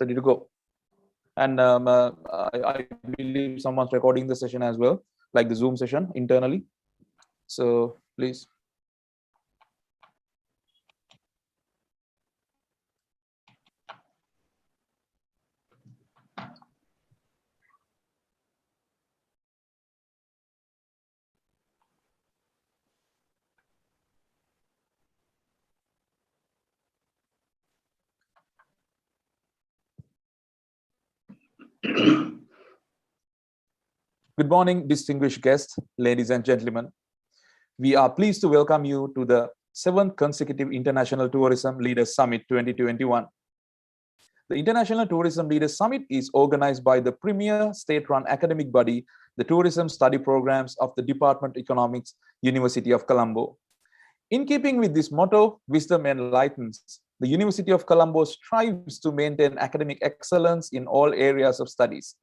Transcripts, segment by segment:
ready to go. And I believe someone's recording the session as well, like the Zoom session internally. So please. Good morning, distinguished guests, ladies and gentlemen. We are pleased to welcome you to the 7th consecutive International Tourism Leaders Summit 2021. The International Tourism Leaders Summit is organized by the premier state-run academic body, the Tourism Study Programs of the Department of Economics, University of Colombo. In keeping with this motto, Wisdom Enlightens, the University of Colombo strives to maintain academic excellence in all areas of studies.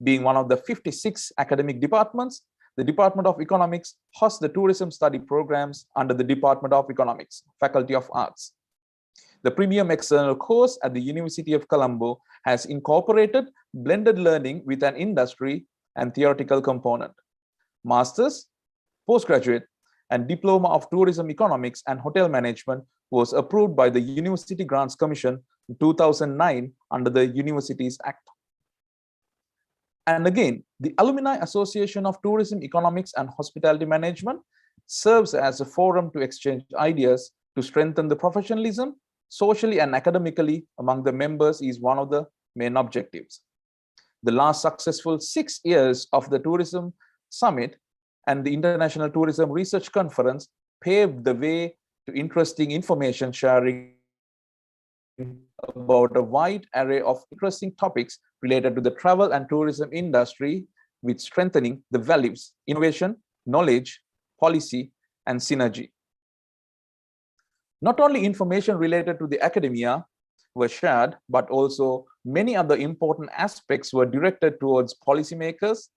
Being one of the 56 academic departments, the Department of Economics hosts the tourism study programs under the Department of Economics, Faculty of Arts. The premium external course at the University of Colombo has incorporated blended learning with an industry and theoretical component. Master's, postgraduate, and Diploma of Tourism Economics and Hotel Management was approved by the University Grants Commission in 2009 under the Universities Act. And again, the Alumni Association of Tourism Economics and Hospitality Management serves as a forum to exchange ideas to strengthen the professionalism, socially and academically among the members is one of the main objectives. The last successful 6 years of the Tourism Summit and the International Tourism Research Conference paved the way to interesting information sharing about a wide array of interesting topics related to the travel and tourism industry, with strengthening the values, innovation, knowledge, policy, and synergy. Not only information related to the academia were shared, but also many other important aspects were directed towards policymakers,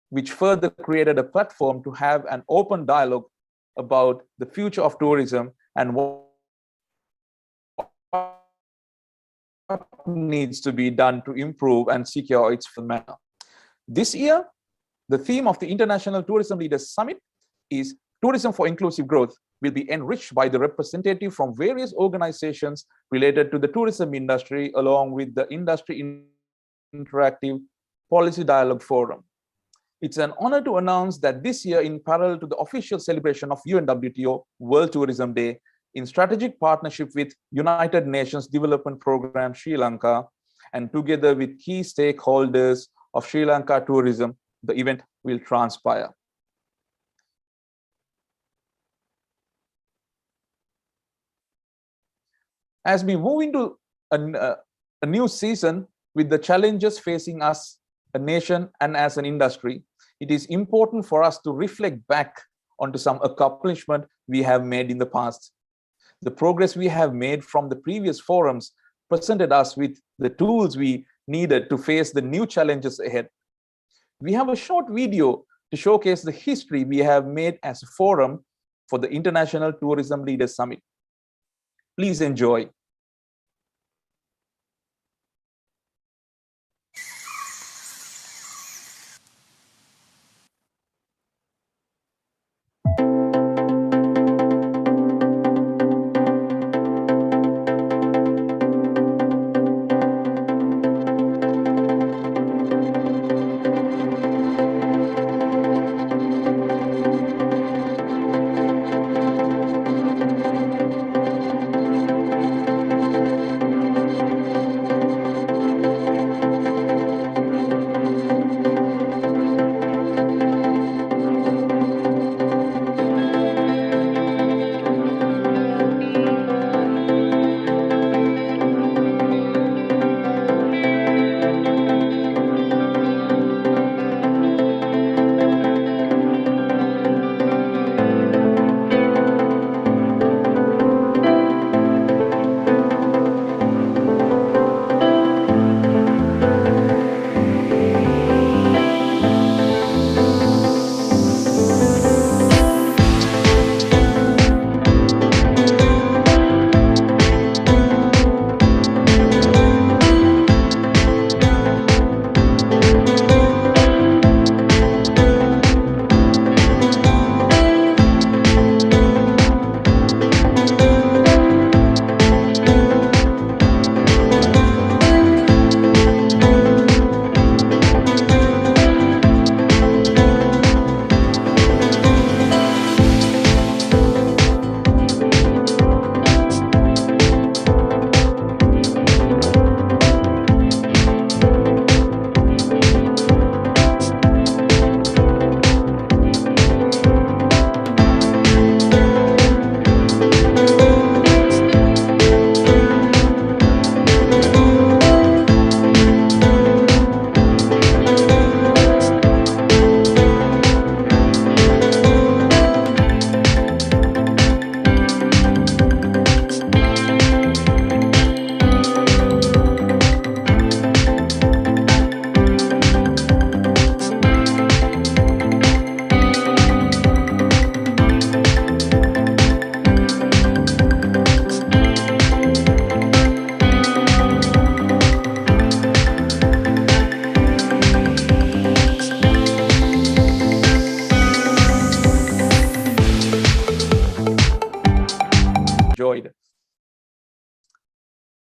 which further created a platform to have an open dialogue about the future of tourism and what needs to be done to improve and secure its full manner. This year, the theme of the International Tourism Leaders Summit is Tourism for Inclusive Growth will be enriched by the representative from various organizations related to the tourism industry, along with the Industry Interactive Policy Dialogue Forum. It's an honor to announce that this year, in parallel to the official celebration of UNWTO World Tourism Day, in strategic partnership with United Nations Development Program Sri Lanka, and together with key stakeholders of Sri Lanka Tourism, the event will transpire. As we move into a new season with the challenges facing us, a nation and as an industry, it is important for us to reflect back onto some accomplishment we have made in the past. The progress we have made from the previous forums presented us with the tools we needed to face the new challenges ahead. We have a short video to showcase the history we have made as a forum for the International Tourism Leaders Summit. Please enjoy.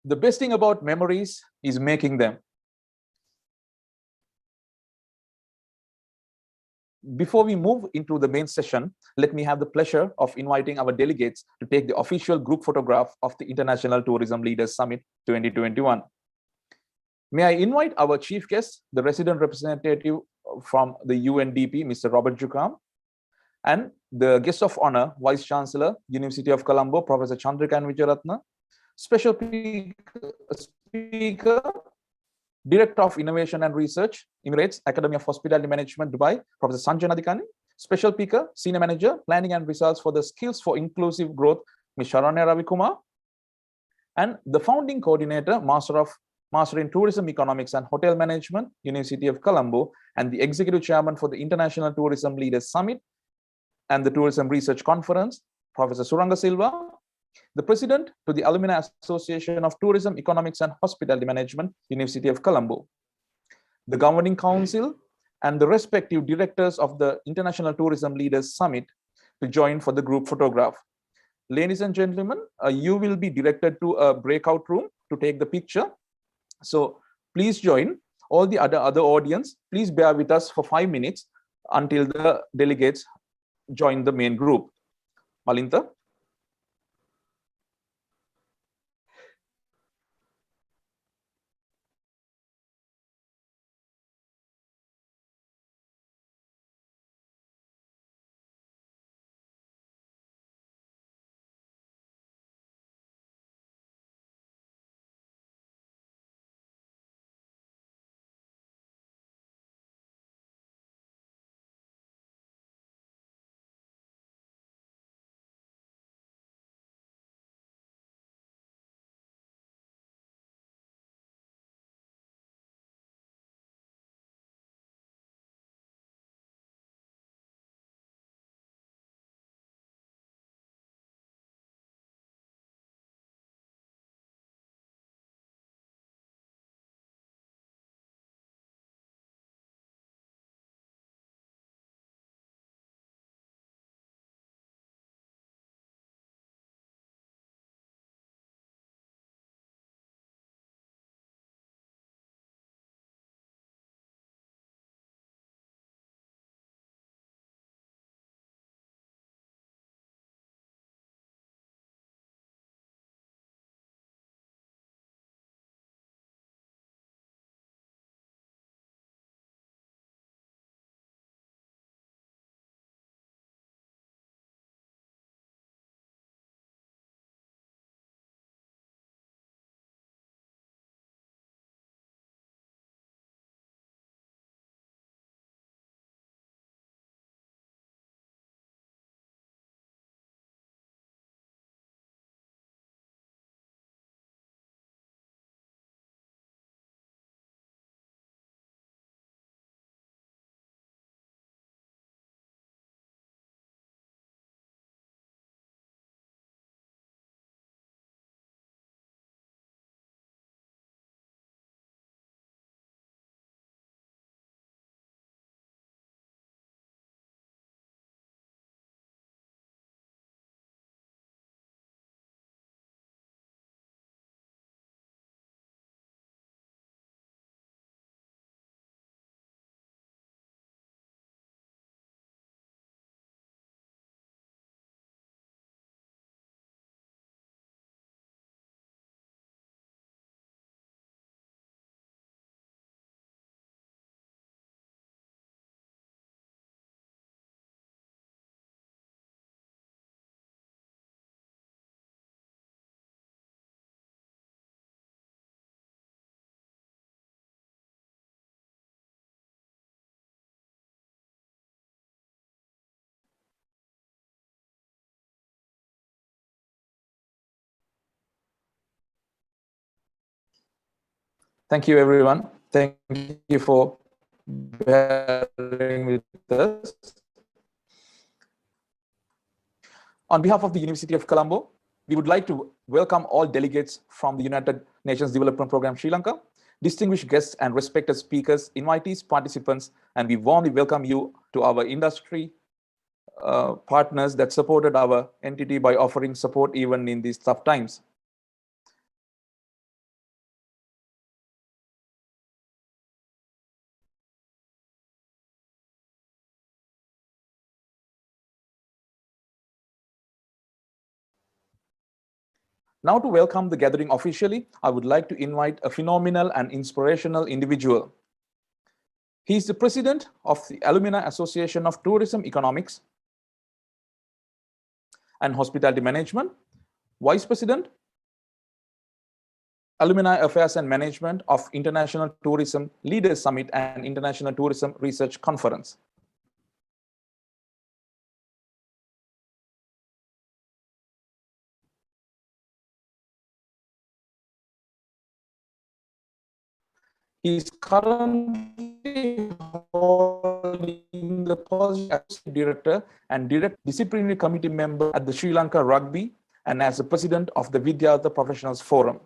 The best thing about memories is making them. Before we move into the main session, let me have the pleasure of inviting our delegates to take the official group photograph of the International Tourism Leaders Summit 2021. May I invite our chief guest, the resident representative from the UNDP, Mr. Robert Jukam, and the guest of honor, Vice Chancellor, University of Colombo, Professor Chandrikan Vijayaratna, special speaker, Director of Innovation and Research, Emirates, Academy of Hospitality Management, Dubai, Professor Sanjay Nadikani, special speaker, Senior Manager, Planning and Results for the Skills for Inclusive Growth, Ms. Sharanya Ravikumar, and the founding coordinator, Master in Tourism Economics and Hotel Management, University of Colombo, and the Executive Chairman for the International Tourism Leaders Summit and the Tourism Research Conference, Professor Suranga Silva, the President to the Alumni Association of Tourism Economics and Hospitality Management, University of Colombo, the Governing Council, and the respective directors of the International Tourism Leaders Summit to join for the group photograph. Ladies and gentlemen, you will be directed to a breakout room to take the picture. So please join. All the other audience, please bear with us for 5 minutes until the delegates join the main group. Malinta. Thank you, everyone. Thank you for bearing with us. On behalf of the University of Colombo, we would like to welcome all delegates from the United Nations Development Programme Sri Lanka, distinguished guests and respected speakers, invitees, participants, and we warmly welcome you to our industry partners that supported our entity by offering support even in these tough times. Now, to welcome the gathering officially, I would like to invite a phenomenal and inspirational individual. He is the president of the Alumni Association of Tourism Economics and Hospitality Management, vice president, Alumni Affairs and Management of International Tourism Leaders Summit and International Tourism Research Conference. He is currently holding the position as director and direct disciplinary committee member at the Sri Lanka Rugby and as the president of the Vidyartha Professionals Forum.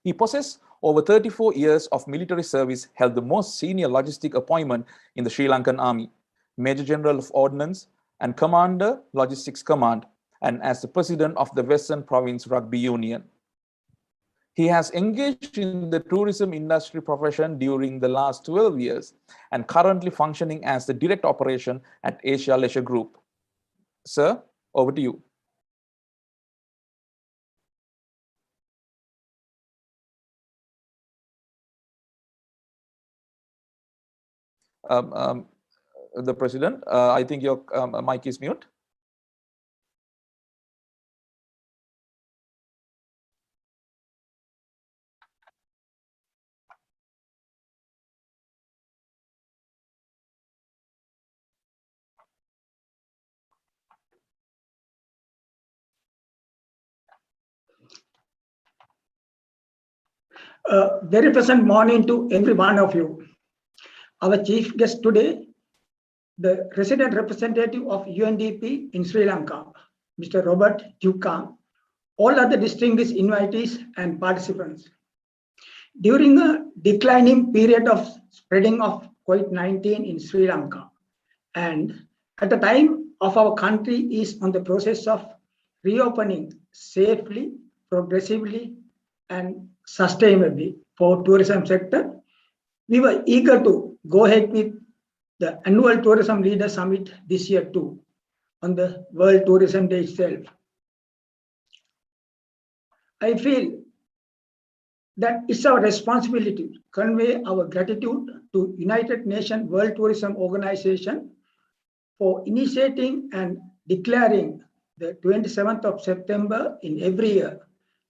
He possesses over 34 years of military service, held the most senior logistic appointment in the Sri Lankan Army, Major General of Ordnance and Commander Logistics Command, and as the president of the Western Province Rugby Union. He has engaged in the tourism industry profession during the last 12 years and currently functioning as the direct operation at Asia Leisure Group. Sir, over to you. The President, I think your mic is mute. Very pleasant morning to every one of you. Our chief guest today, the resident representative of UNDP in Sri Lanka, Mr. Robert Jukam, all other distinguished invitees and participants. During a declining period of spreading of COVID-19 in Sri Lanka, and at the time of our country is on the process of reopening safely, progressively, and sustainably for tourism sector, we were eager to go ahead with the annual Tourism Leaders Summit this year too, on the World Tourism Day itself. I feel that it's our responsibility to convey our gratitude to United Nations World Tourism Organization for initiating and declaring the 27th of September in every year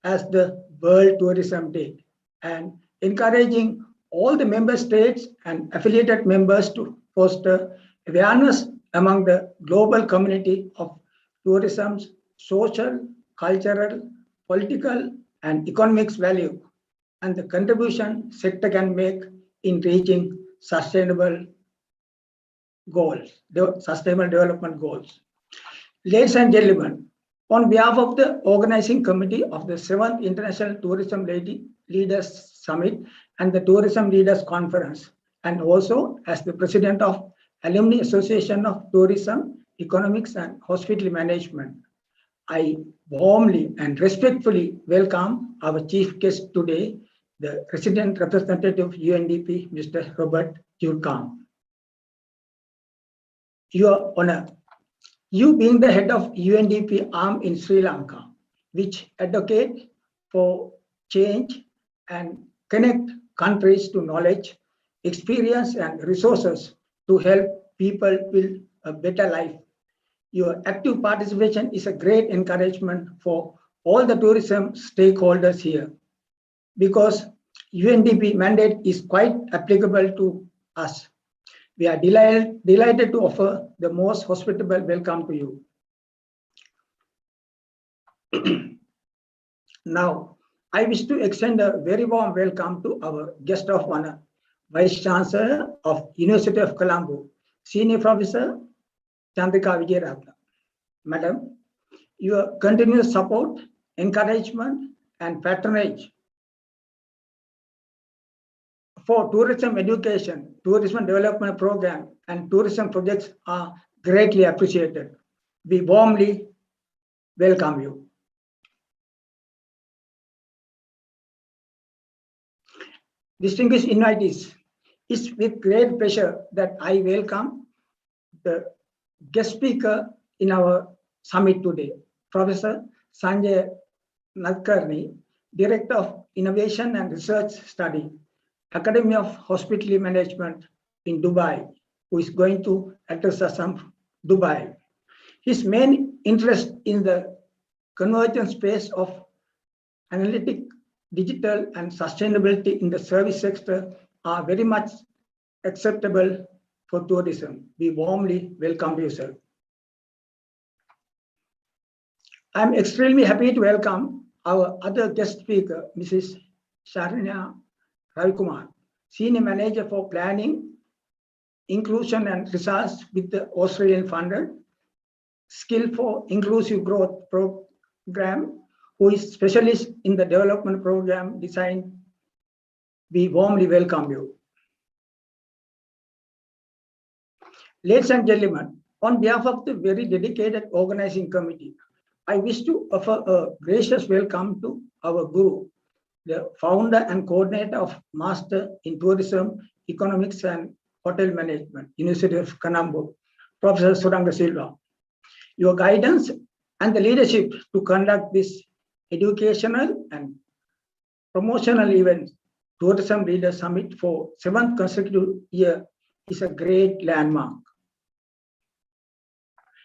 as the World Tourism Day, and encouraging all the member states and affiliated members to foster awareness among the global community of tourism's social, cultural, political, and economic value, and the contribution sector can make in reaching sustainable goals, sustainable development goals. Ladies and gentlemen, on behalf of the organizing committee of the 7th International Tourism Leaders Summit and the Tourism Leaders Conference, and also as the president of Alumni Association of Tourism, Economics and Hospitality Management, I warmly and respectfully welcome our chief guest today, the resident representative of UNDP, Mr. Robert Jukam. Your Honor, you being the head of UNDP arm in Sri Lanka, which advocate for change and connect countries to knowledge, experience, and resources to help people build a better life. Your active participation is a great encouragement for all the tourism stakeholders here, because UNDP mandate is quite applicable to us. We are delighted to offer the most hospitable welcome to you. Now, I wish to extend a very warm welcome to our guest of honor, Vice Chancellor of University of Colombo, Senior Professor Chandrika Vijayaratna. Madam, your continuous support, encouragement, and patronage for tourism education, tourism development program, and tourism projects are greatly appreciated. We warmly welcome you. Distinguished invitees, it's with great pleasure that I welcome the guest speaker in our summit today, Professor Sanjay Nadkarni, Director of Innovation and Research Study, Academy of Hospitality Management in Dubai, who is going to address us from Dubai. His main interest in the convergence space of analytic, digital, and sustainability in the service sector are very much acceptable for tourism. We warmly welcome you, sir. I'm extremely happy to welcome our other guest speaker, Mrs. Sharanya Ravikumar, Senior Manager for Planning, Inclusion and Results with the Australian funded Skill for Inclusive Growth program, who is specialist in the development program design. We warmly welcome you. Ladies and gentlemen, on behalf of the very dedicated organizing committee, I wish to offer a gracious welcome to our Guru, the founder and coordinator of Master in Tourism, Economics and Hotel Management, University of Colombo, Professor Suranga Silva. Your guidance and the leadership to conduct this educational and promotional event, Tourism Leaders Summit for 7th consecutive year, is a great landmark.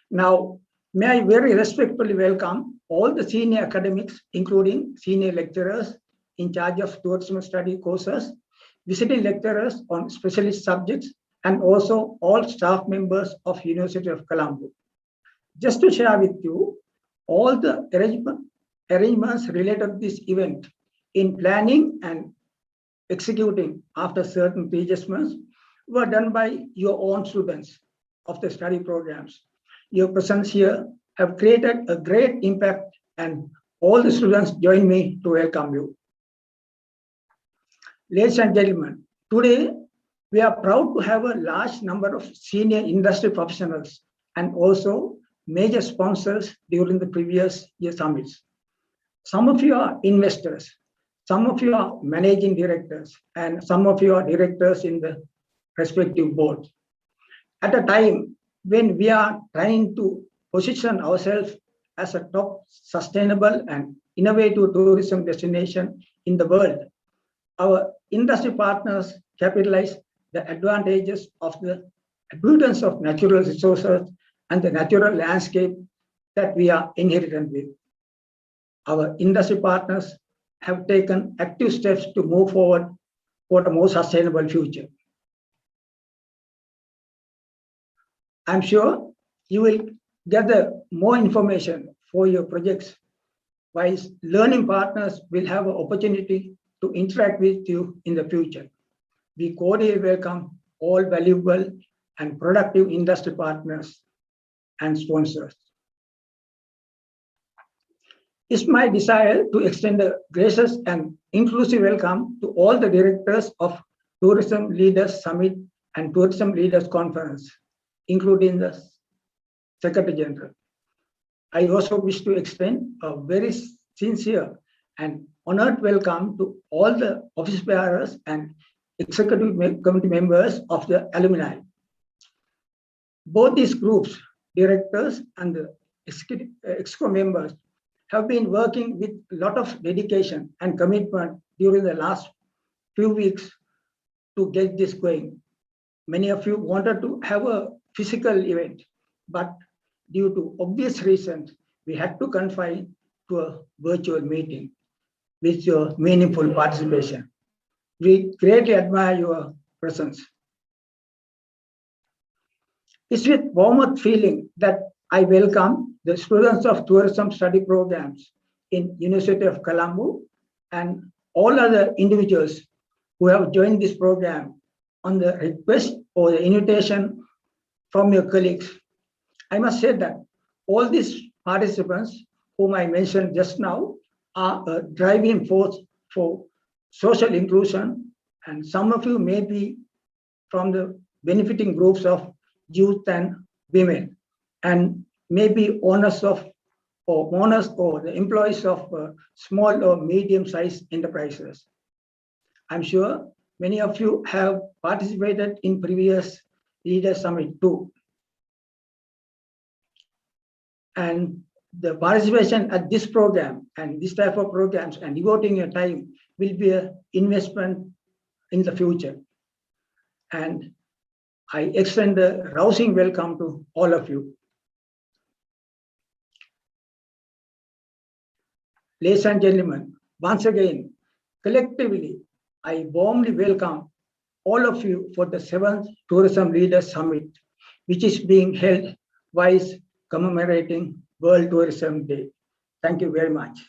Now, may I very respectfully welcome all the senior academics, including senior lecturers in charge of tourism study courses, visiting lecturers on specialist subjects, and also all staff members of University of Colombo. Just to share with you, all the arrangements related to this event in planning and executing after certain pre-adjustments were done by your own students of the study programs. Your presence here have created a great impact, and all the students join me to welcome you. Ladies and gentlemen, today we are proud to have a large number of senior industry professionals and also major sponsors during the previous year summits. Some of you are investors, some of you are managing directors, and some of you are directors in the respective boards. At a time when we are trying to position ourselves as a top sustainable and innovative tourism destination in the world, our industry partners capitalize the advantages of the abundance of natural resources and the natural landscape that we are inherited with. Our industry partners have taken active steps to move forward for a more sustainable future. I'm sure you will gather more information for your projects, while learning partners will have an opportunity to interact with you in the future. We cordially welcome all valuable and productive industry partners and sponsors. It's my desire to extend a gracious and inclusive welcome to all the directors of Tourism Leaders Summit and Tourism Leaders Conference, including the Secretary General. I also wish to extend a very sincere and honored welcome to all the office bearers and executive committee members of the alumni. Both these groups, directors and the exco members, have been working with a lot of dedication and commitment during the last few weeks to get this going. Many of you wanted to have a physical event, but due to obvious reasons, we had to confine to a virtual meeting with your meaningful participation. We greatly admire your presence. It's with warm feeling that I welcome the students of tourism study programs in University of Colombo and all other individuals who have joined this program on the request or the invitation from your colleagues. I must say that all these participants whom I mentioned just now are a driving force for social inclusion, and some of you may be from the benefiting groups of youth and women, and maybe owners or the employees of small or medium-sized enterprises. I'm sure many of you have participated in previous Leaders Summit too. And the participation at this program and this type of programs and devoting your time will be an investment in the future. And I extend a rousing welcome to all of you. Ladies and gentlemen, once again, collectively, I warmly welcome all of you for the 7th Tourism Leaders Summit, which is being held while commemorating World Tourism Day. Thank you very much.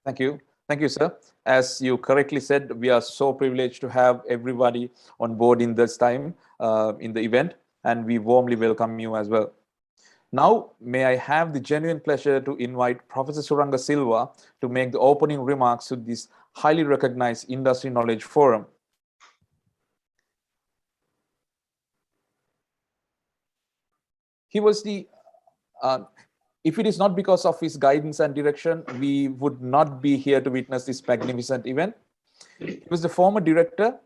Thank you. Thank you, sir. As you correctly said, we are so privileged to have everybody on board in this time in the event, and we warmly welcome you as well. Now, may I have the genuine pleasure to invite Professor Suranga Silva to make the opening remarks to this highly recognized industry knowledge forum. He was the, if it is not because of his guidance and direction, we would not be here to witness this magnificent event. He was the former Director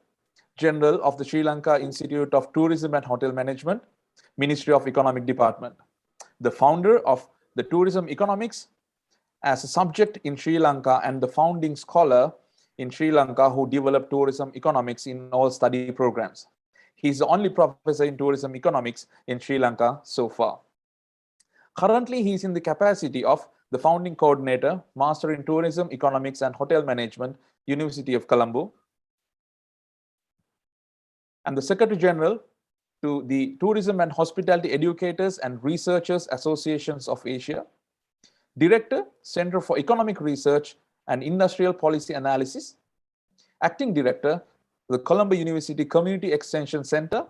General of the Sri Lanka Institute of Tourism and Hotel Management, Ministry of Economic Department, the founder of the Tourism Economics as a subject in Sri Lanka, and the founding scholar in Sri Lanka who developed tourism economics in all study programs. He is the only professor in tourism economics in Sri Lanka so far. Currently, he is in the capacity of the founding coordinator, Master in Tourism, Economics and Hotel Management, University of Colombo, and the Secretary General to the Tourism and Hospitality Educators and Researchers Associations of Asia, Director, Center for Economic Research and Industrial Policy Analysis, Acting Director, the Colombo University Community Extension Center.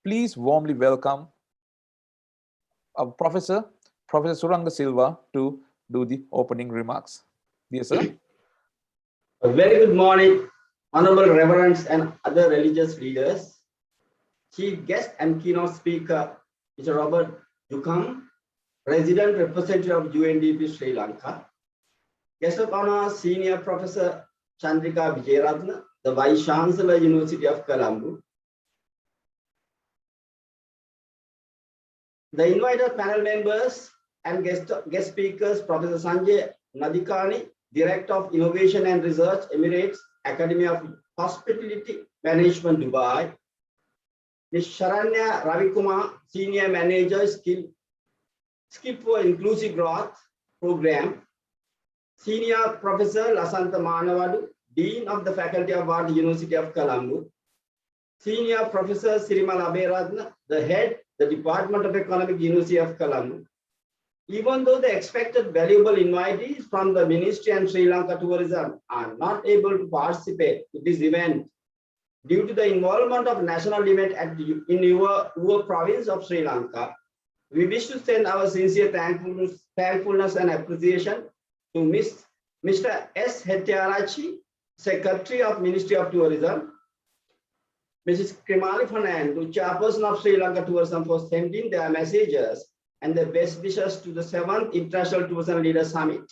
Please warmly welcome our Professor Suranga Silva to do the opening remarks. Dear sir. A very good morning, honorable reverends and other religious leaders, chief guest and keynote speaker, Mr. Robert Jukam, Resident Representative of UNDP Sri Lanka, guest of honor, Senior Professor Chandrika Vijayaratna, the Vice Chancellor, University of Colombo, the invited panel members and guest speakers, Professor Sanjay Nadikani, Director of Innovation and Research, Emirates Academy of Hospitality Management, Dubai, Ms. Sharanya Ravikumar, Senior Manager, Skill for Inclusive Growth Program, Senior Professor Lasantha Manawadu, Dean of the Faculty of Art, University of Colombo, Senior Professor Sirimal Aberadna, the Head, the Department of Economic, University of Colombo. Even though the expected valuable invitees from the Ministry and Sri Lanka Tourism are not able to participate in this event due to the involvement of national event in your province of Sri Lanka, we wish to send our sincere thankfulness and appreciation to Mr. S. Hettiarachchi, Secretary of Ministry of Tourism, Mrs. Krimali Fernand, Chairperson of Sri Lanka Tourism, for sending their messages and the best wishes to the 7th International Tourism Leaders Summit.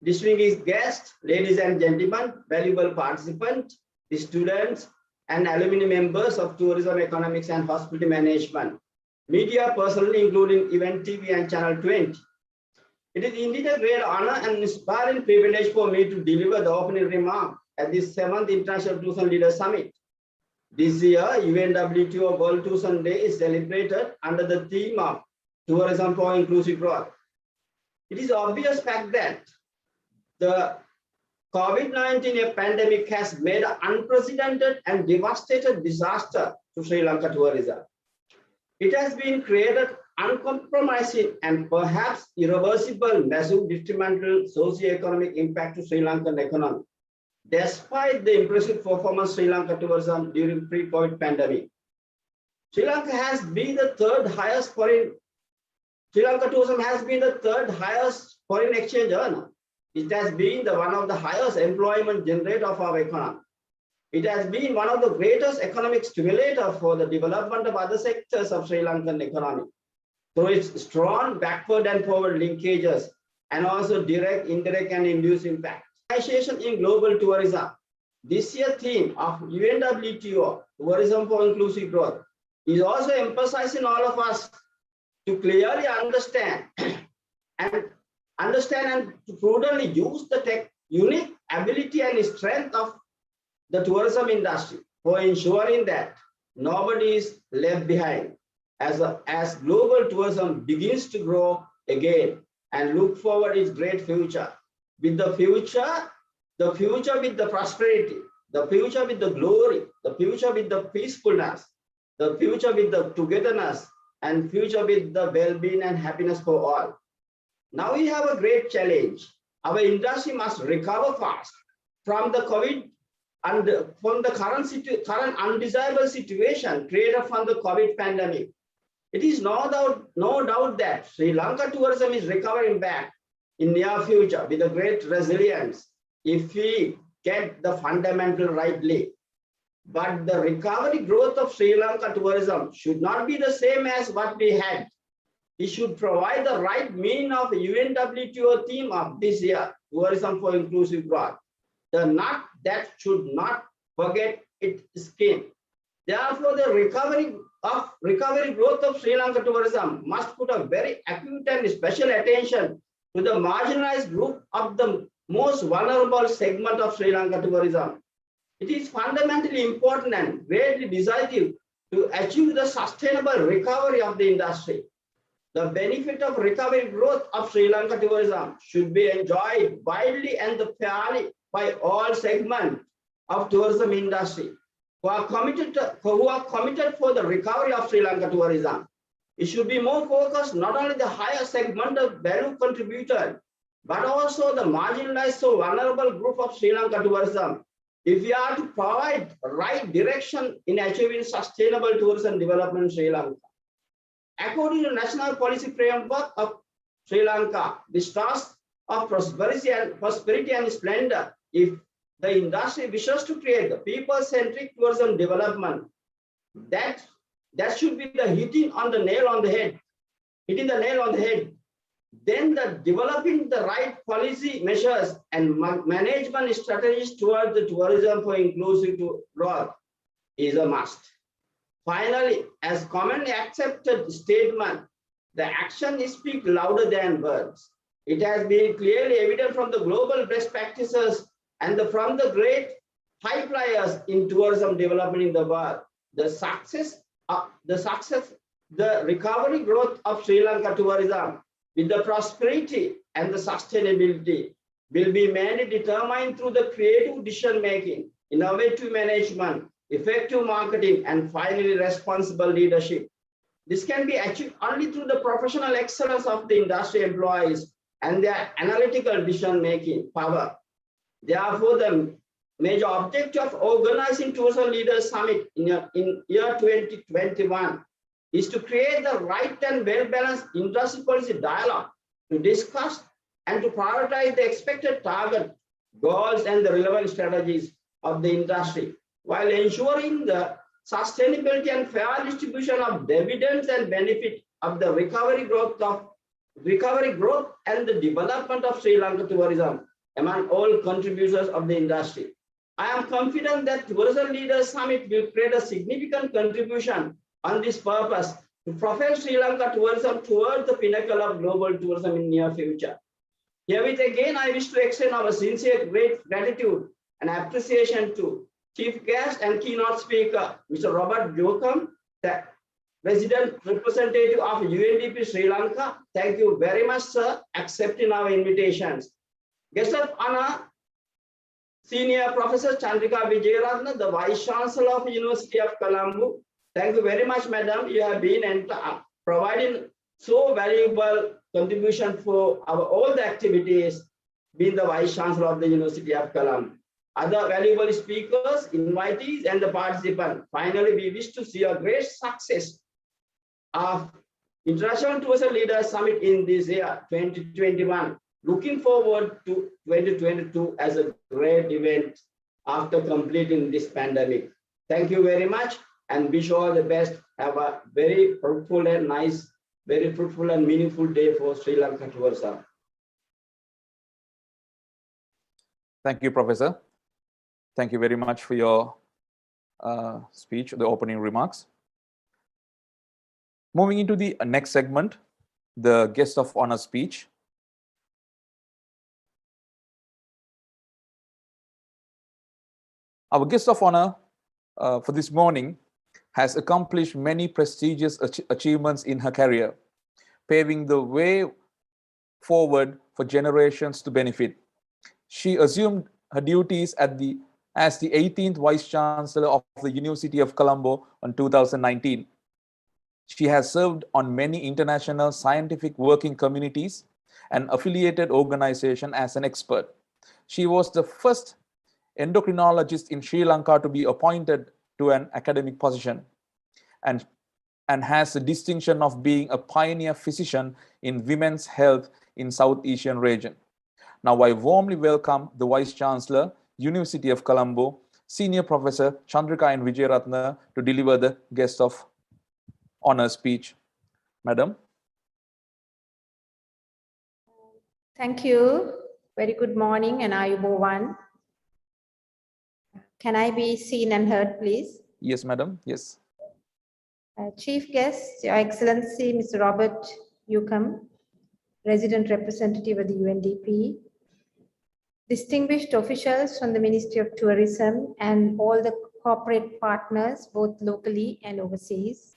Distinguished guests, ladies and gentlemen, valuable participants, the students and alumni members of Tourism Economics and Hospitality Management, media personally, including Event TV and Channel 20. It is indeed a great honor and inspiring privilege for me to deliver the opening remark at this 7th International Tourism Leaders Summit. This year, UNWTO World Tourism Day is celebrated under the theme of Tourism for Inclusive Growth. It is obvious fact that the COVID-19 pandemic has made an unprecedented and devastating disaster to Sri Lanka tourism. It has been created uncompromising and perhaps irreversible massive detrimental socio-economic impact to Sri Lankan economy, despite the impressive performance of Sri Lanka tourism during pre-COVID pandemic. Sri Lanka has been the third highest foreign exchange earner. It has been one of the highest employment generator of our economy. It has been one of the greatest economic stimulators for the development of other sectors of Sri Lankan economy through its strong backward and forward linkages and also direct, indirect and induced impact. In global tourism. This year's theme of UNWTO Tourism for Inclusive Growth is also emphasizing all of us to clearly understand and to prudently use the unique ability and strength of the tourism industry for ensuring that nobody is left behind as global tourism begins to grow again and look forward its great future. With the future with the prosperity, the future with the glory, the future with the peacefulness, the future with the togetherness, and future with the well-being and happiness for all. Now we have a great challenge. Our industry must recover fast from the COVID and from the current undesirable situation created from the COVID pandemic. It is no doubt that Sri Lanka tourism is recovering back in near future with a great resilience if we get the fundamental rightly. But the recovery growth of Sri Lanka tourism should not be the same as what we had. It should provide the right meaning of the UNWTO theme of this year, Tourism for Inclusive Growth. The nut that should not forget its skin. Therefore, the recovery growth of Sri Lanka tourism must put a very acute and special attention to the marginalized group of the most vulnerable segment of Sri Lanka tourism. It is fundamentally important and greatly decisive to achieve the sustainable recovery of the industry. The benefit of recovery growth of Sri Lanka tourism should be enjoyed widely and fairly by all segments of tourism industry who are committed for the recovery of Sri Lanka tourism. It should be more focused not only the higher segment of value contributor, but also the marginalized so vulnerable group of Sri Lanka tourism. If we are to provide right direction in achieving sustainable tourism development in Sri Lanka. According to the National Policy Framework of Sri Lanka, the stars of prosperity and splendor, if the industry wishes to create the people-centric tourism development, that should be the hitting the nail on the head. Then developing the right policy measures and management strategies towards the tourism for inclusive growth is a must. Finally, as commonly accepted statement, the action speaks louder than words. It has been clearly evident from the global best practices and from the great high flyers in tourism development in the world. The recovery growth of Sri Lanka tourism with the prosperity and the sustainability will be mainly determined through the creative decision making, innovative management, effective marketing, and finally responsible leadership. This can be achieved only through the professional excellence of the industry employees and their analytical decision making power. Therefore, the major objective of organizing Tourism Leaders Summit in year 2021 is to create the right and well-balanced industry policy dialogue to discuss and to prioritize the expected target, goals, and the relevant strategies of the industry, while ensuring the sustainability and fair distribution of dividends and benefit of the recovery growth and the development of Sri Lanka tourism among all contributors of the industry. I am confident that Tourism Leaders Summit will create a significant contribution on this purpose to propel Sri Lanka tourism towards the pinnacle of global tourism in near future. Herewith again, I wish to extend our sincere great gratitude and appreciation to Chief Guest and Keynote Speaker, Mr. Robert Jokum, the Resident Representative of UNDP Sri Lanka. Thank you very much, sir, accepting our invitations. Guest of honor, Senior Professor Chandrika Vijayaratna, the Vice Chancellor of the University of Colombo. Thank you very much, madam. You have been providing so valuable contribution for all the activities, being the Vice Chancellor of the University of Colombo. Other valuable speakers, invitees, and the participants. Finally, we wish to see a great success of International Tourism Leaders Summit in this year, 2021. Looking forward to 2022 as a great event after completing this pandemic. Thank you very much and wish you all the best. Have a very fruitful and nice, very fruitful and meaningful day for Sri Lanka tourism. Thank you, Professor. Thank you very much for your speech, the opening remarks. Moving into the next segment, the guest of honor speech. Our guest of honor for this morning has accomplished many prestigious achievements in her career, paving the way forward for generations to benefit. She assumed her duties as the 18th Vice Chancellor of the University of Colombo in 2019. She has served on many international scientific working communities and affiliated organizations as an expert. She was the first endocrinologist in Sri Lanka to be appointed to an academic position and has the distinction of being a pioneer physician in women's health in South Asian region. Now I warmly welcome the Vice Chancellor, University of Colombo, Senior Professor Chandrika N. Vijayaratna to deliver the guest of honor speech. Madam. Thank you. Very good morning and Ayubowan. Can I be seen and heard, please? Yes, madam. Yes. Chief guest, Your Excellency, Mr. Robert Yukam, Resident Representative of the UNDP, distinguished officials from the Ministry of Tourism and all the corporate partners, both locally and overseas,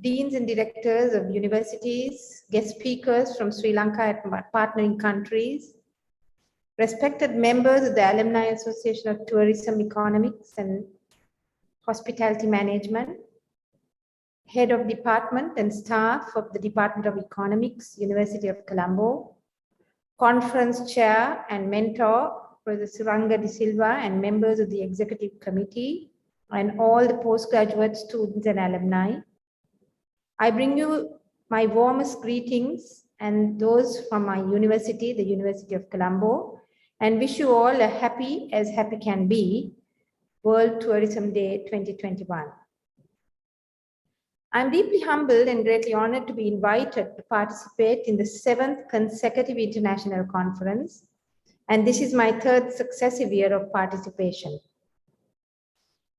deans and directors of universities, guest speakers from Sri Lanka and partnering countries, respected members of the Alumni Association of Tourism Economics and Hospitality Management, head of department and staff of the Department of Economics, University of Colombo, conference chair and mentor, Professor Suranga De Silva, and members of the executive committee, and all the postgraduate students and alumni. I bring you my warmest greetings and those from my university, the University of Colombo, and wish you all a happy as happy can be World Tourism Day 2021. I'm deeply humbled and greatly honored to be invited to participate in the 7th consecutive international conference, and this is my 3rd successive year of participation.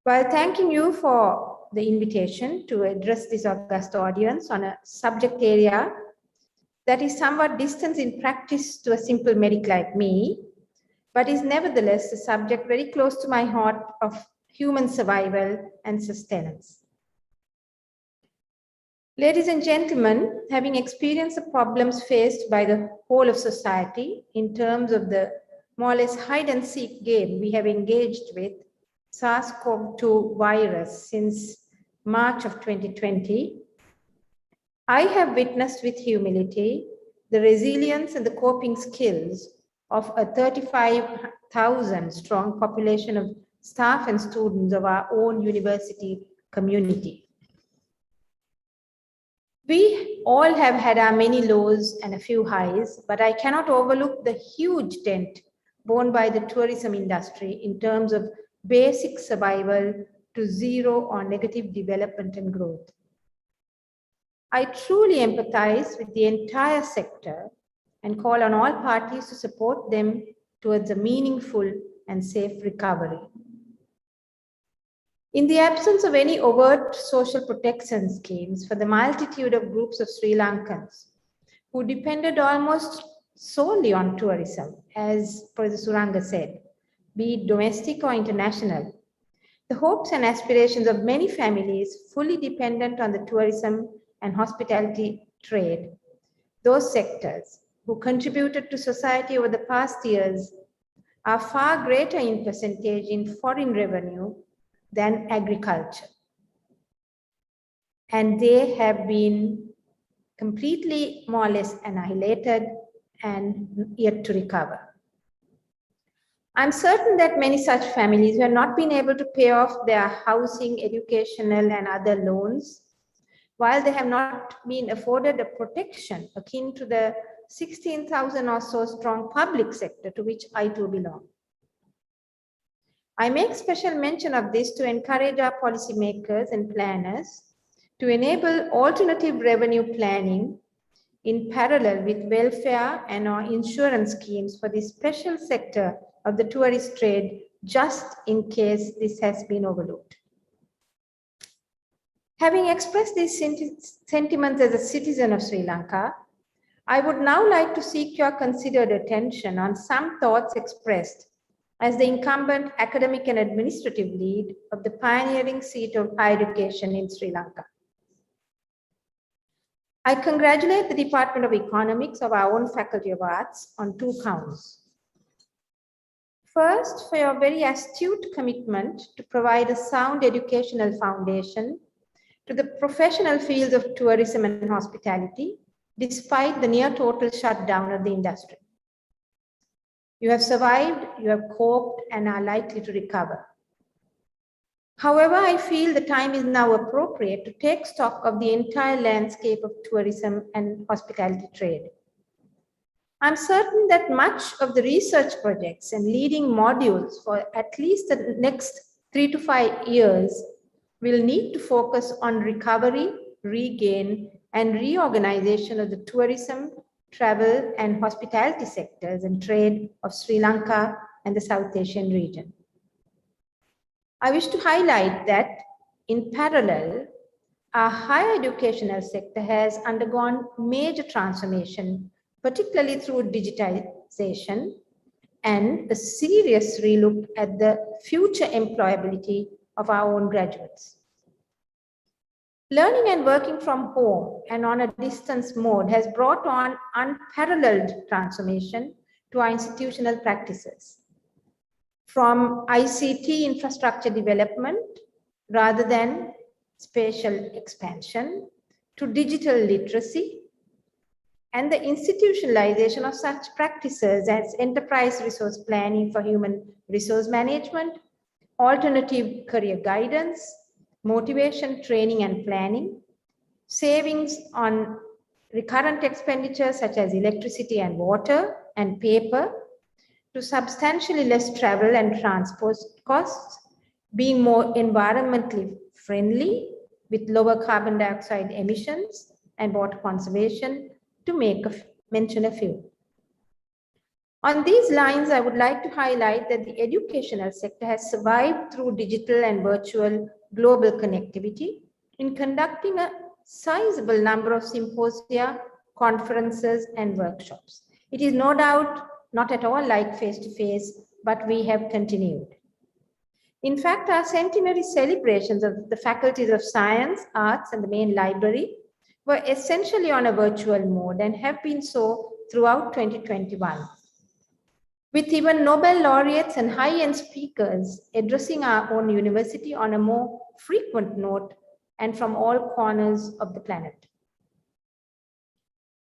While thanking you for the invitation to address this august audience on a subject area that is somewhat distant in practice to a simple medic like me, but is nevertheless a subject very close to my heart of human survival and sustenance. Ladies and gentlemen, having experienced the problems faced by the whole of society in terms of the more or less hide and seek game we have engaged with SARS-CoV-2 virus since March of 2020, I have witnessed with humility the resilience and the coping skills of a 35,000 strong population of staff and students of our own university community. We all have had our many lows and a few highs, but I cannot overlook the huge dent borne by the tourism industry in terms of basic survival to zero or negative development and growth. I truly empathize with the entire sector and call on all parties to support them towards a meaningful and safe recovery. In the absence of any overt social protection schemes for the multitude of groups of Sri Lankans who depended almost solely on tourism, as Professor Suranga said, be it domestic or international, the hopes and aspirations of many families fully dependent on the tourism and hospitality trade, those sectors who contributed to society over the past years are far greater in percentage in foreign revenue than agriculture. And they have been completely more or less annihilated and yet to recover. I'm certain that many such families have not been able to pay off their housing, educational, and other loans, while they have not been afforded a protection akin to the 16,000 or so strong public sector to which I too belong. I make special mention of this to encourage our policymakers and planners to enable alternative revenue planning in parallel with welfare and or insurance schemes for this special sector of the tourist trade, just in case this has been overlooked. Having expressed these sentiments as a citizen of Sri Lanka, I would now like to seek your considered attention on some thoughts expressed as the incumbent academic and administrative lead of the pioneering seat of higher education in Sri Lanka. I congratulate the Department of Economics of our own Faculty of Arts on two counts. First, for your very astute commitment to provide a sound educational foundation to the professional fields of tourism and hospitality, despite the near total shutdown of the industry. You have survived, you have coped, and are likely to recover. However, I feel the time is now appropriate to take stock of the entire landscape of tourism and hospitality trade. I'm certain that much of the research projects and leading modules for at least the next 3 to 5 years will need to focus on recovery, regain, and reorganization of the tourism, travel, and hospitality sectors and trade of Sri Lanka and the South Asian region. I wish to highlight that in parallel, our higher educational sector has undergone major transformation, particularly through digitization and a serious relook at the future employability of our own graduates. Learning and working from home and on a distance mode has brought on unparalleled transformation to our institutional practices. From ICT infrastructure development rather than spatial expansion to digital literacy and the institutionalization of such practices as enterprise resource planning for human resource management, alternative career guidance, motivation training and planning, savings on recurrent expenditures such as electricity and water and paper, to substantially less travel and transport costs, being more environmentally friendly with lower carbon dioxide emissions and water conservation, to mention a few. On these lines, I would like to highlight that the educational sector has survived through digital and virtual global connectivity in conducting a sizable number of symposia, conferences, and workshops. It is no doubt not at all like face-to-face, but we have continued. In fact, our centenary celebrations of the faculties of science, arts, and the main library were essentially on a virtual mode and have been so throughout 2021. With even Nobel laureates and high-end speakers addressing our own university on a more frequent note and from all corners of the planet.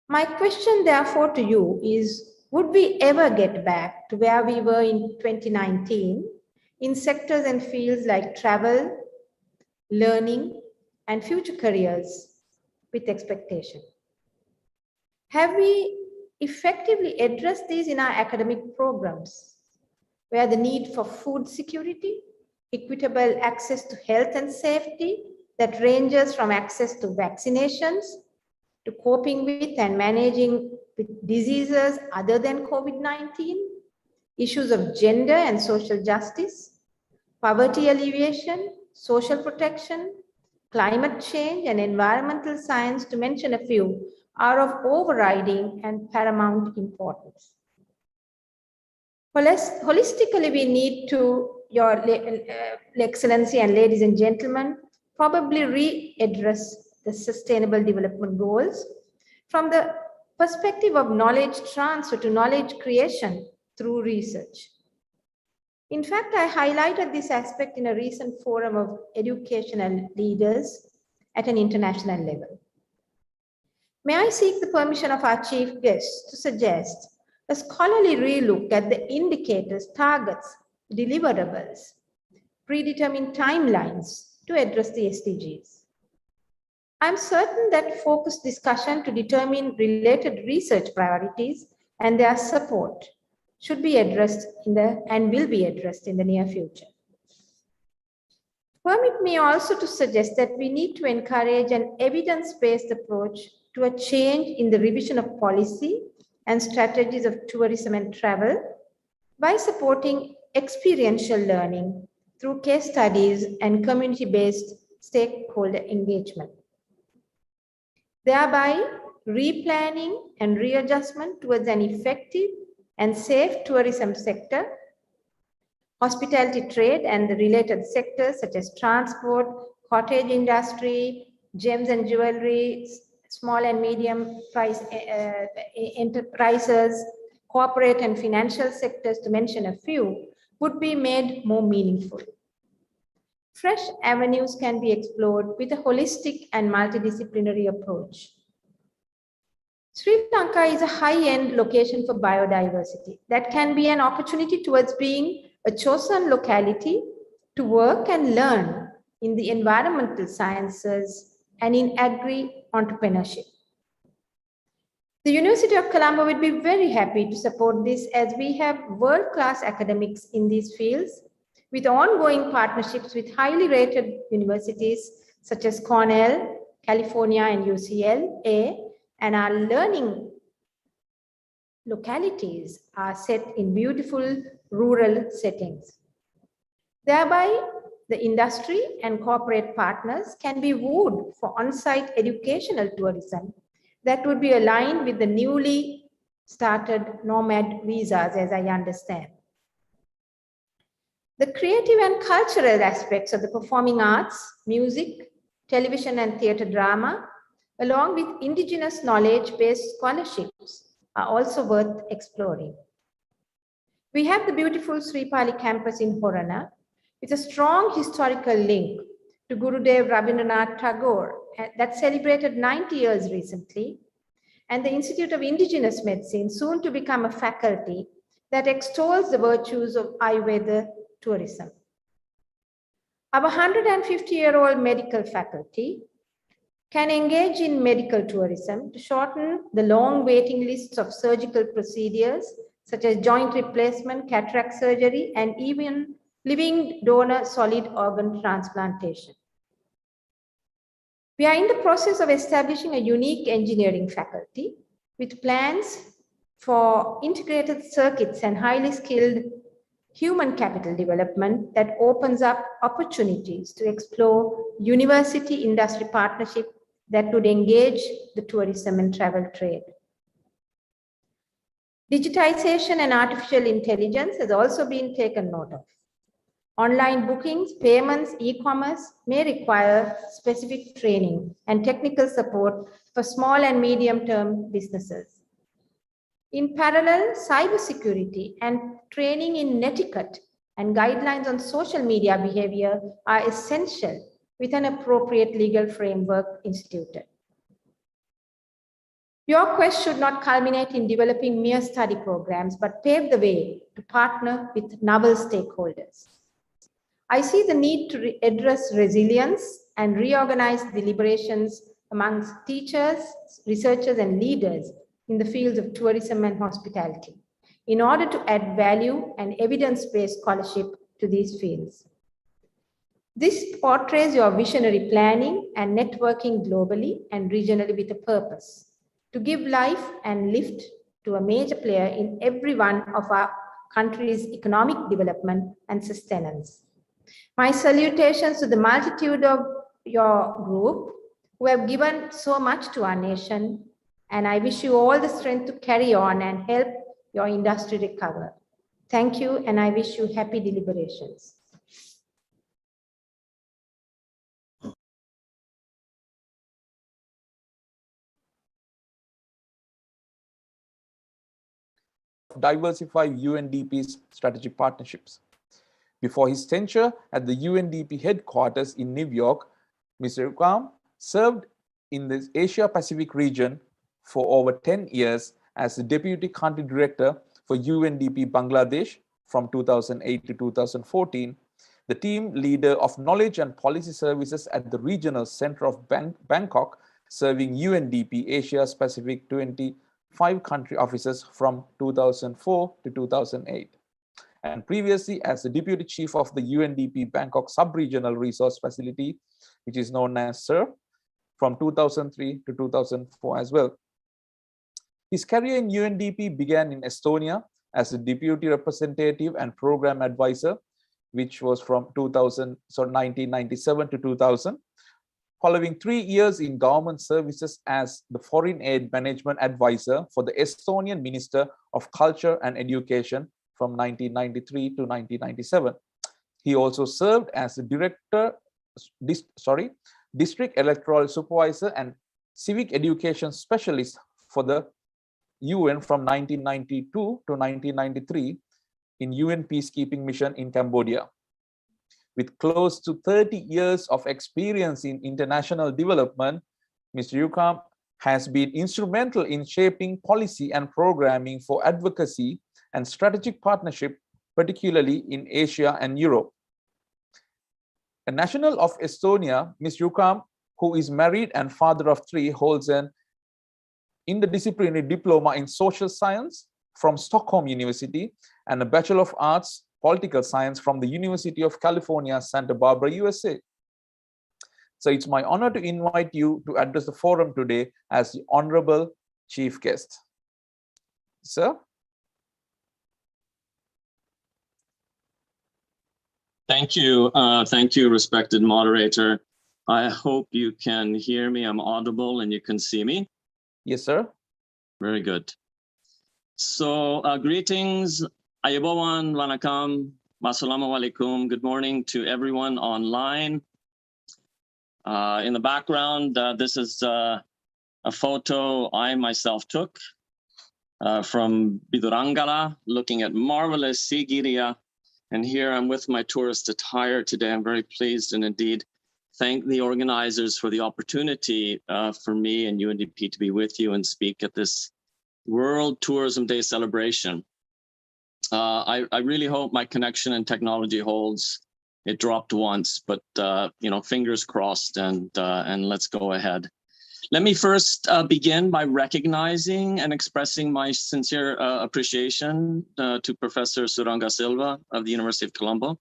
My question, therefore, to you is, would we ever get back to where we were in 2019 in sectors and fields like travel, learning, and future careers with expectation? Have we effectively addressed these in our academic programs, where the need for food security, equitable access to health and safety that ranges from access to vaccinations to coping with and managing with diseases other than COVID-19, issues of gender and social justice, poverty alleviation, social protection, climate change, and environmental science, to mention a few, are of overriding and paramount importance. Holistically, we need to, Your Excellency and ladies and gentlemen, probably readdress the Sustainable Development Goals from the perspective of knowledge transfer to knowledge creation through research. In fact, I highlighted this aspect in a recent forum of educational leaders at an international level. May I seek the permission of our chief guest to suggest a scholarly relook at the indicators, targets, deliverables, predetermined timelines to address the SDGs. I'm certain that focused discussion to determine related research priorities and their support should be addressed and will be addressed in the near future. Permit me also to suggest that we need to encourage an evidence-based approach to a change in the revision of policy and strategies of tourism and travel by supporting experiential learning through case studies and community-based stakeholder engagement, thereby replanning and readjustment towards an effective and safe tourism sector, hospitality trade and the related sectors such as transport, cottage industry, gems and jewelry, small and medium price enterprises, corporate and financial sectors, to mention a few, would be made more meaningful. Fresh avenues can be explored with a holistic and multidisciplinary approach. Sri Lanka is a high-end location for biodiversity that can be an opportunity towards being a chosen locality to work and learn in the environmental sciences and in agri-entrepreneurship. The University of Colombo would be very happy to support this, as we have world-class academics in these fields with ongoing partnerships with highly rated universities such as Cornell, California and UCLA, and our learning localities are set in beautiful rural settings. Thereby, the industry and corporate partners can be wooed for on-site educational tourism that would be aligned with the newly started nomad visas, as I understand. The creative and cultural aspects of the performing arts, music, television and theatre drama, along with indigenous knowledge-based scholarships, are also worth exploring. We have the beautiful Sri Pali campus in Horana, with a strong historical link to Gurudev Rabindranath Tagore that celebrated 90 years recently, and the Institute of Indigenous Medicine, soon to become a faculty that extols the virtues of Ayurveda tourism. Our 150-year-old medical faculty can engage in medical tourism to shorten the long waiting lists of surgical procedures such as joint replacement, cataract surgery, and even living donor solid organ transplantation. We are in the process of establishing a unique engineering faculty with plans for integrated circuits and highly skilled human capital development that opens up opportunities to explore university-industry partnership that would engage the tourism and travel trade. Digitization and artificial intelligence has also been taken note of. Online bookings, payments, e-commerce may require specific training and technical support for small and medium-term businesses. In parallel, cybersecurity and training in netiquette and guidelines on social media behavior are essential with an appropriate legal framework instituted. Your quest should not culminate in developing mere study programs, but pave the way to partner with novel stakeholders. I see the need to address resilience and reorganize deliberations amongst teachers, researchers, and leaders in the fields of tourism and hospitality in order to add value and evidence-based scholarship to these fields. This portrays your visionary planning and networking globally and regionally with a purpose to give life and lift to a major player in every one of our country's economic development and sustenance. My salutations to the multitude of your group who have given so much to our nation, and I wish you all the strength to carry on and help your industry recover. Thank you, and I wish you happy deliberations. Diversify UNDP's strategic partnerships. Before his tenure at the UNDP headquarters in New York, Mr. Kam served in the Asia-Pacific region for over 10 years as the Deputy Country Director for UNDP Bangladesh from 2008 to 2014, the team leader of Knowledge and Policy Services at the Regional Center of Bangkok, serving UNDP Asia-Pacific 25 country offices from 2004 to 2008. And previously as the Deputy Chief of the UNDP Bangkok Sub-Regional Resource Facility, which is known as SIR, from 2003 to 2004 as well. His career in UNDP began in Estonia as a Deputy Representative and Program Advisor, which was from 1997 to 2000, following 3 years in government services as the Foreign Aid Management Advisor for the Estonian Minister of Culture and Education from 1993 to 1997. He also served as the District Electoral Supervisor and Civic Education Specialist for the UN from 1992 to 1993 in UN Peacekeeping Mission in Cambodia. With close to 30 years of experience in international development, Mr. Yukam has been instrumental in shaping policy and programming for advocacy and strategic partnership, particularly in Asia and Europe. A national of Estonia, Mr. Yukam, who is married and father of 3, holds an interdisciplinary diploma in social science from Stockholm University and a Bachelor of Arts Political Science from the University of California, Santa Barbara, USA. So it's my honor to invite you to address the forum today as the Honorable Chief Guest. Sir? Thank you, respected moderator. I hope you can hear me. I'm audible and you can see me. Yes, sir. Very good. So greetings, Ayabawan, Wanakam, Assalamu alaikum. Good morning to everyone online. In the background, this is a photo I myself took from Bidurangala, looking at marvelous Sigiriya. And here I'm with my tourist attire today. I'm very pleased and indeed thank the organizers for the opportunity for me and UNDP to be with you and speak at this World Tourism Day celebration. I really hope my connection and technology holds. It dropped once, but fingers crossed, and let's go ahead. Let me first begin by recognizing and expressing my sincere appreciation to Professor Suranga Silva of the University of Colombo,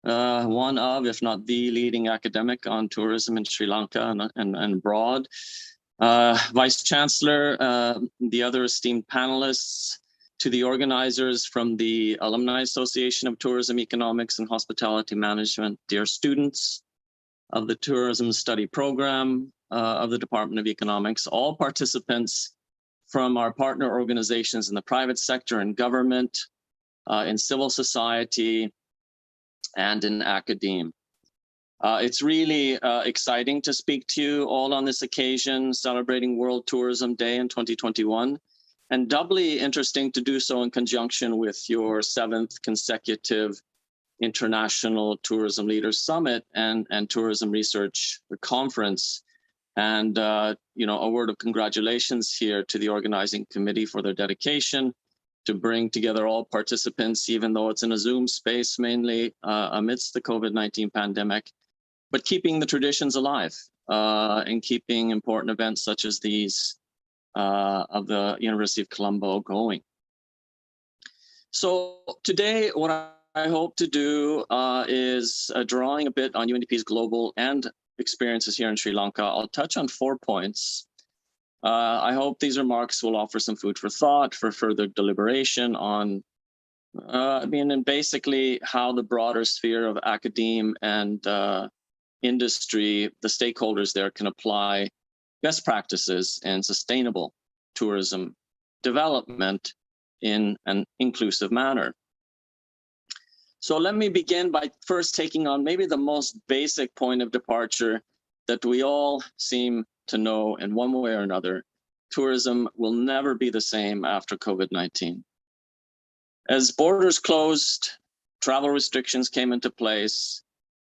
one of, if not the leading academic on tourism in Sri Lanka and abroad. Vice Chancellor, the other esteemed panelists, to the organizers from the Alumni Association of Tourism, Economics and Hospitality Management, dear students of the Tourism Study Program of the Department of Economics, all participants from our partner organizations in the private sector and government, in civil society, and in academia. It's really exciting to speak to you all on this occasion, celebrating World Tourism Day in 2021, and doubly interesting to do so in conjunction with your 7th consecutive International Tourism Leaders Summit and Tourism Research Conference. And a word of congratulations here to the organizing committee for their dedication to bring together all participants, even though it's in a Zoom space mainly amidst the COVID-19 pandemic, but keeping the traditions alive and keeping important events such as these of the University of Colombo going. So today, what I hope to do is drawing a bit on UNDP's global and experiences here in Sri Lanka. I'll touch on 4 points. I hope these remarks will offer some food for thought, for further deliberation on, basically how the broader sphere of academia and industry, the stakeholders there, can apply best practices and sustainable tourism development in an inclusive manner. So let me begin by first taking on maybe the most basic point of departure that we all seem to know in one way or another. Tourism will never be the same after COVID-19. As borders closed, travel restrictions came into place,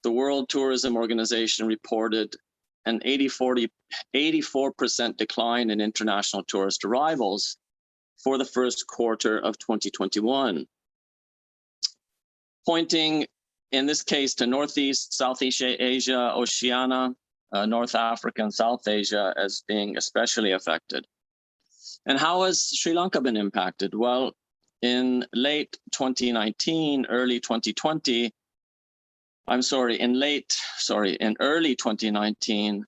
the World Tourism Organization reported an 84% decline in international tourist arrivals for the first quarter of 2021. Pointing, in this case, to Northeast, Southeast Asia, Oceania, North Africa, and South Asia as being especially affected. And how has Sri Lanka been impacted? Well, in late 2019, early 2020, in early 2019,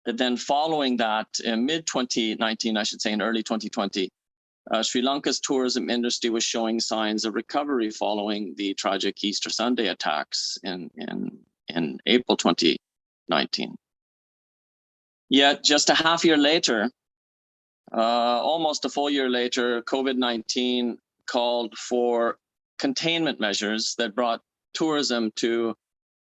then following that, in mid-2019, I should say, in early 2020, Sri Lanka's tourism industry was showing signs of recovery following the tragic Easter Sunday attacks in April 2020. COVID-19. Yet just a half year later, almost a full year later, COVID-19 called for containment measures that brought tourism to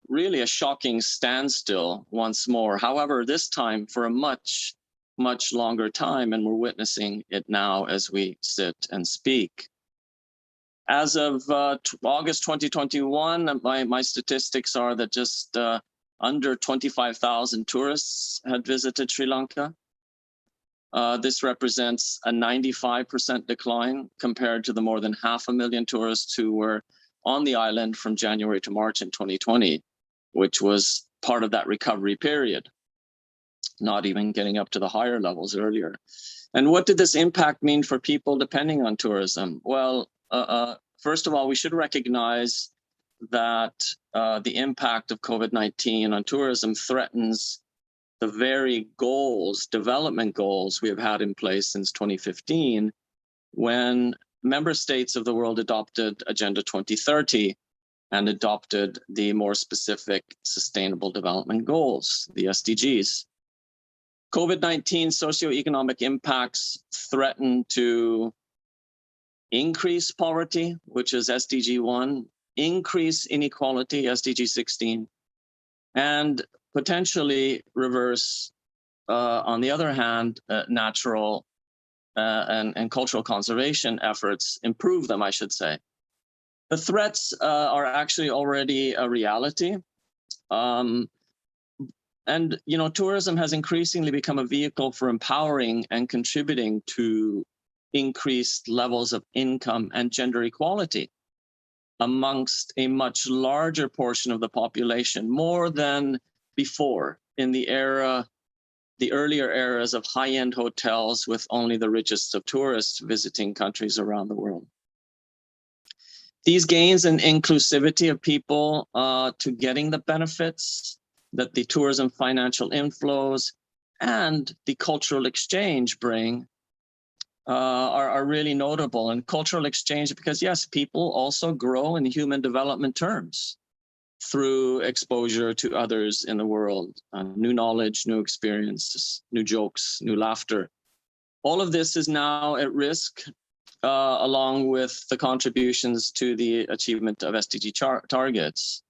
really a shocking standstill once more. However, this time for a much, much longer time, and we're witnessing it now as we sit and speak. As of August 2021, my statistics are that just under 25,000 tourists had visited Sri Lanka. This represents a 95% decline compared to the more than 500,000 tourists who were on the island from January to March in 2020, which was part of that recovery period, not even getting up to the higher levels earlier. And what did this impact mean for people depending on tourism? Well, first of all, we should recognize that the impact of COVID-19 on tourism threatens the very goals, development goals we have had in place since 2015, when member states of the world adopted Agenda 2030 and adopted the more specific Sustainable Development Goals, the SDGs. COVID-19 socioeconomic impacts threaten to increase poverty, which is SDG 1, increase inequality, SDG 16, and potentially reverse, on the other hand, natural and cultural conservation efforts, improve them, I should say. The threats are actually already a reality. And, you know, tourism has increasingly become a vehicle for empowering and contributing to increased levels of income and gender equality amongst a much larger portion of the population, more than before in the earlier eras of high-end hotels with only the richest of tourists visiting countries around the world. These gains in inclusivity of people to getting the benefits that the tourism financial inflows and the cultural exchange bring are really notable. And cultural exchange, because yes, people also grow in human development terms through exposure to others in the world, new knowledge, new experiences, new jokes, new laughter. All of this is now at risk, along with the contributions to the achievement of SDG targets.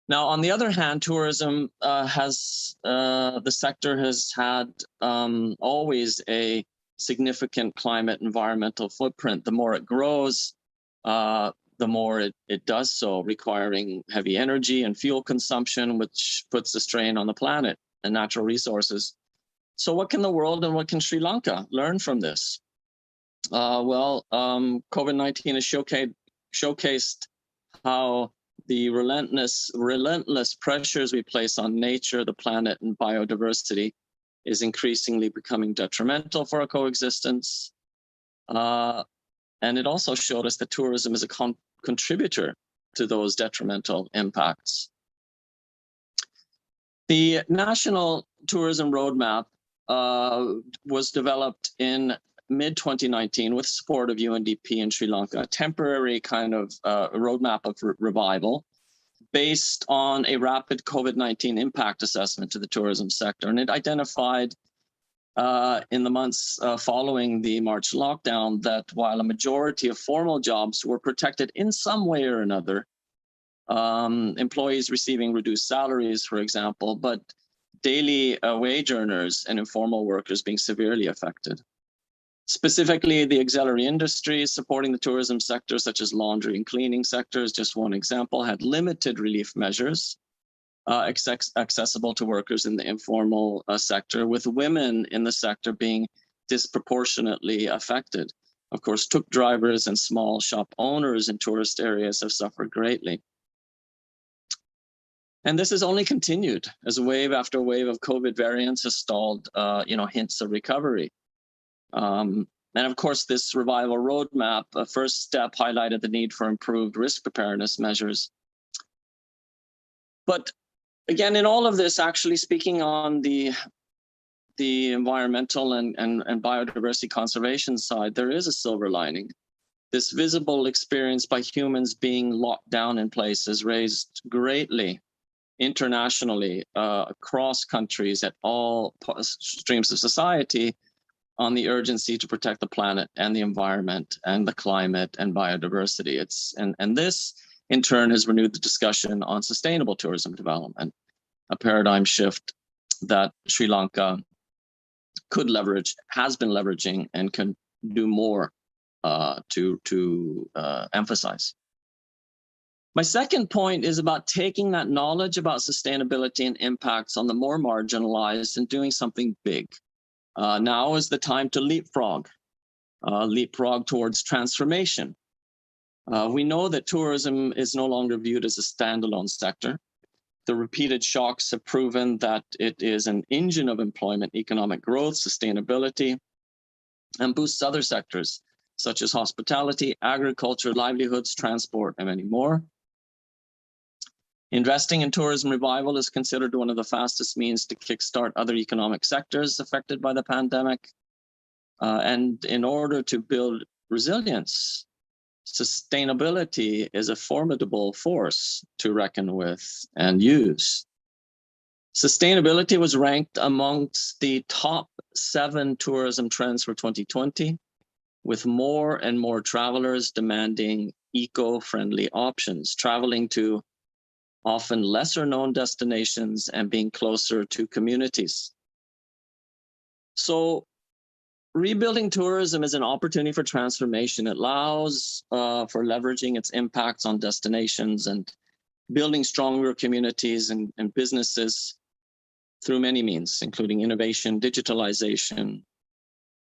Now, on the other hand, tourism the sector has had always a significant climate environmental footprint. The more it grows, the more it does so, requiring heavy energy and fuel consumption, which puts a strain on the planet and natural resources. So what can the world and what can Sri Lanka learn from this? COVID-19 has showcased how the relentless pressures we place on nature, the planet, and biodiversity is increasingly becoming detrimental for our coexistence. And it also showed us that tourism is a contributor to those detrimental impacts. The National Tourism Roadmap was developed in mid-2019 with support of UNDP in Sri Lanka, a temporary kind of roadmap of revival based on a rapid COVID-19 impact assessment to the tourism sector. And it identified in the months following the March lockdown that while a majority of formal jobs were protected in some way or another, employees receiving reduced salaries, for example, but daily wage earners and informal workers being severely affected. Specifically, the auxiliary industries supporting the tourism sector, such as laundry and cleaning sectors, just one example, had limited relief measures accessible to workers in the informal sector, with women in the sector being disproportionately affected. Of course, tuk drivers and small shop owners in tourist areas have suffered greatly. And this has only continued as wave after wave of COVID variants has stalled, hints of recovery. And of course, this revival roadmap, a first step, highlighted the need for improved risk preparedness measures. But again, in all of this, actually speaking on the environmental and biodiversity conservation side, there is a silver lining. This visible experience by humans being locked down in places raised greatly internationally across countries at all streams of society on the urgency to protect the planet and the environment and the climate and biodiversity. And this in turn has renewed the discussion on sustainable tourism development, a paradigm shift that Sri Lanka could leverage, has been leveraging, and can do more to emphasize. My second point is about taking that knowledge about sustainability and impacts on the more marginalized and doing something big. Now is the time to leapfrog towards transformation. We know that tourism is no longer viewed as a standalone sector. The repeated shocks have proven that it is an engine of employment, economic growth, sustainability, and boosts other sectors such as hospitality, agriculture, livelihoods, transport, and many more. Investing in tourism revival is considered one of the fastest means to kickstart other economic sectors affected by the pandemic. And in order to build resilience, sustainability is a formidable force to reckon with and use. Sustainability was ranked amongst the top 7 tourism trends for 2020, with more and more travelers demanding eco-friendly options, traveling to often lesser known destinations and being closer to communities. So rebuilding tourism is an opportunity for transformation. It allows for leveraging its impacts on destinations and building stronger communities and businesses through many means, including innovation, digitalization,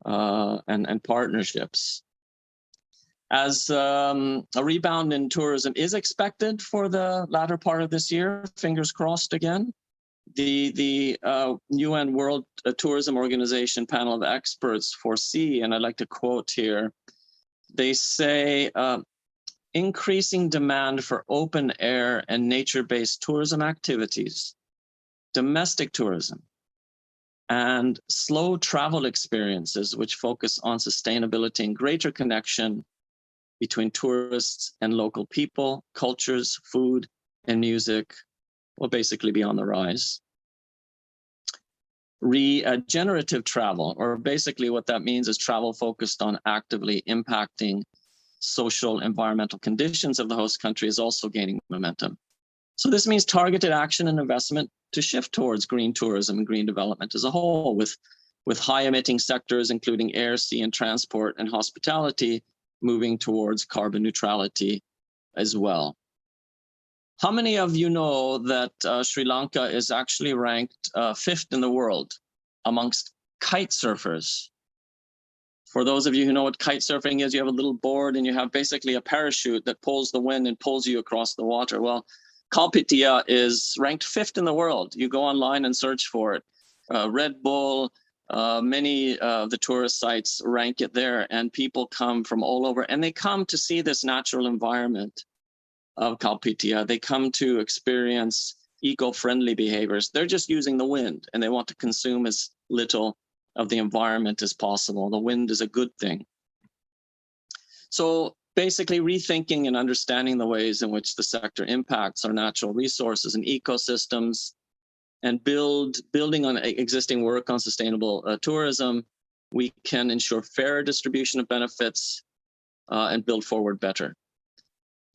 and partnerships. As a rebound in tourism is expected for the latter part of this year, fingers crossed again, the UN World Tourism Organization panel of experts foresee, and I'd like to quote here, they say, increasing demand for open air and nature-based tourism activities, domestic tourism, and slow travel experiences which focus on sustainability and greater connection between tourists and local people, cultures, food, and music will basically be on the rise. Regenerative travel, or basically what that means is travel focused on actively impacting social environmental conditions of the host country, is also gaining momentum. So this means targeted action and investment to shift towards green tourism and green development as a whole, with high emitting sectors, including air, sea, and transport and hospitality, moving towards carbon neutrality as well. How many of you know that Sri Lanka is actually ranked 5th in the world amongst kite surfers? For those of you who know what kite surfing is, you have a little board and you have basically a parachute that pulls the wind and pulls you across the water. Well, Kalpitia is ranked 5th in the world. You go online and search for it. Red Bull, many of the tourist sites rank it there, and people come from all over, and they come to see this natural environment of Kalpitia. They come to experience eco-friendly behaviors. They're just using the wind, and they want to consume as little of the environment as possible. The wind is a good thing. So basically rethinking and understanding the ways in which the sector impacts our natural resources and ecosystems, and building on existing work on sustainable tourism, we can ensure fair distribution of benefits and build forward better.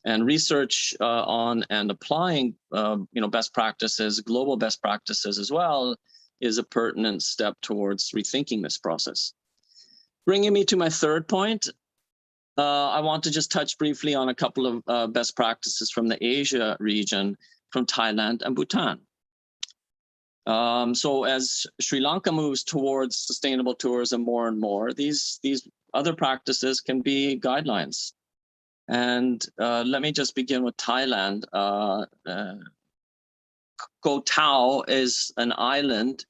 And research on and applying best practices, global best practices as well, is a pertinent step towards rethinking this process. Bringing me to my third point, I want to just touch briefly on a couple of best practices from the Asia region, from Thailand and Bhutan. So as Sri Lanka moves towards sustainable tourism more and more, these other practices can be guidelines. And let me just begin with Thailand. Koh Tao is an island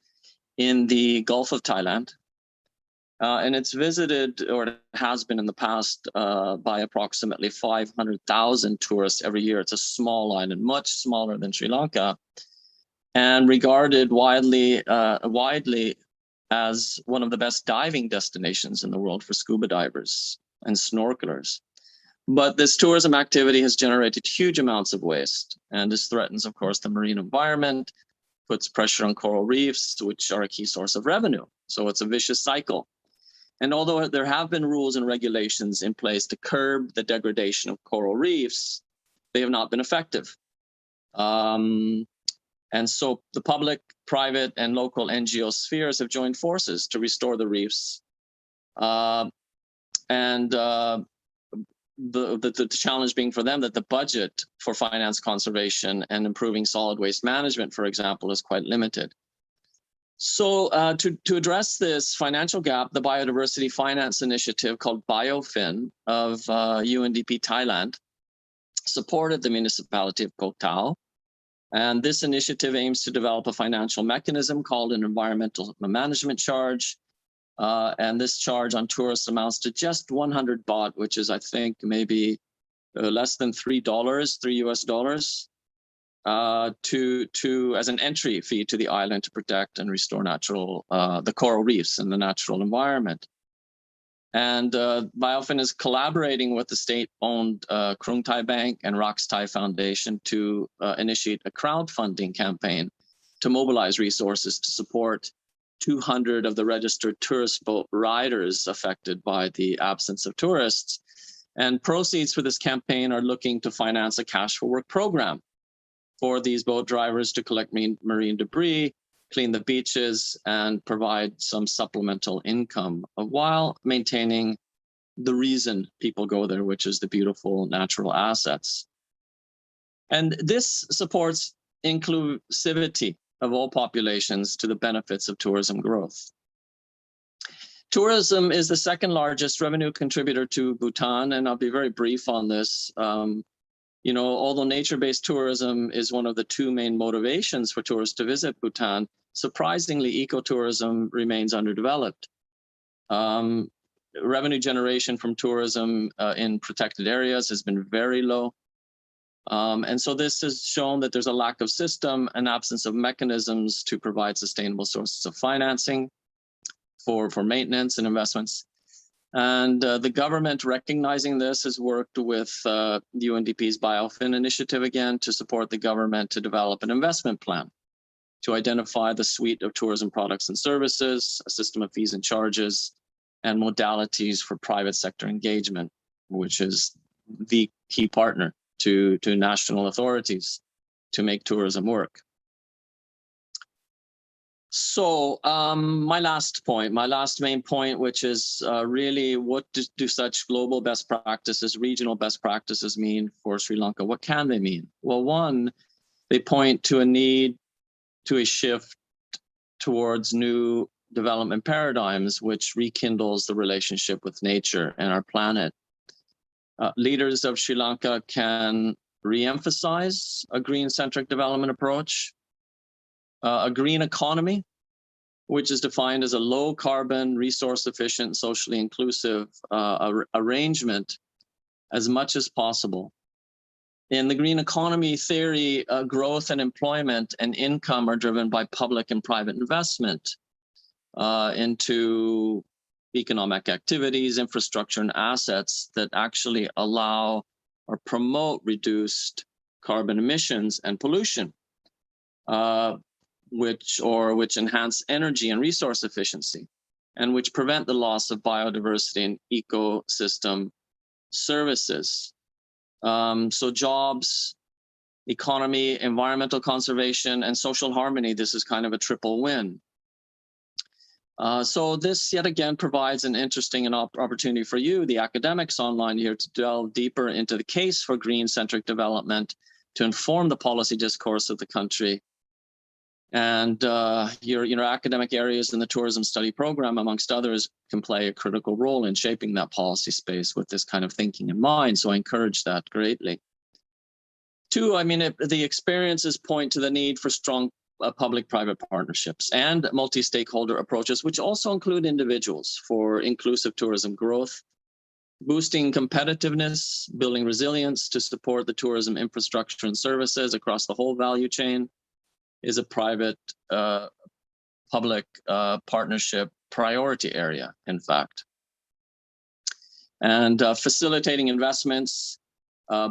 in the Gulf of Thailand. And it's visited, or it has been in the past, by approximately 500,000 tourists every year. It's a small island, much smaller than Sri Lanka, and regarded widely as one of the best diving destinations in the world for scuba divers and snorkelers. But this tourism activity has generated huge amounts of waste, and this threatens, of course, the marine environment, puts pressure on coral reefs, which are a key source of revenue. So it's a vicious cycle. And although there have been rules and regulations in place to curb the degradation of coral reefs, they have not been effective. And so the public, private, and local NGO spheres have joined forces to restore the reefs. The challenge being for them that the budget for finance conservation and improving solid waste management, for example, is quite limited. So to address this financial gap, the Biodiversity Finance Initiative called BioFin of UNDP Thailand supported the municipality of Koh Tao. And this initiative aims to develop a financial mechanism called an environmental management charge. And this charge on tourists amounts to just 100 baht, which is, I think, maybe less than $3, $3 as an entry fee to the island to protect and restore the coral reefs and the natural environment. And BioFin is collaborating with the state-owned Krung Thai Bank and Rox Thai Foundation to initiate a crowdfunding campaign to mobilize resources to support 200 of the registered tourist boat riders affected by the absence of tourists. And proceeds for this campaign are looking to finance a cash for work program for these boat drivers to collect marine debris, clean the beaches, and provide some supplemental income while maintaining the reason people go there, which is the beautiful natural assets. And this supports inclusivity of all populations to the benefits of tourism growth. Tourism is the second largest revenue contributor to Bhutan, and I'll be very brief on this. Although nature-based tourism is one of the two main motivations for tourists to visit Bhutan, surprisingly, ecotourism remains underdeveloped. Revenue generation from tourism in protected areas has been very low. And so this has shown that there's a lack of system and absence of mechanisms to provide sustainable sources of financing for maintenance and investments. And the government, recognizing this, has worked with UNDP's BioFin initiative again to support the government to develop an investment plan to identify the suite of tourism products and services, a system of fees and charges, and modalities for private sector engagement, which is the key partner to national authorities to make tourism work. So my last main point, which is really what do such global best practices, regional best practices mean for Sri Lanka? What can they mean? Well, one, they point to a need to a shift towards new development paradigms, which rekindles the relationship with nature and our planet. Leaders of Sri Lanka can re-emphasize a green-centric development approach, a green economy, which is defined as a low-carbon, resource-efficient, socially inclusive arrangement as much as possible. In the green economy theory, growth and employment and income are driven by public and private investment into economic activities, infrastructure, and assets that actually allow or promote reduced carbon emissions and pollution, which enhance energy and resource efficiency, and which prevent the loss of biodiversity and ecosystem services. So jobs, economy, environmental conservation, and social harmony, this is kind of a triple win. So this yet again provides an interesting opportunity for you, the academics online here, to delve deeper into the case for green-centric development to inform the policy discourse of the country. And your academic areas in the tourism study program, amongst others, can play a critical role in shaping that policy space with this kind of thinking in mind. So I encourage that greatly. Two, the experiences point to the need for strong public-private partnerships and multi-stakeholder approaches, which also include individuals, for inclusive tourism growth, boosting competitiveness, building resilience to support the tourism infrastructure and services across the whole value chain, is a private public partnership priority area, in fact. and facilitating investments,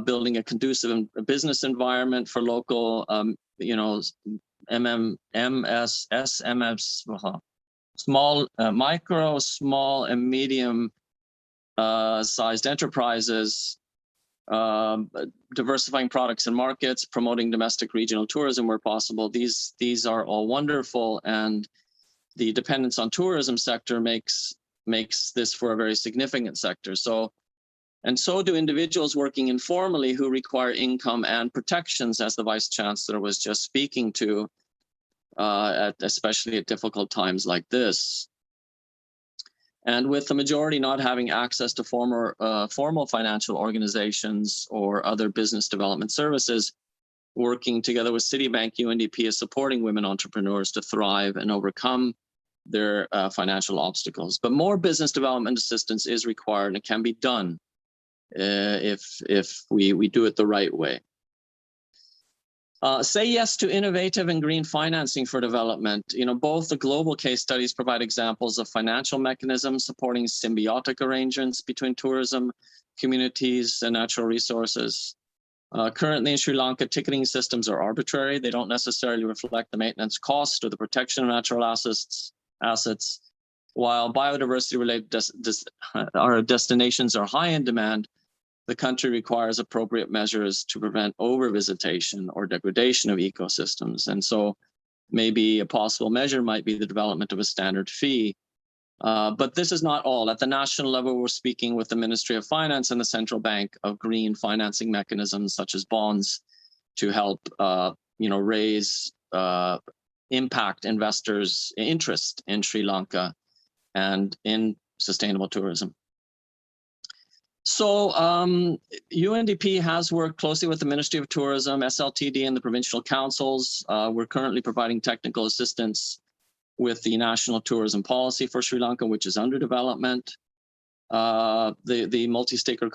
building a conducive business environment for local, small, micro, small, and medium sized enterprises, diversifying products and markets, promoting domestic regional tourism where possible. These are all wonderful, and the dependence on tourism sector makes this for a very significant sector. So do individuals working informally who require income and protections, as the Vice Chancellor was just speaking to, especially at difficult times like this. And with the majority not having access to formal financial organizations or other business development services, working together with Citibank, UNDP is supporting women entrepreneurs to thrive and overcome their financial obstacles. But more business development assistance is required, and it can be done if we do it the right way. Say yes to innovative and green financing for development. Both the global case studies provide examples of financial mechanisms supporting symbiotic arrangements between tourism, communities, and natural resources. Currently in Sri Lanka, ticketing systems are arbitrary. They don't necessarily reflect the maintenance cost or the protection of natural assets. While biodiversity-related destinations are high in demand, the country requires appropriate measures to prevent over-visitation or degradation of ecosystems. And so maybe a possible measure might be the development of a standard fee. But this is not all. At the national level, we're speaking with the Ministry of Finance and the Central Bank of green financing mechanisms such as bonds to help raise impact investors' interest in Sri Lanka and in sustainable tourism. So UNDP has worked closely with the Ministry of Tourism, SLTD, and the provincial councils. We're currently providing technical assistance with the National Tourism Policy for Sri Lanka, which is under development. The multi-stakeholder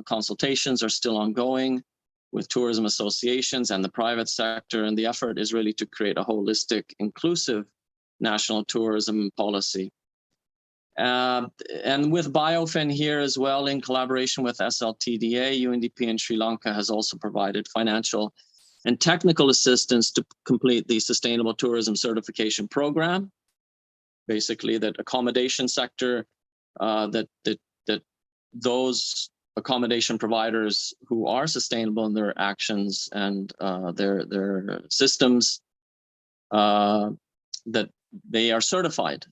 consultations are still ongoing with tourism associations and the private sector, and the effort is really to create a holistic, inclusive national tourism policy. And with BioFin here as well, in collaboration with SLTDA, UNDP in Sri Lanka has also provided financial and technical assistance to complete the Sustainable Tourism Certification Program. Basically, that accommodation sector, that those accommodation providers who are sustainable in their actions and their systems, that they are certified.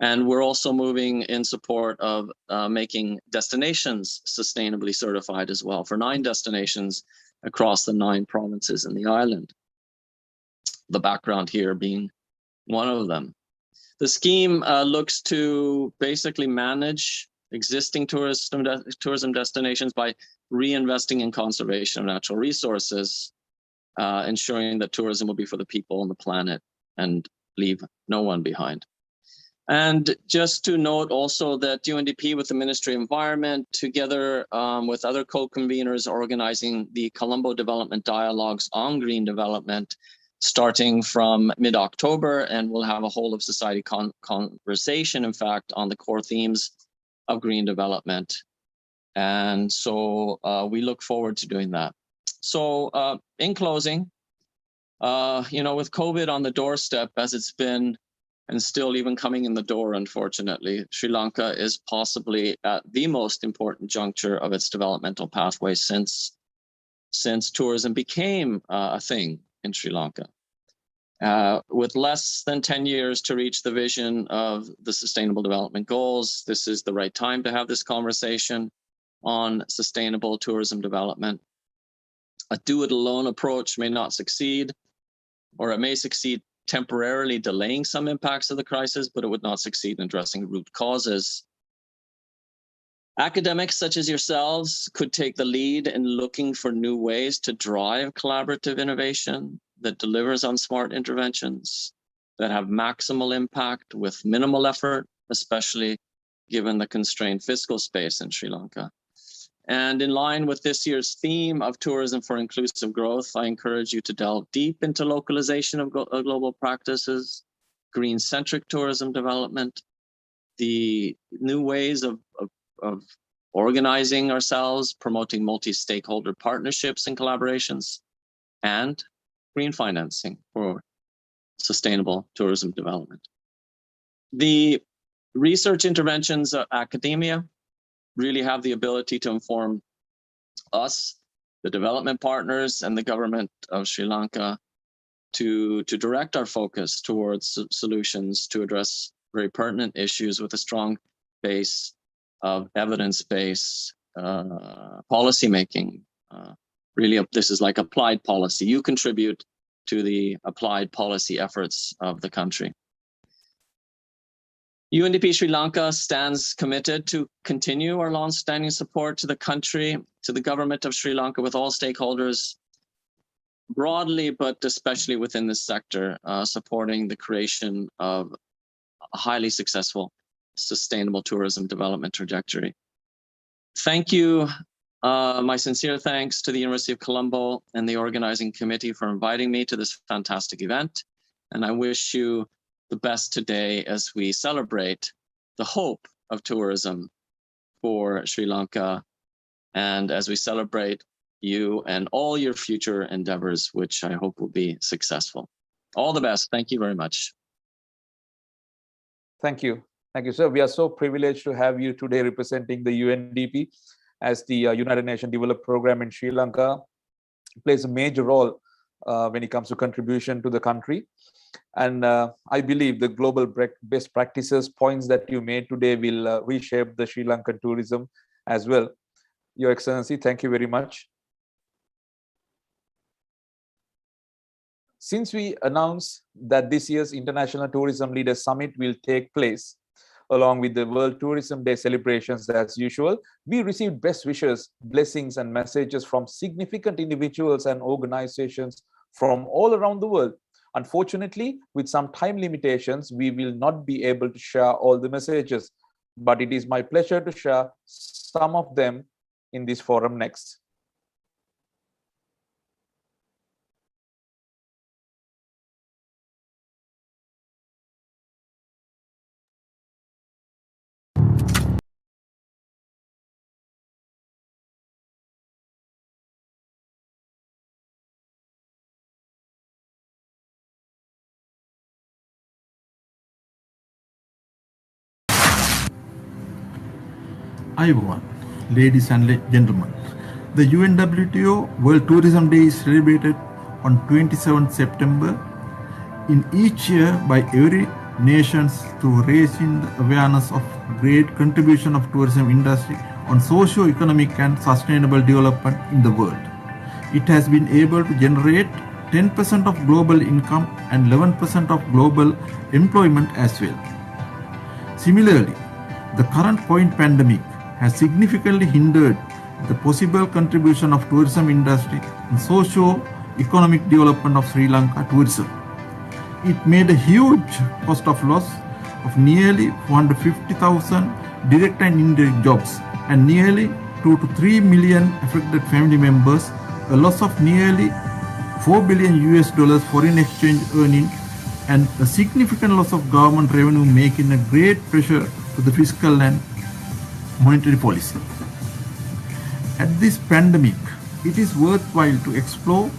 And we're also moving in support of making destinations sustainably certified as well for 9 destinations across the 9 provinces in the island. The background here being one of them. The scheme looks to basically manage existing tourism destinations by reinvesting in conservation of natural resources, ensuring that tourism will be for the people on the planet and leave no one behind. And just to note also that UNDP with the Ministry of Environment, together with other co-conveners, organizing the Colombo Development Dialogues on Green Development, starting from mid-October, and we'll have a whole of society conversation, in fact, on the core themes of green development. And so we look forward to doing that. So in closing, with COVID on the doorstep, as it's been, and still even coming in the door, unfortunately, Sri Lanka is possibly at the most important juncture of its developmental pathway since tourism became a thing in Sri Lanka. With less than 10 years to reach the vision of the Sustainable Development Goals, this is the right time to have this conversation on sustainable tourism development. A do-it-alone approach may not succeed, or it may succeed temporarily delaying some impacts of the crisis, but it would not succeed in addressing root causes. Academics such as yourselves could take the lead in looking for new ways to drive collaborative innovation that delivers on smart interventions that have maximal impact with minimal effort, especially given the constrained fiscal space in Sri Lanka. And in line with this year's theme of tourism for inclusive growth, I encourage you to delve deep into localization of global practices, green-centric tourism development, the new ways of organizing ourselves, promoting multi-stakeholder partnerships and collaborations, and green financing for sustainable tourism development. The research interventions of academia really have the ability to inform us, the development partners, and the government of Sri Lanka to direct our focus towards solutions to address very pertinent issues with a strong base of evidence-based policymaking. Really, this is like applied policy. You contribute to the applied policy efforts of the country. UNDP Sri Lanka stands committed to continue our long-standing support to the country, to the government of Sri Lanka, with all stakeholders broadly, but especially within this sector, supporting the creation of a highly successful, sustainable tourism development trajectory. Thank you. My sincere thanks to the University of Colombo and the organizing committee for inviting me to this fantastic event. And I wish you the best today as we celebrate the hope of tourism for Sri Lanka, and as we celebrate you and all your future endeavors, which I hope will be successful. All the best. Thank you very much. Thank you. Thank you, sir. We are so privileged to have you today representing the UNDP, as the United Nations Development Program in Sri Lanka plays a major role when it comes to contribution to the country. And I believe the global best practices points that you made today will reshape the Sri Lankan tourism as well. Your Excellency, thank you very much. Since we announced that this year's International Tourism Leaders Summit will take place along with the World Tourism Day celebrations as usual, we received best wishes, blessings, and messages from significant individuals and organizations from all around the world. Unfortunately, with some time limitations, we will not be able to share all the messages, but it is my pleasure to share some of them in this forum next. Hi everyone, ladies and gentlemen. The UNWTO World Tourism Day is celebrated on 27th September in each year by every nations to raising the awareness of great contribution of tourism industry on socio-economic and sustainable development in the world. It has been able to generate 10% of global income and 11% of global employment as well. Similarly, the current COVID pandemic has significantly hindered the possible contribution of tourism industry in socio-economic development of Sri Lanka tourism. It made a huge cost of loss of nearly 450,000 direct and indirect jobs and nearly 2 to 3 million affected family members, a loss of nearly $4 billion foreign exchange earning, and a significant loss of government revenue, making a great pressure to the fiscal and monetary policy. At this pandemic, it is worthwhile to explore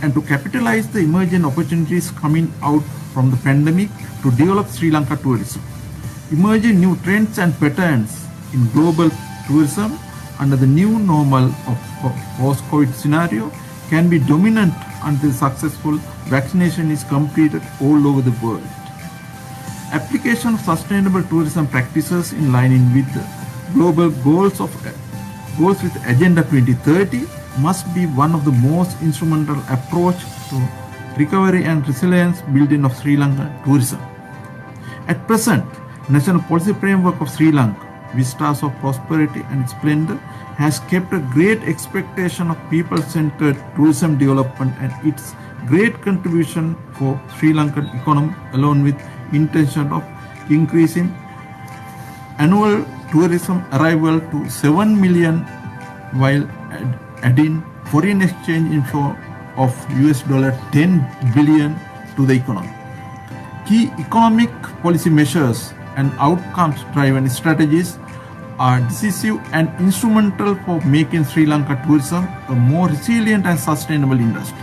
and to capitalize the emerging opportunities coming out from the pandemic to develop Sri Lanka tourism. Emerging new trends and patterns in global tourism under the new normal of post-COVID scenario can be dominant until successful vaccination is completed all over the world. Application of sustainable tourism practices in line with the global goals with Agenda 2030 must be one of the most instrumental approach to recovery and resilience building of Sri Lanka tourism. At present, National Policy Framework of Sri Lanka, Vistas of Prosperity and Splendor, has kept a great expectation of people-centered tourism development and its great contribution for Sri Lankan economy, along with intention of increasing annual tourism arrival to 7 million while adding foreign exchange inflow of $10 billion to the economy. Key economic policy measures and outcomes-driven strategies are decisive and instrumental for making Sri Lanka tourism a more resilient and sustainable industry.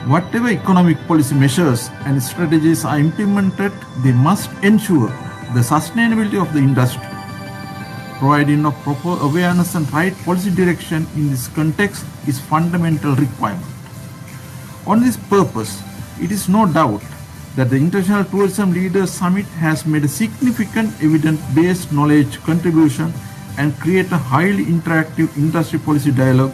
Whatever economic policy measures and strategies are implemented, they must ensure the sustainability of the industry. Providing of proper awareness and right policy direction in this context is fundamental requirement. On this purpose, it is no doubt that the International Tourism Leaders Summit has made a significant evidence-based knowledge contribution and create a highly interactive industry policy dialogue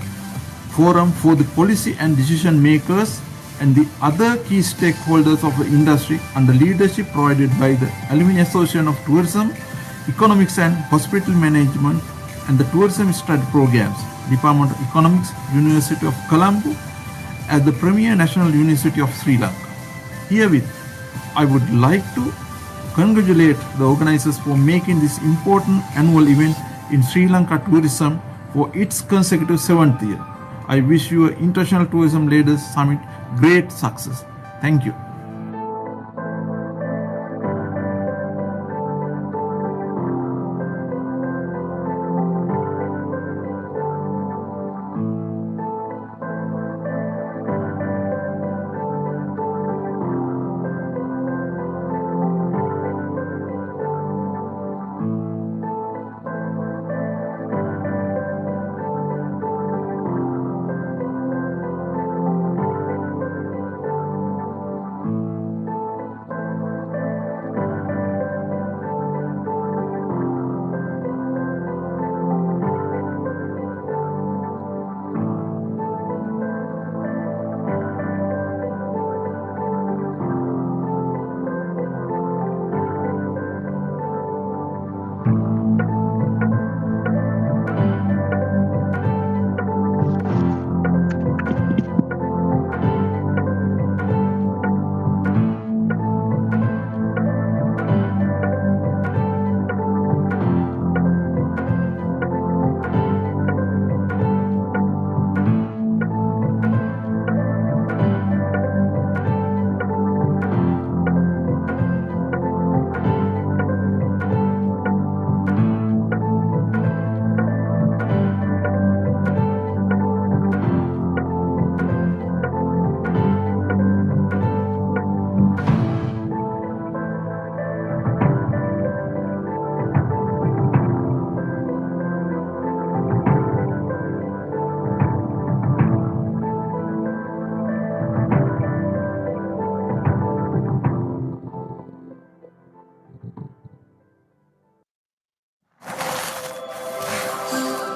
forum for the policy and decision makers and the other key stakeholders of the industry under leadership provided by the Alumni Association of Tourism, Economics and Hospital Management and the Tourism Study Programs, Department of Economics, University of Colombo, as the premier national university of Sri Lanka. Herewith, I would like to congratulate the organizers for making this important annual event in Sri Lanka tourism for its consecutive 7th year. I wish your International Tourism Leaders Summit great success. Thank you.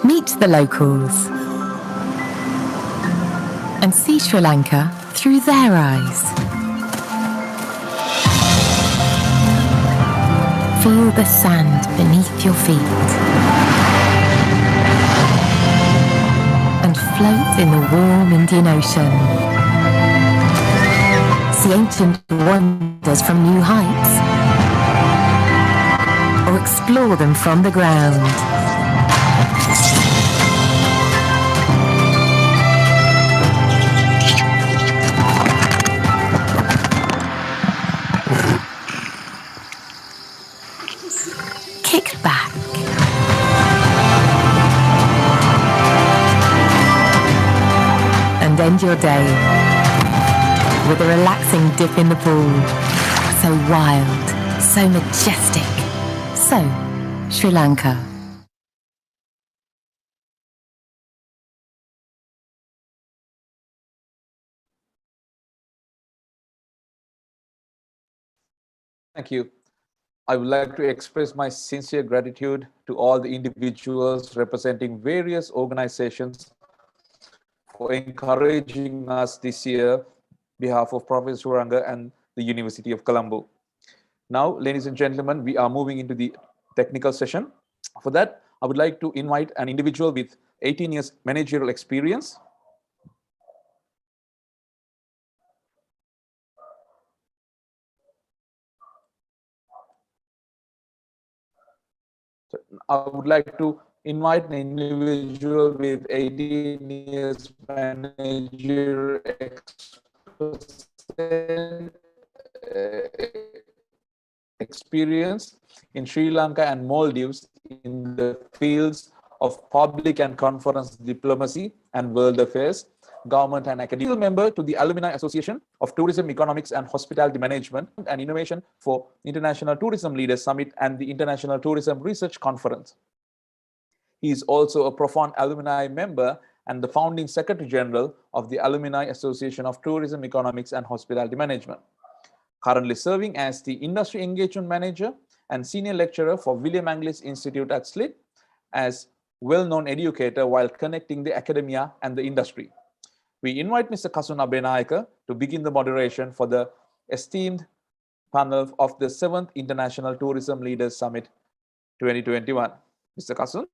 Meet the locals and see Sri Lanka through their eyes. Feel the sand beneath your feet and float in the warm Indian Ocean. See ancient wonders from new heights or explore them from the ground. Kick back and end your day with a relaxing dip in the pool. So wild, so majestic, so Sri Lanka. Thank you. I would like to express my sincere gratitude to all the individuals representing various organizations for encouraging us this year on behalf of Professor Suranga and the University of Colombo. Now, ladies and gentlemen, we are moving into the technical session. For that, I would like to invite an individual with 18 years managerial experience. So I would like to invite an individual with 18 years managerial experience in Sri Lanka and Maldives in the fields of public and conference diplomacy and world affairs, government and academia. Member to the Alumni Association of Tourism, Economics and Hospitality Management and Innovation for International Tourism Leaders Summit and the International Tourism Research Conference. He is also a profound alumni member and the founding Secretary General of the Alumni Association of Tourism, Economics and Hospitality Management. Currently serving as the Industry Engagement Manager and Senior Lecturer for William Anglis Institute at SLIT, as well-known educator while connecting the academia and the industry. We invite Mr. Kasun Abenayaka to begin the moderation for the esteemed panel of the 7th International Tourism Leaders Summit 2021. Mr. Kasun.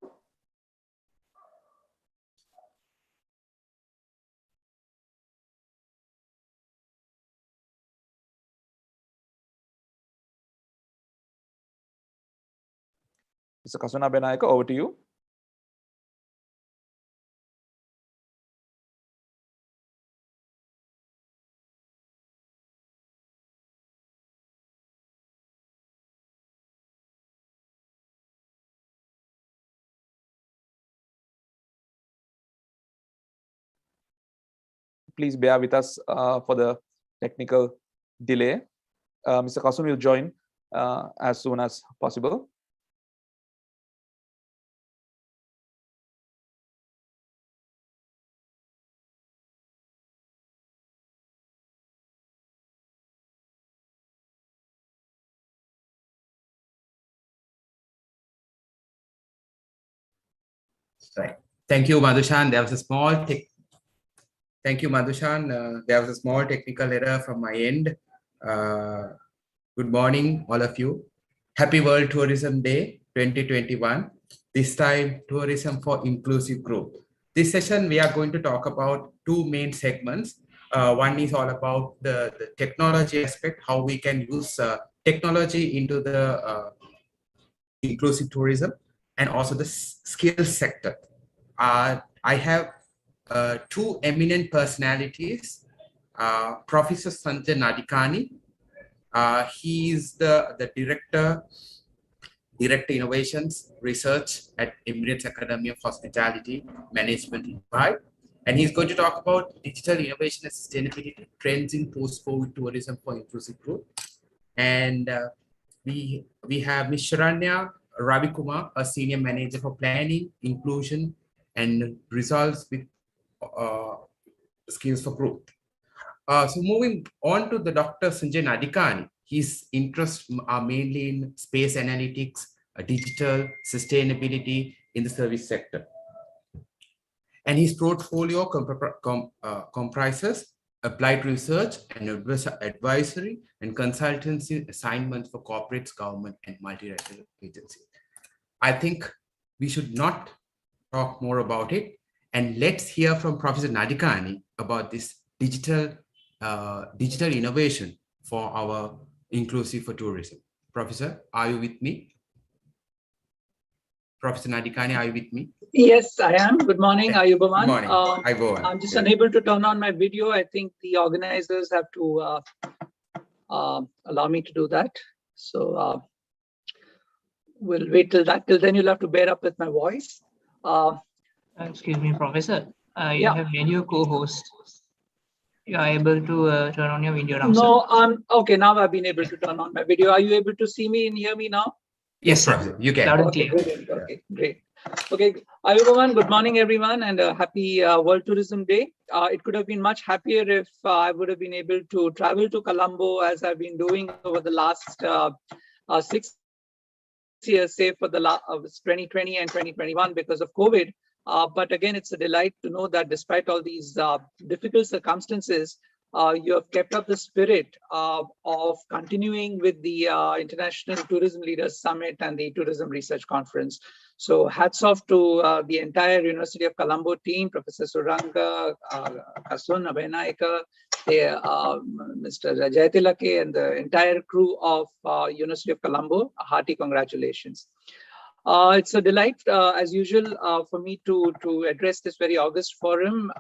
Mr. Kasun Abenayaka, over to you. Please bear with us for the technical delay. Mr. Kasun will join as soon as possible. Right. Thank you, Madhushan. There was a small Thank you, Madhushan. There was a small technical error from my end. Good morning, all of you. Happy World Tourism Day 2021. This time, Tourism for Inclusive Growth. This session, we are going to talk about two main segments. One is all about the technology aspect, how we can use technology into the inclusive tourism, and also the skills sector. I have two eminent personalities, Professor Sanjay Nadikani. He is the Director Innovations Research at Emirates Academy of Hospitality Management in Dubai. And he's going to talk about digital innovation and sustainability trends in post-COVID tourism for inclusive growth. And we have Ms. Sharanya Ravikumar, a Senior Manager for Planning, Inclusion, and Results with Skills for Growth. So moving on to the Dr. Sanjay Nadikani, his interests are mainly in space analytics, digital sustainability in the service sector. And his portfolio comprises applied research and advisory and consultancy assignments for corporates, government, and multilateral agencies. I think we should not talk more about it. And let's hear from Professor Nadikani about this digital innovation for our inclusive for tourism. Professor, are you with me? Professor Nadikani, are you with me? Yes, I am. Good morning, Ayubaman. Good morning, Ayubaman. I'm just unable to turn on my video. I think the organizers have to allow me to do that. So we'll wait till that. Till then, you'll have to bear up with my voice. Excuse me, Professor. You have made your co-host. You are able to turn on your video now, No, okay. Now I've been able to turn on my video. Are you able to see me and hear me now? Yes, sir. Professor, you can. Loud and Okay, clear. brilliant. Okay, great. Okay, Ayubaman, good morning, everyone, and a happy World Tourism Day. It could have been much happier if I would have been able to travel to Colombo as I've been doing over the last 6 years, say for the 2020 and 2021 because of COVID. But again, it's a delight to know that despite all these difficult circumstances, you have kept up the spirit of continuing with the International Tourism Leaders Summit and the Tourism Research Conference. So hats off to the entire University of Colombo team, Professor Suranga, Kasun Abenayaka, Mr. Jayatilake, and the entire crew of University of Colombo. Hearty congratulations. It's a delight, as usual, for me to address this very august forum.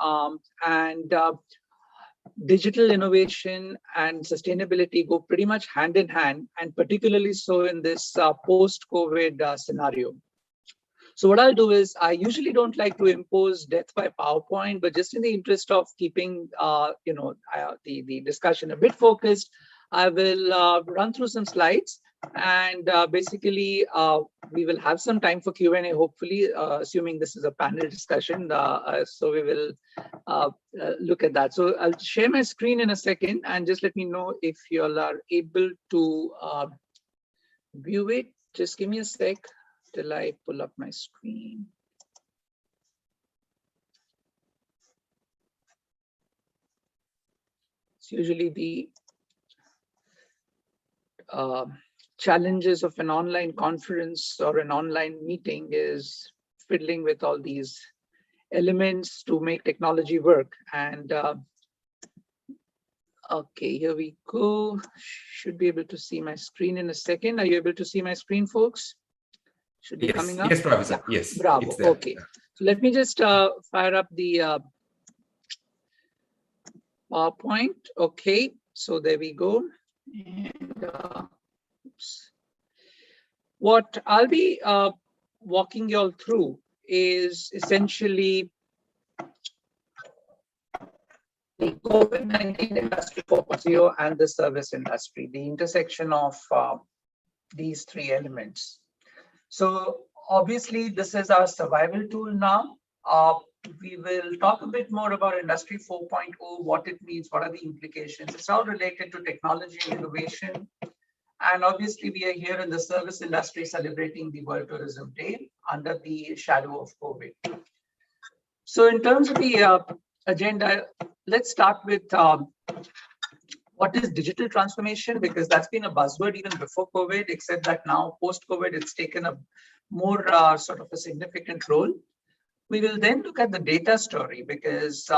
Digital innovation and sustainability go pretty much hand in hand, and particularly so in this post-COVID scenario. So what I'll do is, I usually don't like to impose death by PowerPoint, but just in the interest of keeping the discussion a bit focused, I will run through some slides, and basically we will have some time for Q&A, hopefully, assuming this is a panel discussion. So we will look at that. So I'll share my screen in a second, and just let me know if you all are able to view it. Just give me a sec till I pull up my screen. It's usually the challenges of an online conference or an online meeting is fiddling with all these elements to make technology work. And okay, here we go. Should be able to see my screen in a second. Are you able to see my screen, folks? Should be coming up. Yes, Professor. Yes. Bravo. Okay. So let me just fire up the PowerPoint. Okay. So there we go. And oops. What I'll be walking you all through is essentially the COVID-19 Industry 4.0 and the service industry, the intersection of these three elements. So obviously, this is our survival tool now. We will talk a bit more about Industry 4.0, what it means, what are the implications. It's all related to technology and innovation. And obviously, we are here in the service industry celebrating the World Tourism Day under the shadow of COVID. So in terms of the agenda, let's start with what is digital transformation, because that's been a buzzword even before COVID, except that now post-COVID, it's taken a more sort of a significant role. We will then look at the data story, because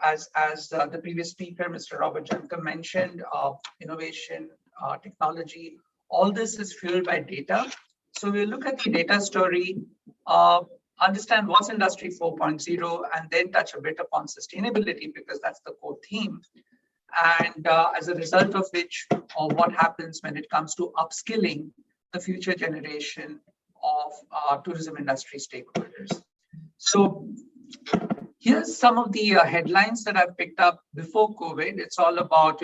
as the previous speaker, Mr. Robert Junker, mentioned, innovation, technology, all this is fueled by data. So we'll look at the data story, understand what's Industry 4.0, and then touch a bit upon sustainability, because that's the core theme. And as a result of which, what happens when it comes to upskilling the future generation of tourism industry stakeholders. So here's some of the headlines that I've picked up before COVID. It's all about,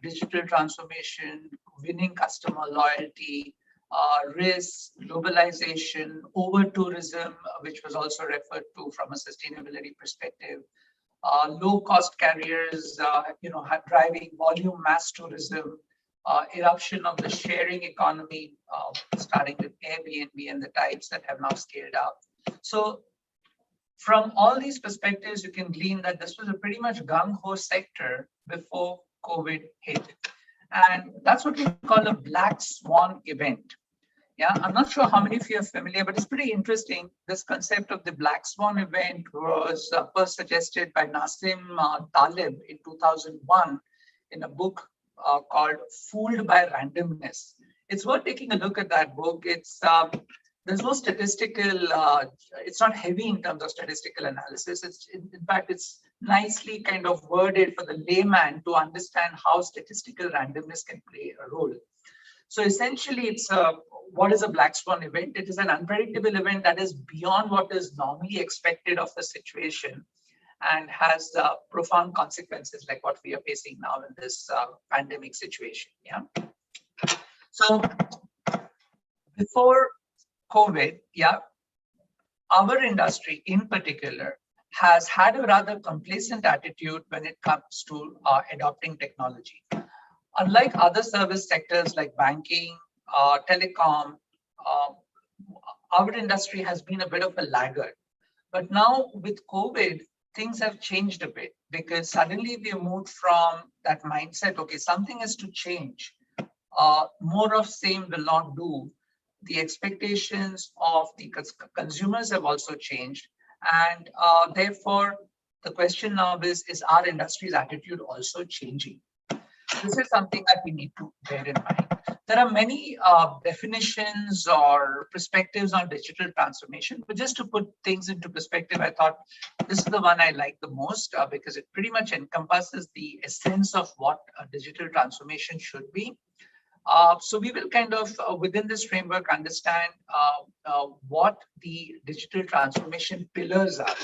digital transformation, winning customer loyalty, risk, globalization, over-tourism, which was also referred to from a sustainability perspective, low-cost carriers, driving volume mass tourism, eruption of the sharing economy, starting with Airbnb and the types that have now scaled up. So from all these perspectives, you can glean that this was a pretty much gung-ho sector before COVID hit. And that's what we call a black swan event. Yeah, I'm not sure how many of you are familiar, but it's pretty interesting. This concept of the black swan event was first suggested by Nassim Taleb in 2001 in a book called Fooled by Randomness. It's worth taking a look at that book. It's there's no statistical, it's not heavy in terms of statistical analysis. In fact, it's nicely kind of worded for the layman to understand how statistical randomness can play a role. So essentially, it's what is a black swan event? It is an unpredictable event that is beyond what is normally expected of the situation and has profound consequences like what we are facing now in this pandemic situation. Yeah. So before COVID, our industry in particular has had a rather complacent attitude when it comes to adopting technology. Unlike other service sectors like banking, telecom, our industry has been a bit of a laggard. But now with COVID, things have changed a bit, because suddenly we moved from that mindset, okay, something has to change. More of same will not do. The expectations of the consumers have also changed. And therefore, the question now is our industry's attitude also changing? This is something that we need to bear in mind. There are many definitions or perspectives on digital transformation, but just to put things into perspective, I thought this is the one I like the most because it pretty much encompasses the essence of what a digital transformation should be. So we will kind of, within this framework, understand what the digital transformation pillars are.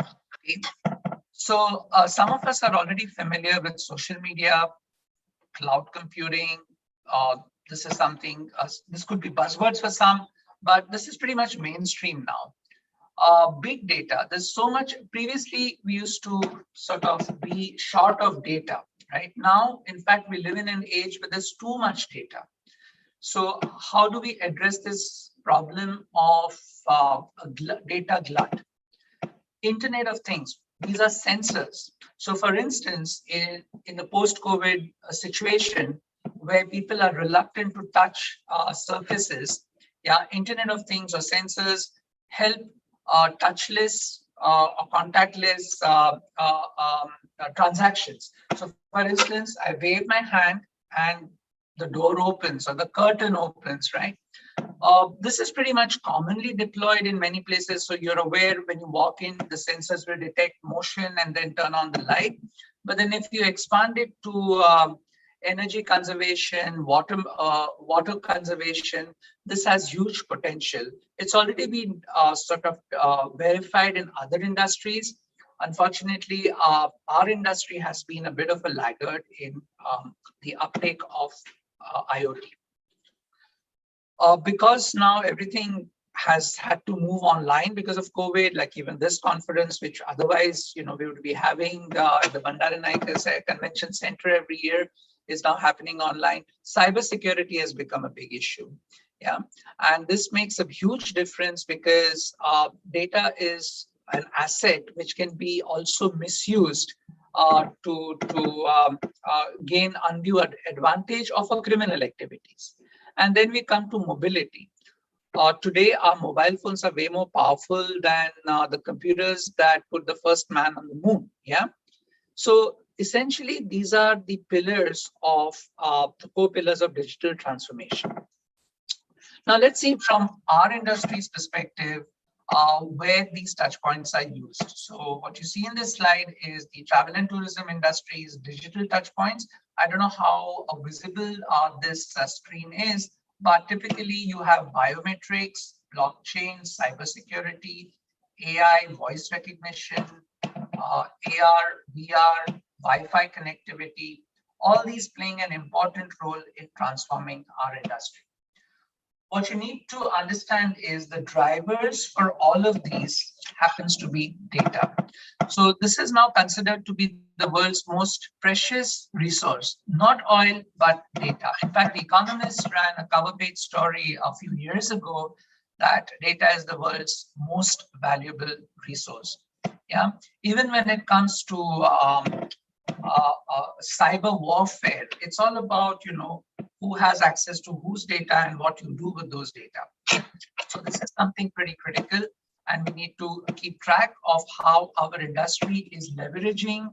Okay? So some of us are already familiar with social media, cloud computing. This is something, this could be buzzwords for some, but this is pretty much mainstream now. Big data, there's so much. Previously, we used to sort of be short of data. Right now, in fact, we live in an age where there's too much data. So how do we address this problem of data glut? Internet of Things, these are sensors. So for instance, in the post-COVID situation, where people are reluctant to touch surfaces, yeah, Internet of Things or sensors help touchless or contactless transactions. So for instance, I wave my hand and the door opens or the curtain opens, right? This is pretty much commonly deployed in many places. So you're aware when you walk in, the sensors will detect motion and then turn on the light. But then if you expand it to energy conservation, water conservation, this has huge potential. It's already been sort of verified in other industries. Unfortunately, our industry has been a bit of a laggard in the uptake of IoT. Because now everything has had to move online because of COVID, like even this conference, which otherwise, we would be having the Bandaranaike Convention Center every year, is now happening online. Cybersecurity has become a big issue. Yeah, and this makes a huge difference because data is an asset which can be also misused to gain undue advantage of our criminal activities. And then we come to mobility. Today, our mobile phones are way more powerful than the computers that put the first man on the moon. Yeah. So essentially, these are the pillars of the core pillars of digital transformation. Now, let's see from our industry's perspective where these touch points are used. So what you see in this slide is the travel and tourism industry's digital touch points. I don't know how visible this screen is, but typically you have biometrics, blockchain, cybersecurity, AI, voice recognition, AR, VR, Wi-Fi connectivity, all these playing an important role in transforming our industry. What you need to understand is the drivers for all of these happens to be data. So this is now considered to be the world's most precious resource, not oil, but data. In fact, The Economist ran a cover page story a few years ago that data is the world's most valuable resource. Yeah, even when it comes to cyber warfare, it's all about, who has access to whose data and what you do with those data. So this is something pretty critical, and we need to keep track of how our industry is leveraging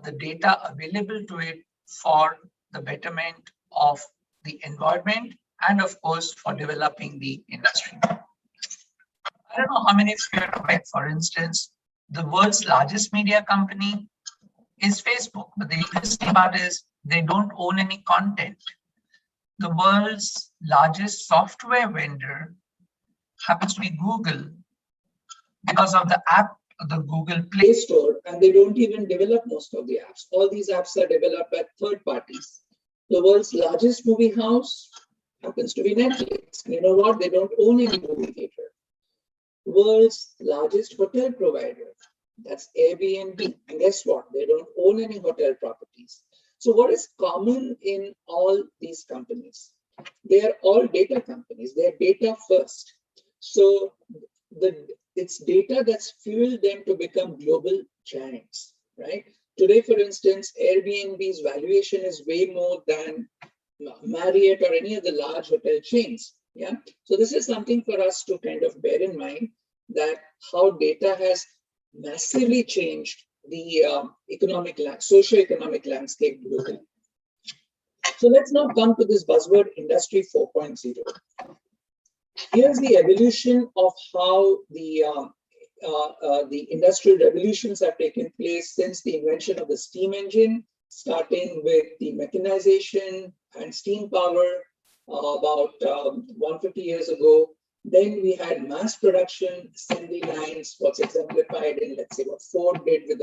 the data available to it for the betterment of the environment and, of course, for developing the industry. I don't know how many of you are aware, for instance, the world's largest media company is Facebook, but the interesting part is they don't own any content. The world's largest software vendor happens to be Google because of the app, the Google Play Store, and they don't even develop most of the apps. All these apps are developed by third parties. The world's largest movie house happens to be Netflix. You know what? They don't own any movie theater. World's largest hotel provider, that's Airbnb. And guess what? They don't own any hotel properties. So what is common in all these companies? They are all data companies. They're data first. So it's data that's fueled them to become global giants, right? Today, for instance, Airbnb's valuation is way more than Marriott or any of the large hotel chains. Yeah. So this is something for us to kind of bear in mind, that how data has massively changed the socio-economic landscape globally. So let's now come to this buzzword Industry 4.0. Here's the evolution of how the industrial revolutions have taken place since the invention of the steam engine starting with the mechanization and steam power about 150 years ago. Then we had mass production assembly lines, what's exemplified in, let's say, what Ford did with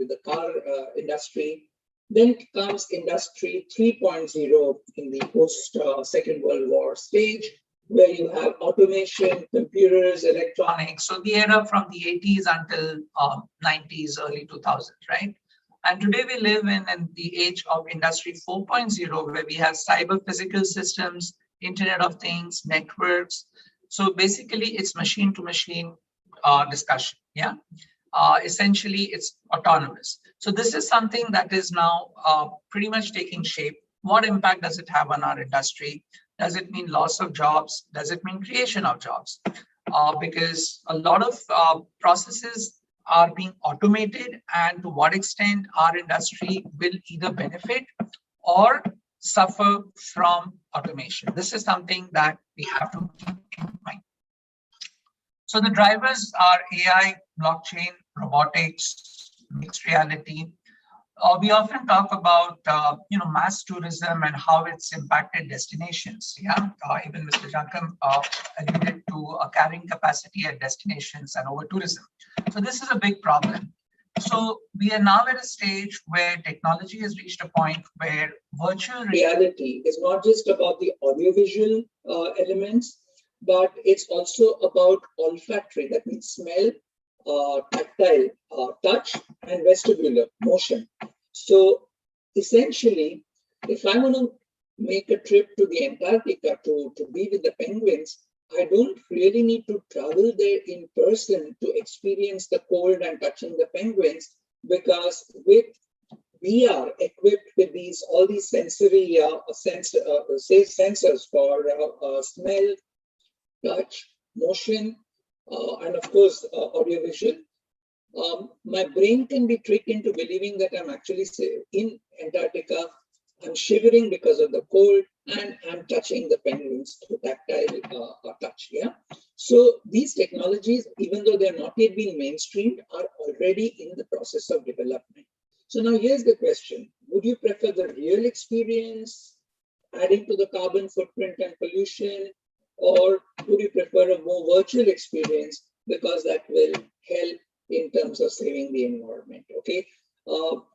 the car industry. Then comes Industry 3.0 in the post-Second World War stage, where you have automation, computers, electronics. So the era from the 80s until 90s, early 2000s, right? And today we live in the age of Industry 4.0, where we have cyber physical systems, Internet of Things, networks. So basically it's machine to machine discussion, yeah? Essentially it's autonomous. So this is something that is now pretty much taking shape. What impact does it have on our industry? Does it mean loss of jobs? Does it mean creation of jobs? Because a lot of processes are being automated, and to what extent our industry will either benefit or suffer from automation. This is something that we have to keep in mind. So the drivers are AI, blockchain, robotics, mixed reality. We often talk about mass tourism and how it's impacted destinations. Yeah, even Mr. Jankam alluded to a carrying capacity at destinations and over tourism. So this is a big problem. So we are now at a stage where technology has reached a point where virtual reality is not just about the audiovisual elements, but it's also about olfactory, that means smell, tactile, touch, and vestibular motion. So essentially, if I want to make a trip to the Antarctica to be with the penguins, I don't really need to travel there in person to experience the cold and touching the penguins, because with VR equipped with all these sensory sensors for smell, touch, motion, and of course audiovisual, my brain can be tricked into believing that I'm actually in Antarctica. I'm shivering because of the cold, and I'm touching the penguins through tactile touch. Yeah. So these technologies, even though they're not yet being mainstreamed, are already in the process of development. So now here's the question: would you prefer the real experience, adding to the carbon footprint and pollution, or would you prefer a more virtual experience because that will help in terms of saving the environment? Okay.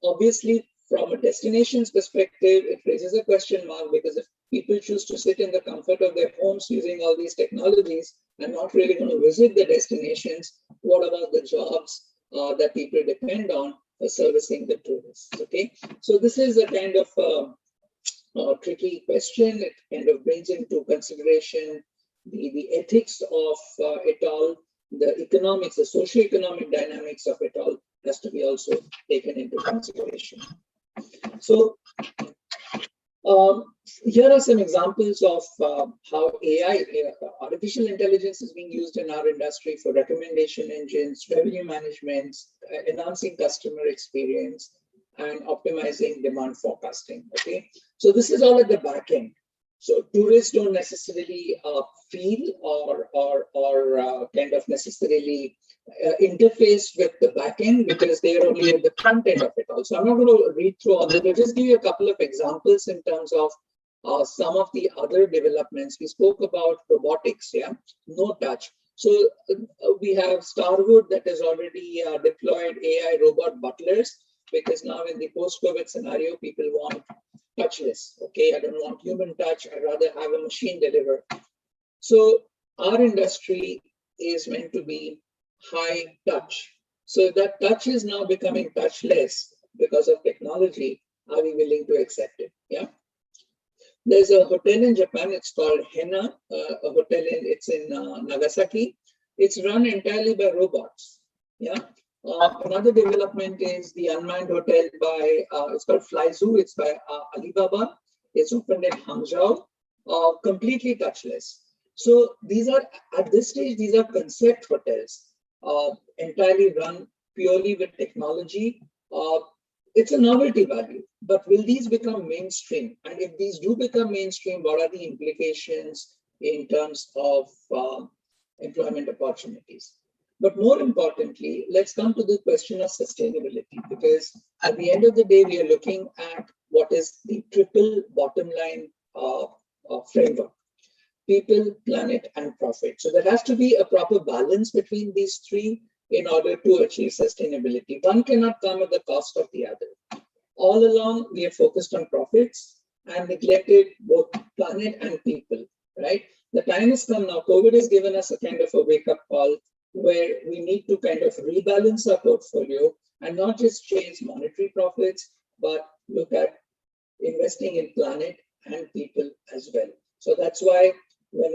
Obviously, from a destinations perspective, it raises a question mark, because if people choose to sit in the comfort of their homes using all these technologies and not really going to visit the destinations, what about the jobs that people depend on for servicing the tourists? Okay, so this is a kind of tricky question. It kind of brings into consideration the ethics of it all, the economics, the socio-economic dynamics of it all has to be also taken into consideration. So here are some examples of how AI, artificial intelligence, is being used in our industry for recommendation engines, revenue management, enhancing customer experience, and optimizing demand forecasting. Okay, so this is all at the back end. So tourists don't necessarily feel or kind of necessarily interface with the back end, because they are only at the front end of it all. So I'm not going to read through all that. I'll just give you a couple of examples in terms of some of the other developments. We spoke about robotics, yeah, no touch. So we have Starwood that has already deployed AI robot butlers, because now in the post-COVID scenario, people want touchless. Okay, I don't want human touch. I'd rather have a machine deliver. So our industry is meant to be high touch. So that touch is now becoming touchless because of technology. Are we willing to accept it? Yeah. There's a hotel in Japan. It's called Hena, a hotel it's in Nagasaki. It's run entirely by robots. Yeah. Another development is the Unmanned Hotel by, it's called Flyzoo. It's by Alibaba. It's opened in Hangzhou, completely touchless. So these are, at this stage, these are concept hotels, entirely run purely with technology. It's a novelty value, but will these become mainstream? And if these do become mainstream, what are the implications in terms of employment opportunities? But more importantly, let's come to the question of sustainability, because at the end of the day, we are looking at what is the triple bottom line framework: people, planet, and profit. So there has to be a proper balance between these three in order to achieve sustainability. One cannot come at the cost of the other. All along, we have focused on profits and neglected both planet and people, right? The time has come now. COVID has given us a kind of a wake-up call where we need to kind of rebalance our portfolio and not just chase monetary profits, but look at investing in planet and people as well. So that's why when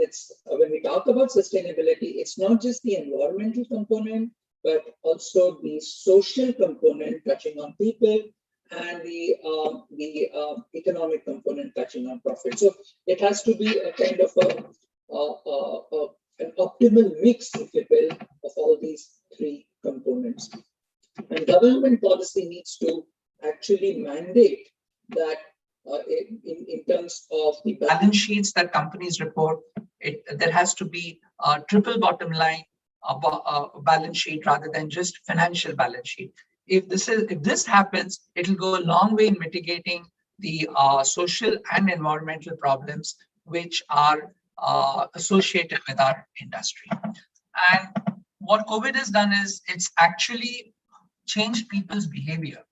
we talk about sustainability, it's not just the environmental component, but also the social component touching on people and the economic component touching on profit. So it has to be a kind of an optimal mix, if you will, of all these three components. And government policy needs to actually mandate that in terms of the balance sheets that companies report, there has to be a triple bottom line balance sheet rather than just financial balance sheet. If this happens, it will go a long way in mitigating the social and environmental problems which are associated with our industry. And what COVID has done is it's actually changed people's behavior,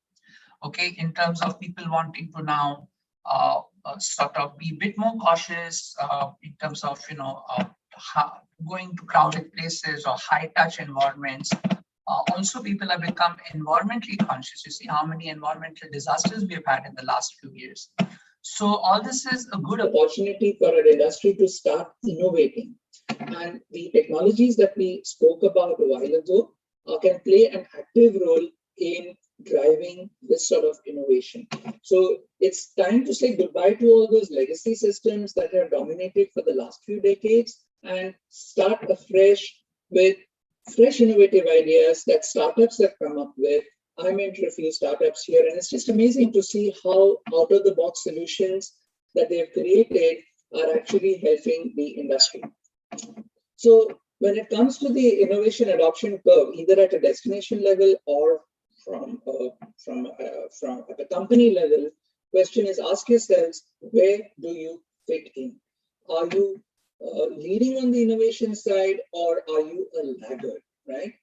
okay, in terms of people wanting to now sort of be a bit more cautious in terms of, going to crowded places or high-touch environments. Also, people have become environmentally conscious. You see how many environmental disasters we have had in the last few years. So all this is a good opportunity for our industry to start innovating. And the technologies that we spoke about a while ago can play an active role in driving this sort of innovation. So it's time to say goodbye to all those legacy systems that have dominated for the last few decades and start afresh with fresh innovative ideas that startups have come up with. I mentioned a few startups here, and it's just amazing to see how out-of-the-box solutions that they've created are actually helping the industry. So when it comes to the innovation adoption curve, either at a destination level or from at a company level, question is, ask yourselves, where do you fit in? Are you leading on the innovation side, or are you a laggard, right?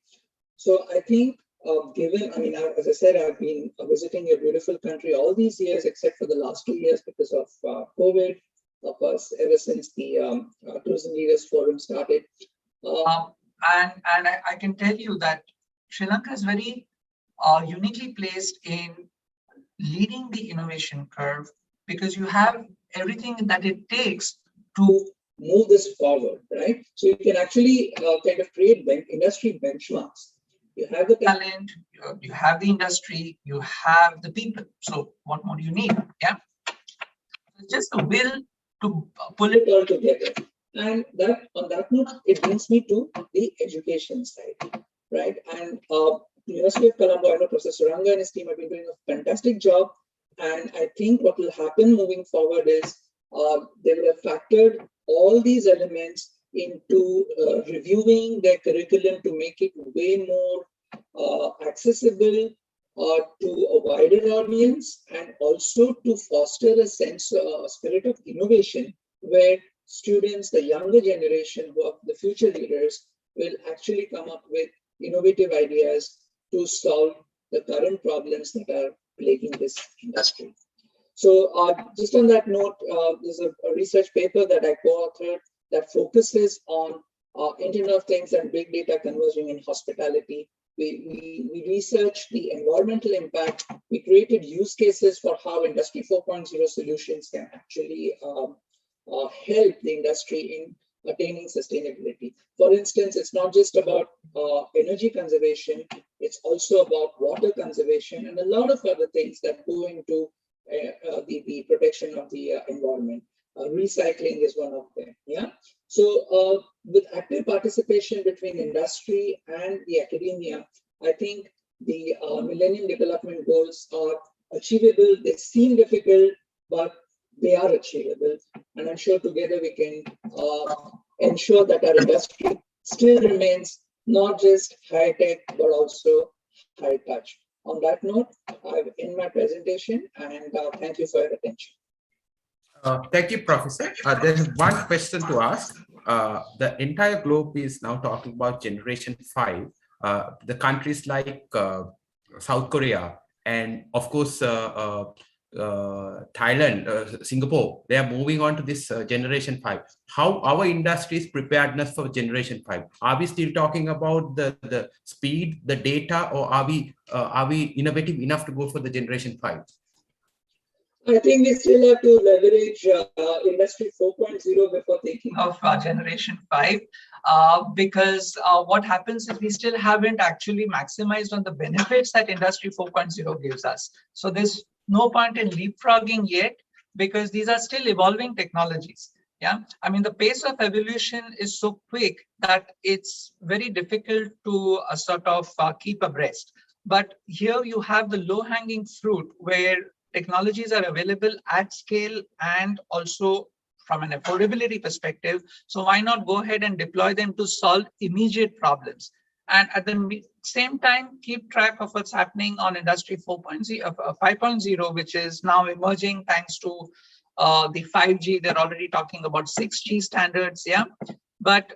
So I think as I said, I've been visiting your beautiful country all these years, except for the last 2 years because of COVID, of course, ever since the Tourism Leaders Forum started. And I can tell you that Sri Lanka is very uniquely placed in leading the innovation curve, because you have everything that it takes to move this forward, right? So you can actually kind of create industry benchmarks. You have the talent, you have the industry, you have the people. So what more do you need? Yeah, it's just the will to pull it all together. And that, on that note, it brings me to the education side, right? And University of Colombo, I know Professor Ranga and his team have been doing a fantastic job. And I think what will happen moving forward is they will have factored all these elements into reviewing their curriculum to make it way more accessible to a wider audience, and also to foster a sense, spirit of innovation, where students, the younger generation who are the future leaders, will actually come up with innovative ideas to solve the current problems that are plaguing this industry. So just on that note, there's a research paper that I co-authored that focuses on Internet of Things and big data converging in hospitality. We researched the environmental impact. We created use cases for how Industry 4.0 solutions can actually help the industry in attaining sustainability. For instance, it's not just about energy conservation, it's also about water conservation and a lot of other things that go into the protection of the environment. Recycling is one of them. Yeah. So with active participation between industry and the academia, I think the Millennium Development Goals are achievable. They seem difficult, but they are achievable. And I'm sure together we can ensure that our industry still remains not just high tech, but also high touch. On that note, I've end my presentation and thank you for your attention. Thank you, Professor. There's one question to ask. The entire globe is now talking about Generation 5. The countries like South Korea and, of course, Thailand, Singapore, they are moving on to this Generation 5. How our industry's preparedness for Generation 5? Are we still talking about the speed, the data, or are we innovative enough to go for the Generation 5? I think we still have to leverage Industry 4.0 before thinking of Generation 5, because what happens is we still haven't actually maximized on the benefits that Industry 4.0 gives us. So there's no point in leapfrogging yet, because these are still evolving technologies. Yeah, I mean, the pace of evolution is so quick that it's very difficult to sort of keep abreast. But here you have the low-hanging fruit where technologies are available at scale and also from an affordability perspective. So why not go ahead and deploy them to solve immediate problems? And at the same time, keep track of what's happening on Industry 5.0, which is now emerging thanks to the 5G. They're already talking about 6G standards. Yeah, but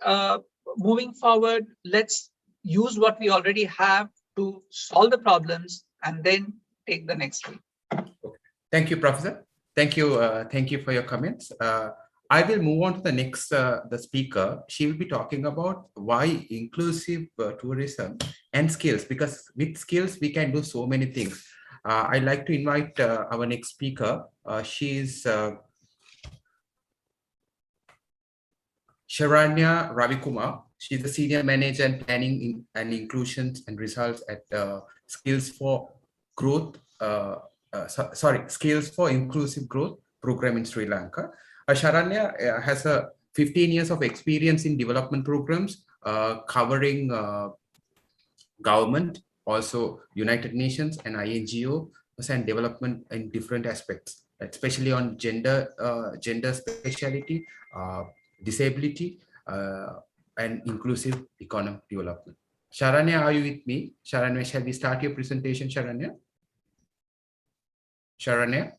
moving forward, let's use what we already have to solve the problems and then take the next leap. Thank you, Professor. Thank you for your comments. I will move on to the next the speaker. She will be talking about why inclusive tourism and skills, because with skills we can do so many things. I'd like to invite our next speaker. She's Sharanya Ravikumar. She's the Senior Manager in Planning and Inclusion and Results at Skills for Growth. Skills for Inclusive Growth program in Sri Lanka. Sharanya has 15 years of experience in development programs covering government, also United Nations and INGO, and development in different aspects, especially on gender speciality, disability, and inclusive economic development. Sharanya, are you with me? Sharanya, shall we start your presentation, Sharanya? Sharanya?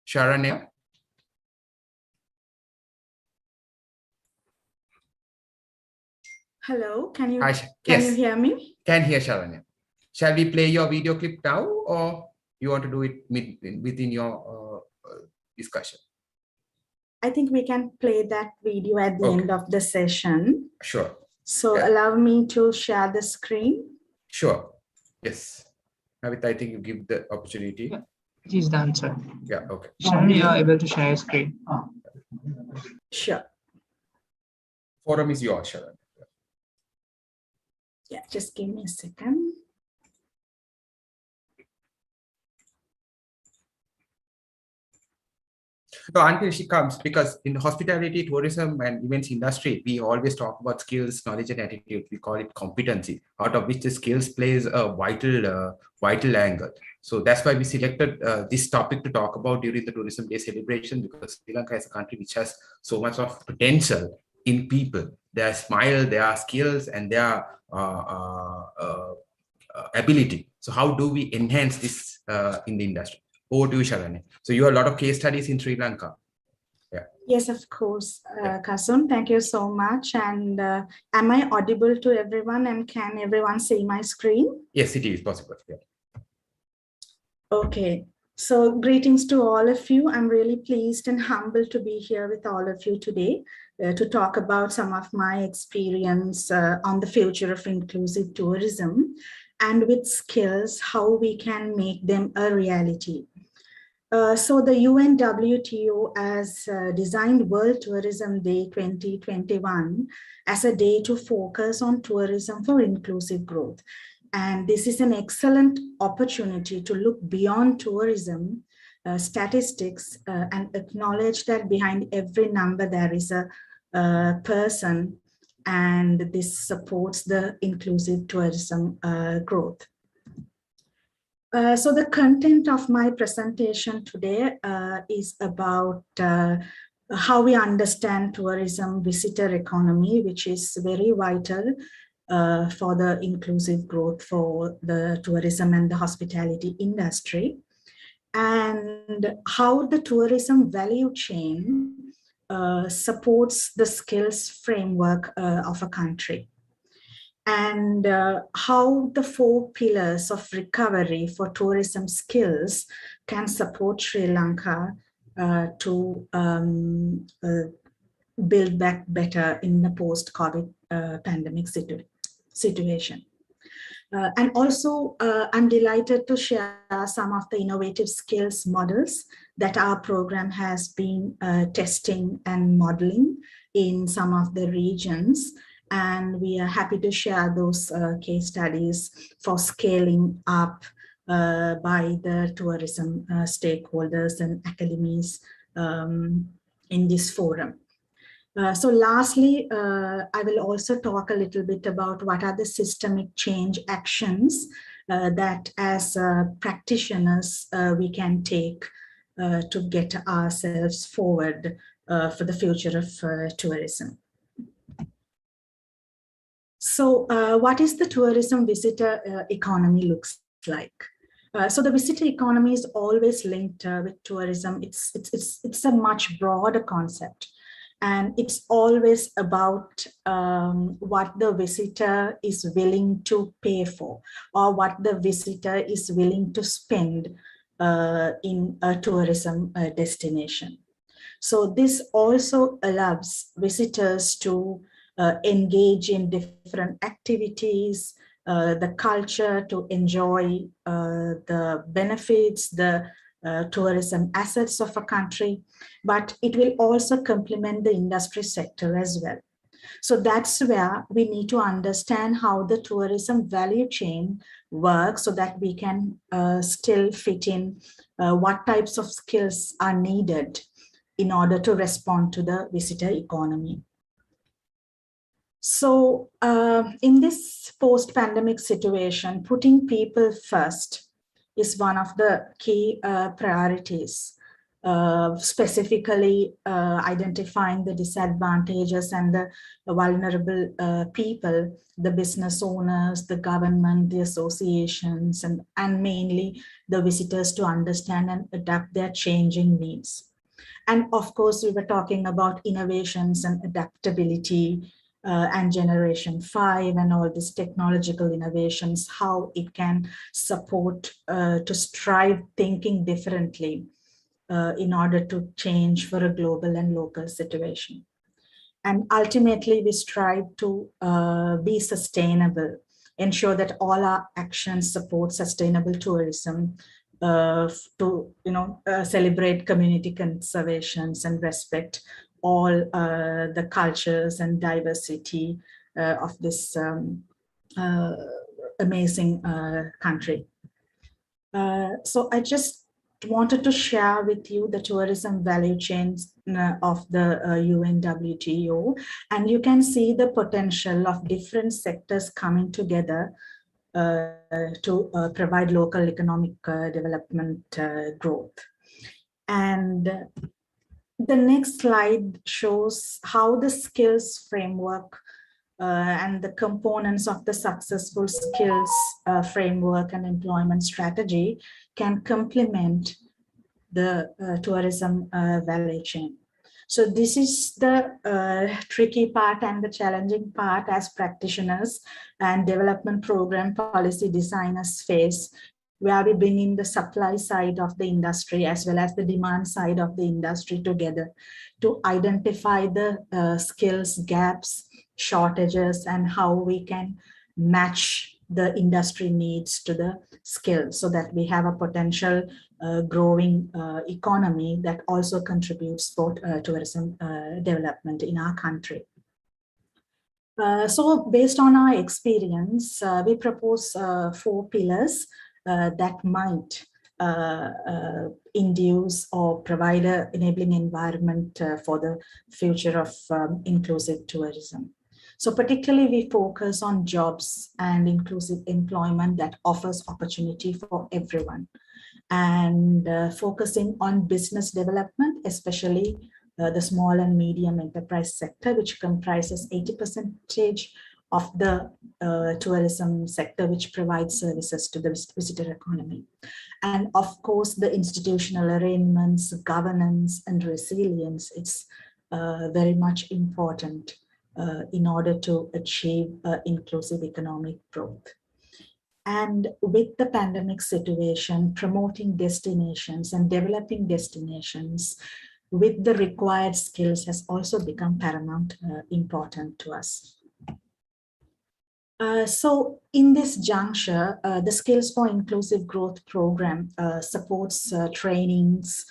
Sharanya? Hello, can you Yes. hear me? Can hear, Sharanya. Shall we play your video clip now, or you want to do it within your discussion? I think we can play that video at the end of the session. Sure. So allow me to share the screen. Sure. Yes. Navit, I think you give the opportunity. Yeah, it is done, sir. Yeah, okay. Sharon, you are able to share your screen. Sure. Forum is yours, Sharon. Yeah, just give me a second. So until she comes, because in hospitality, tourism, and events industry, we always talk about skills, knowledge, and attitude. We call it competency, out of which the skills plays a vital angle. So that's why we selected this topic to talk about during the Tourism Day celebration, because Sri Lanka is a country which has so much of potential in people. Their smile, their skills, and their ability. So how do we enhance this in the industry? Over to you, Sharanya. So you have a lot of case studies in Sri Lanka. Yeah. Yes, of course, Kasun. Thank you so much. And am I audible to everyone? And can everyone see my screen? Yes, it is possible. Yeah. Okay. So greetings to all of you. I'm really pleased and humbled to be here with all of you today to talk about some of my experience on the future of inclusive tourism, and with skills, how we can make them a reality. So the UNWTO has designed World Tourism Day 2021 as a day to focus on tourism for inclusive growth. And this is an excellent opportunity to look beyond tourism statistics and acknowledge that behind every number there is a person, and this supports the inclusive tourism growth. So the content of my presentation today is about how we understand tourism visitor economy, which is very vital for the inclusive growth for the tourism and the hospitality industry, and how the tourism value chain supports the skills framework of a country, and how the 4 pillars of recovery for tourism skills can support Sri Lanka to build back better in the post-COVID pandemic situation. And also, I'm delighted to share some of the innovative skills models that our program has been testing and modeling in some of the regions. And we are happy to share those case studies for scaling up by the tourism stakeholders and academies in this forum. So lastly, I will also talk a little bit about what are the systemic change actions that as practitioners we can take to get ourselves forward for the future of tourism. So what is the tourism visitor economy looks like? So the visitor economy is always linked with tourism. It's a much broader concept. And it's always about what the visitor is willing to pay for, or what the visitor is willing to spend in a tourism destination. So this also allows visitors to engage in different activities, the culture, to enjoy the benefits, the tourism assets of a country, but it will also complement the industry sector as well. So that's where we need to understand how the tourism value chain works so that we can still fit in what types of skills are needed in order to respond to the visitor economy. So in this post-pandemic situation, putting people first is one of the key priorities, specifically identifying the disadvantages and the vulnerable people, the business owners, the government, the associations, and mainly the visitors to understand and adapt their changing needs. And of course, we were talking about innovations and adaptability, and Generation 5 and all these technological innovations, how it can support to strive thinking differently in order to change for a global and local situation. And ultimately, we strive to be sustainable, ensure that all our actions support sustainable tourism, to celebrate community conservations and respect all the cultures and diversity of this amazing country. So I just wanted to share with you the tourism value chains of the UNWTO, and you can see the potential of different sectors coming together to provide local economic development growth. And the next slide shows how the skills framework and the components of the successful skills framework and employment strategy can complement the tourism value chain. So this is the tricky part and the challenging part as practitioners and development program policy designers face, where we bring in the supply side of the industry as well as the demand side of the industry together to identify the skills gaps, shortages, and how we can match the industry needs to the skills so that we have a potential growing economy that also contributes for tourism development in our country. So based on our experience, we propose 4 pillars that might induce or provide an enabling environment for the future of inclusive tourism. So particularly we focus on jobs and inclusive employment that offers opportunity for everyone, and focusing on business development, especially the small and medium enterprise sector, which comprises 80% of the tourism sector, which provides services to the visitor economy. And of course, the institutional arrangements, governance, and resilience, it's very much important in order to achieve inclusive economic growth. And with the pandemic situation, promoting destinations and developing destinations with the required skills has also become paramount important to us. So in this juncture, the Skills for Inclusive Growth program supports trainings,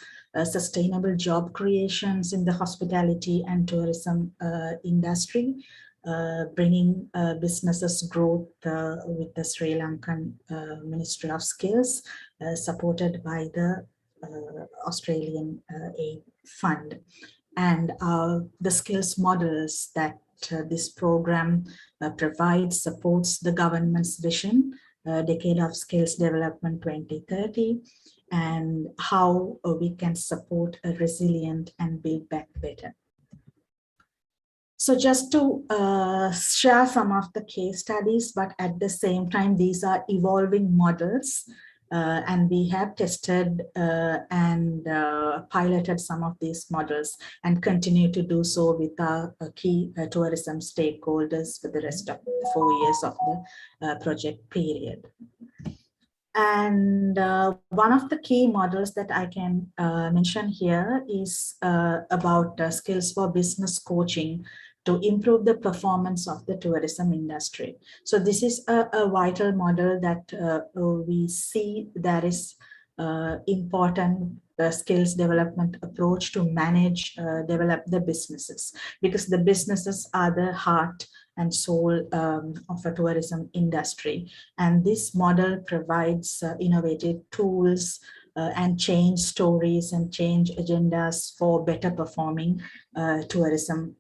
sustainable job creations in the hospitality and tourism industry, bringing businesses growth with the Sri Lankan Ministry of Skills, supported by the Australian Aid Fund. And the skills models that this program provides supports the government's vision, Decade of Skills Development 2030, and how we can support a resilient and build back better. So just to share some of the case studies, but at the same time, these are evolving models. And we have tested and piloted some of these models and continue to do so with our key tourism stakeholders for the rest of the 4 years of the project period. And one of the key models that I can mention here is about skills for business coaching to improve the performance of the tourism industry. So this is a vital model that we see there is important skills development approach to manage, develop the businesses, because the businesses are the heart and soul of a tourism industry. And this model provides innovative tools and change stories and change agendas for better performing tourism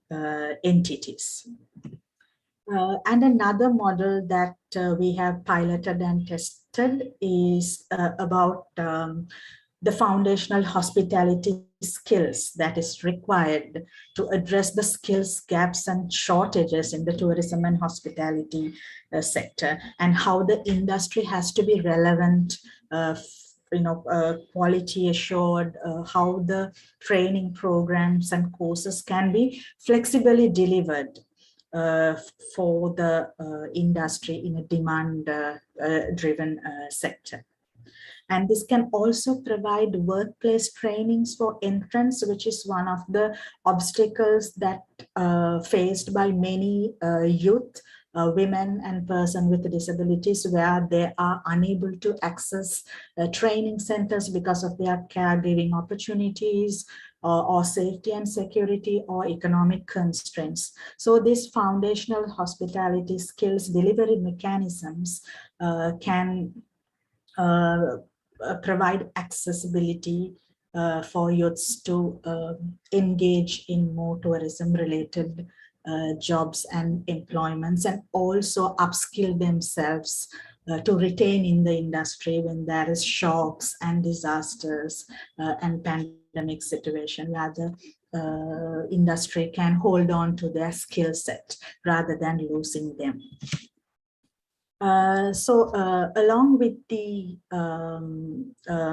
entities. And another model that we have piloted and tested is about the foundational hospitality skills that is required to address the skills gaps and shortages in the tourism and hospitality sector, and how the industry has to be relevant, quality assured, how the training programs and courses can be flexibly delivered for the industry in a demand driven sector. And this can also provide workplace trainings for entrants, which is one of the obstacles that faced by many youth, women and persons with disabilities, where they are unable to access training centers because of their caregiving opportunities or safety and security or economic constraints. So these foundational hospitality skills delivery mechanisms can provide accessibility for youths to engage in more tourism related jobs and employments, and also upskill themselves to retain in the industry when there is shocks and disasters and pandemic situation, where the industry can hold on to their skill set rather than losing them. Along with the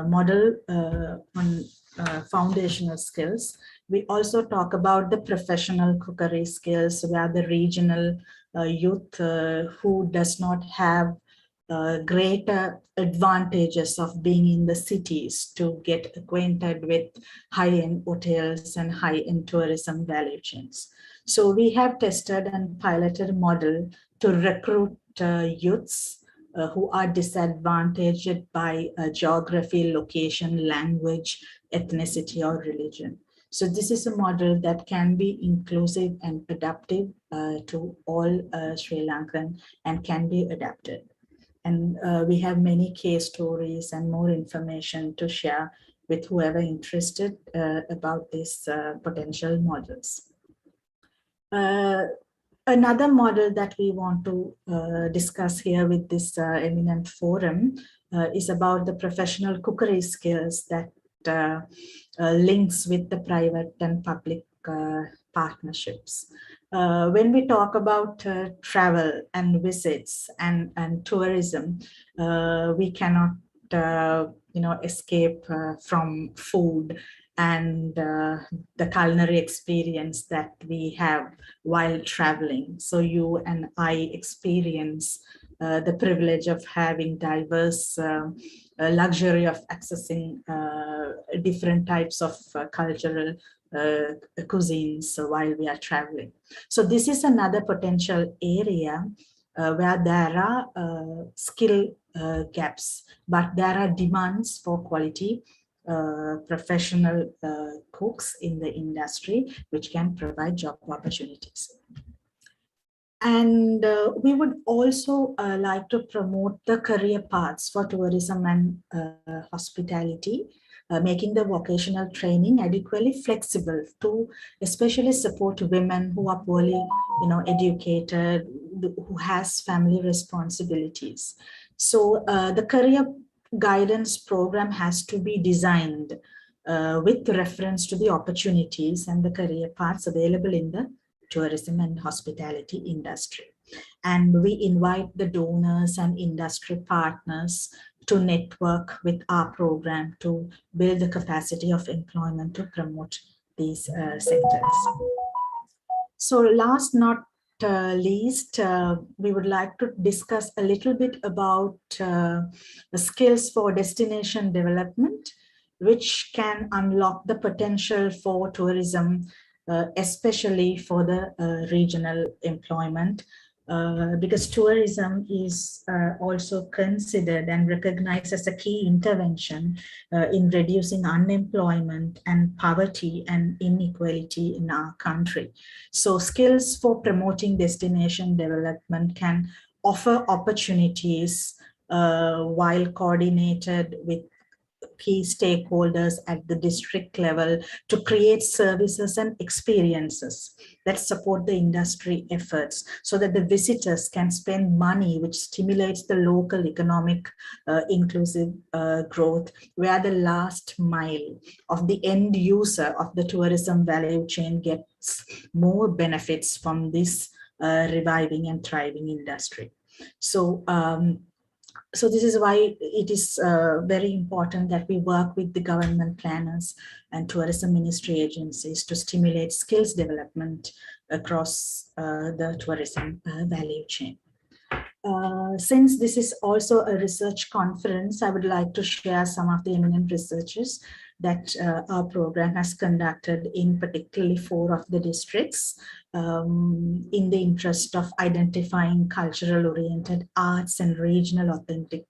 model on foundational skills, we also talk about the professional cookery skills, where the regional youth who does not have greater advantages of being in the cities to get acquainted with high-end hotels and high-end tourism value chains. So we have tested and piloted a model to recruit youths who are disadvantaged by geography, location, language, ethnicity, or religion. So this is a model that can be inclusive and adaptive to all Sri Lankan and can be adapted. And we have many case stories and more information to share with whoever interested about these potential models. Another model that we want to discuss here with this eminent forum is about the professional cookery skills that links with the private and public partnerships. When we talk about travel and visits and tourism, we cannot escape from food and the culinary experience that we have while traveling. So you and I experience the privilege of having diverse luxury of accessing different types of cultural cuisines while we are traveling. So this is another potential area where there are skill gaps, but there are demands for quality professional cooks in the industry, which can provide job opportunities. And we would also like to promote the career paths for tourism and hospitality, making the vocational training adequately flexible to especially support women who are poorly educated, who has family responsibilities. So the career guidance program has to be designed with reference to the opportunities and the career paths available in the tourism and hospitality industry. And we invite the donors and industry partners to network with our program to build the capacity of employment to promote these sectors. So last not least, we would like to discuss a little bit about the skills for destination development, which can unlock the potential for tourism, especially for the regional employment, because tourism is also considered and recognized as a key intervention in reducing unemployment and poverty and inequality in our country. So skills for promoting destination development can offer opportunities while coordinated with key stakeholders at the district level to create services and experiences that support the industry efforts so that the visitors can spend money, which stimulates the local economic inclusive growth, where the last mile of the end user of the tourism value chain gets more benefits from this reviving and thriving industry. So this is why it is very important that we work with the government planners and tourism ministry agencies to stimulate skills development across the tourism value chain. Since this is also a research conference, I would like to share some of the eminent researches that our program has conducted in particularly 4 of the districts in the interest of identifying cultural oriented arts and regional authentic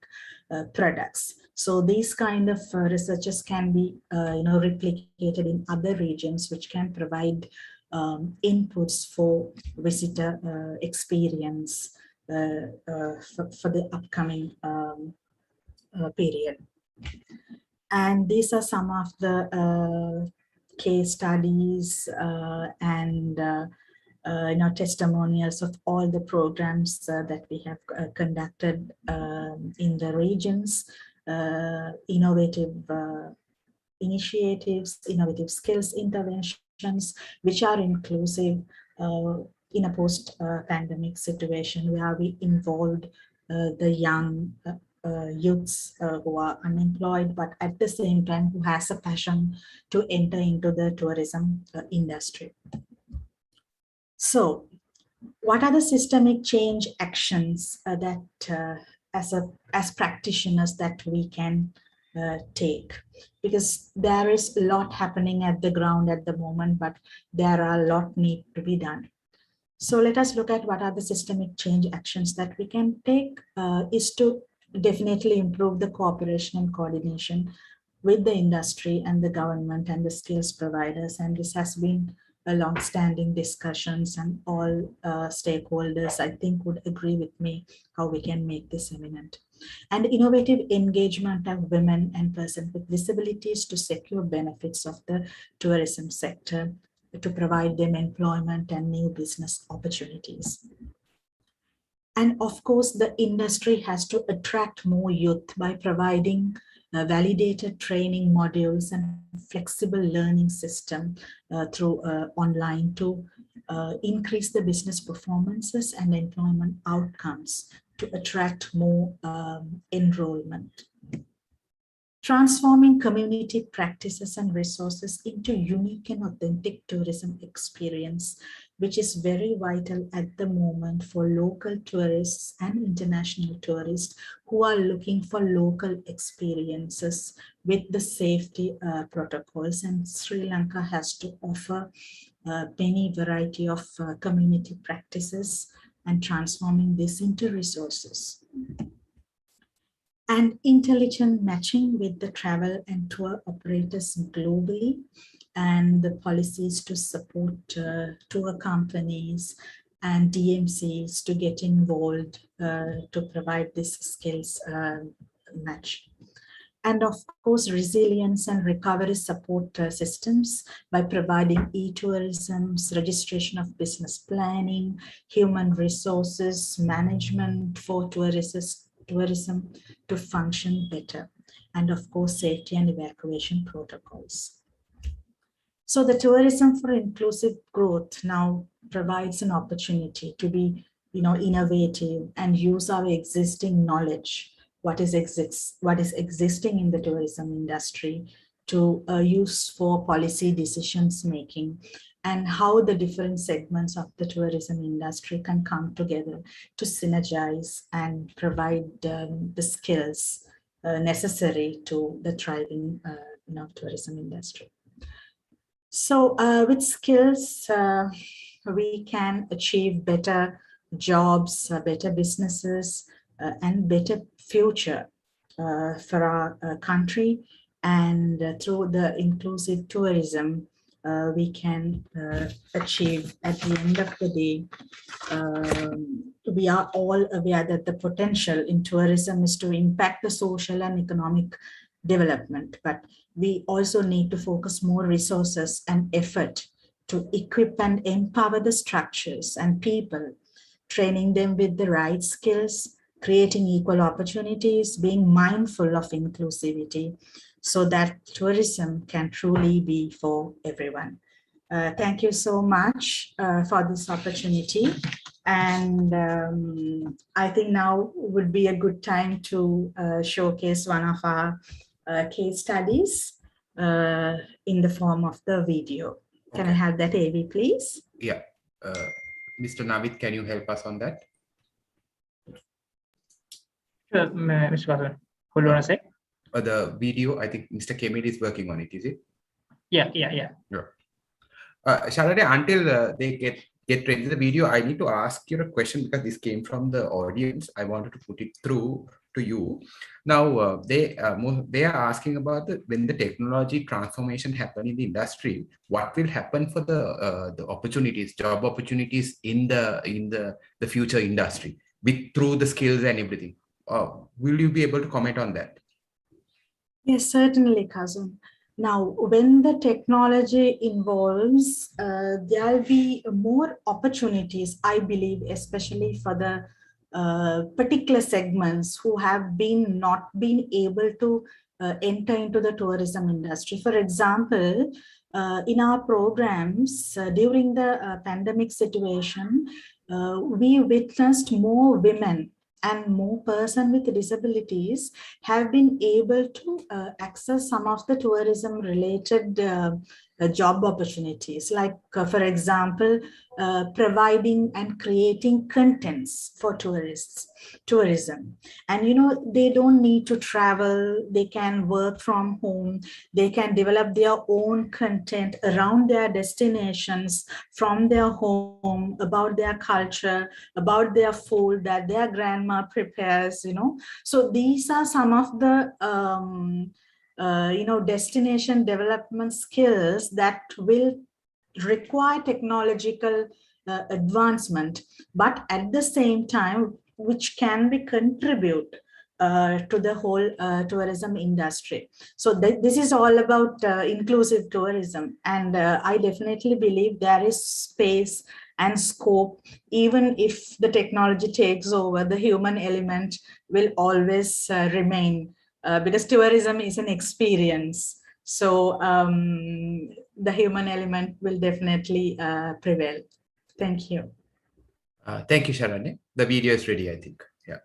products. So these kind of researches can be replicated in other regions, which can provide inputs for visitor experience for the upcoming period. And these are some of the case studies and testimonials of all the programs that we have conducted in the regions, innovative initiatives, innovative skills interventions, which are inclusive in a post-pandemic situation where we involved the young youths who are unemployed, but at the same time who has a passion to enter into the tourism industry. So what are the systemic change actions that as practitioners that we can take? Because there is a lot happening at the ground at the moment, but there are a lot need to be done. So let us look at what are the systemic change actions that we can take is to definitely improve the cooperation and coordination with the industry and the government and the skills providers. And this has been a long-standing discussions, and all stakeholders, I think, would agree with me how we can make this eminent. And innovative engagement of women and persons with disabilities to secure benefits of the tourism sector, to provide them employment and new business opportunities. And of course, the industry has to attract more youth by providing validated training modules and flexible learning system through online to increase the business performances and employment outcomes to attract more enrollment. Transforming community practices and resources into unique and authentic tourism experience, which is very vital at the moment for local tourists and international tourists who are looking for local experiences with the safety protocols. And Sri Lanka has to offer many variety of community practices and transforming this into resources. And intelligent matching with the travel and tour operators globally, and the policies to support tour companies and DMCs to get involved to provide this skills match. And of course, resilience and recovery support systems by providing e-tourism's registration of business planning, human resources management for tourism to function better, and of course, safety and evacuation protocols. So the Tourism for Inclusive Growth now provides an opportunity to be, innovative and use our existing knowledge, what is existing in the tourism industry, to use for policy decisions making, and how the different segments of the tourism industry can come together to synergize and provide the skills necessary to the thriving tourism industry. So with skills, we can achieve better jobs, better businesses, and better future for our country. And through the inclusive tourism, we can achieve at the end of the day. We are all aware that the potential in tourism is to impact the social and economic development, but we also need to focus more resources and effort to equip and empower the structures and people, training them with the right skills, creating equal opportunities, being mindful of inclusivity, so that tourism can truly be for everyone. Thank you so much for this opportunity. And I think now would be a good time to showcase one of our case studies in the form of the video. Can I have that, AV, please? Yeah. Mr. Navid, can you help us on that? Sure, Mr. Basu. Hold on a sec. The video, I think Mr. Kemid is working on it, is it? Yeah. Sharade, until they get ready the video, I need to ask you a question because this came from the audience. I wanted to put it through to you. Now, they are asking about when the technology transformation happen in the industry, what will happen for the opportunities, job opportunities in the future industry through the skills and everything. Will you be able to comment on that? Yes, certainly, Kazum. Now, when the technology involves, there'll be more opportunities, I believe, especially for the particular segments who have not been able to enter into the tourism industry. For example, in our programs during the pandemic situation, we witnessed more women and more persons with disabilities have been able to access some of the tourism related job opportunities, like for example, providing and creating contents for tourism. And they don't need to travel, they can work from home, they can develop their own content around their destinations from their home, about their culture, about their food that their grandma prepares, So these are some of the destination development skills that will require technological advancement, but at the same time, which can be contribute to the whole tourism industry. So this is all about inclusive tourism. And I definitely believe there is space and scope. Even if the technology takes over, the human element will always remain because tourism is an experience. So the human element will definitely prevail. Thank you. Thank you, Sharanya. The video is ready, I think. Yeah.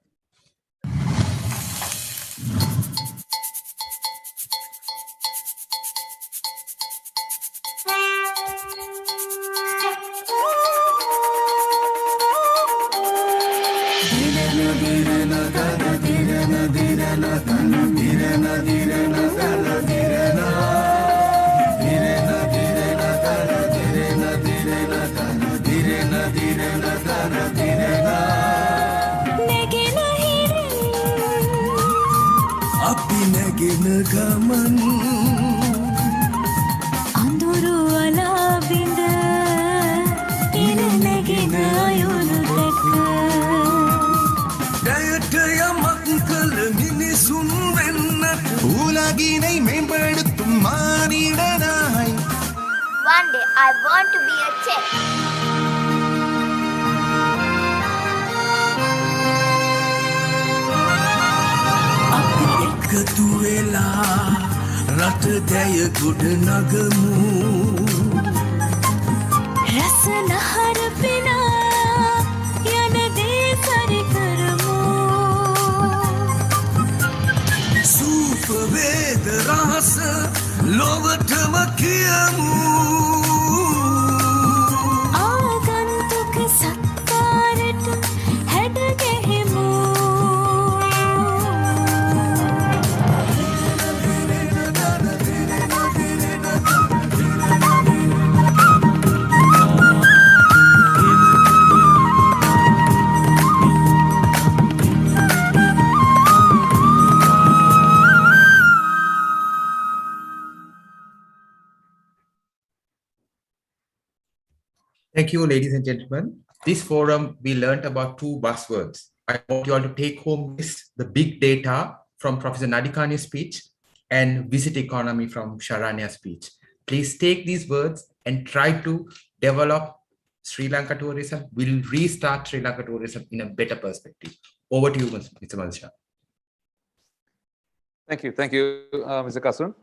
One day I want to be a chef. එකතු වෙලා රට දැය ගොඩ නගමු රස නහර පිනා යන දේ සරි කරමු සූප වේද රහස ලොවටම කියමු ආගන්තුක සත්කාරට හැඩ ගැහිමු Thank you, ladies and gentlemen. This forum, we learned about two buzzwords. I want you all to take home this, the big data from Professor Nadikani's speech and visit economy from Sharanya's speech. Please take these words and try to develop Sri Lanka tourism. We'll restart Sri Lanka tourism in a better perspective. Over to you, Mr. Madhushan. Thank you, Mr. Kasun.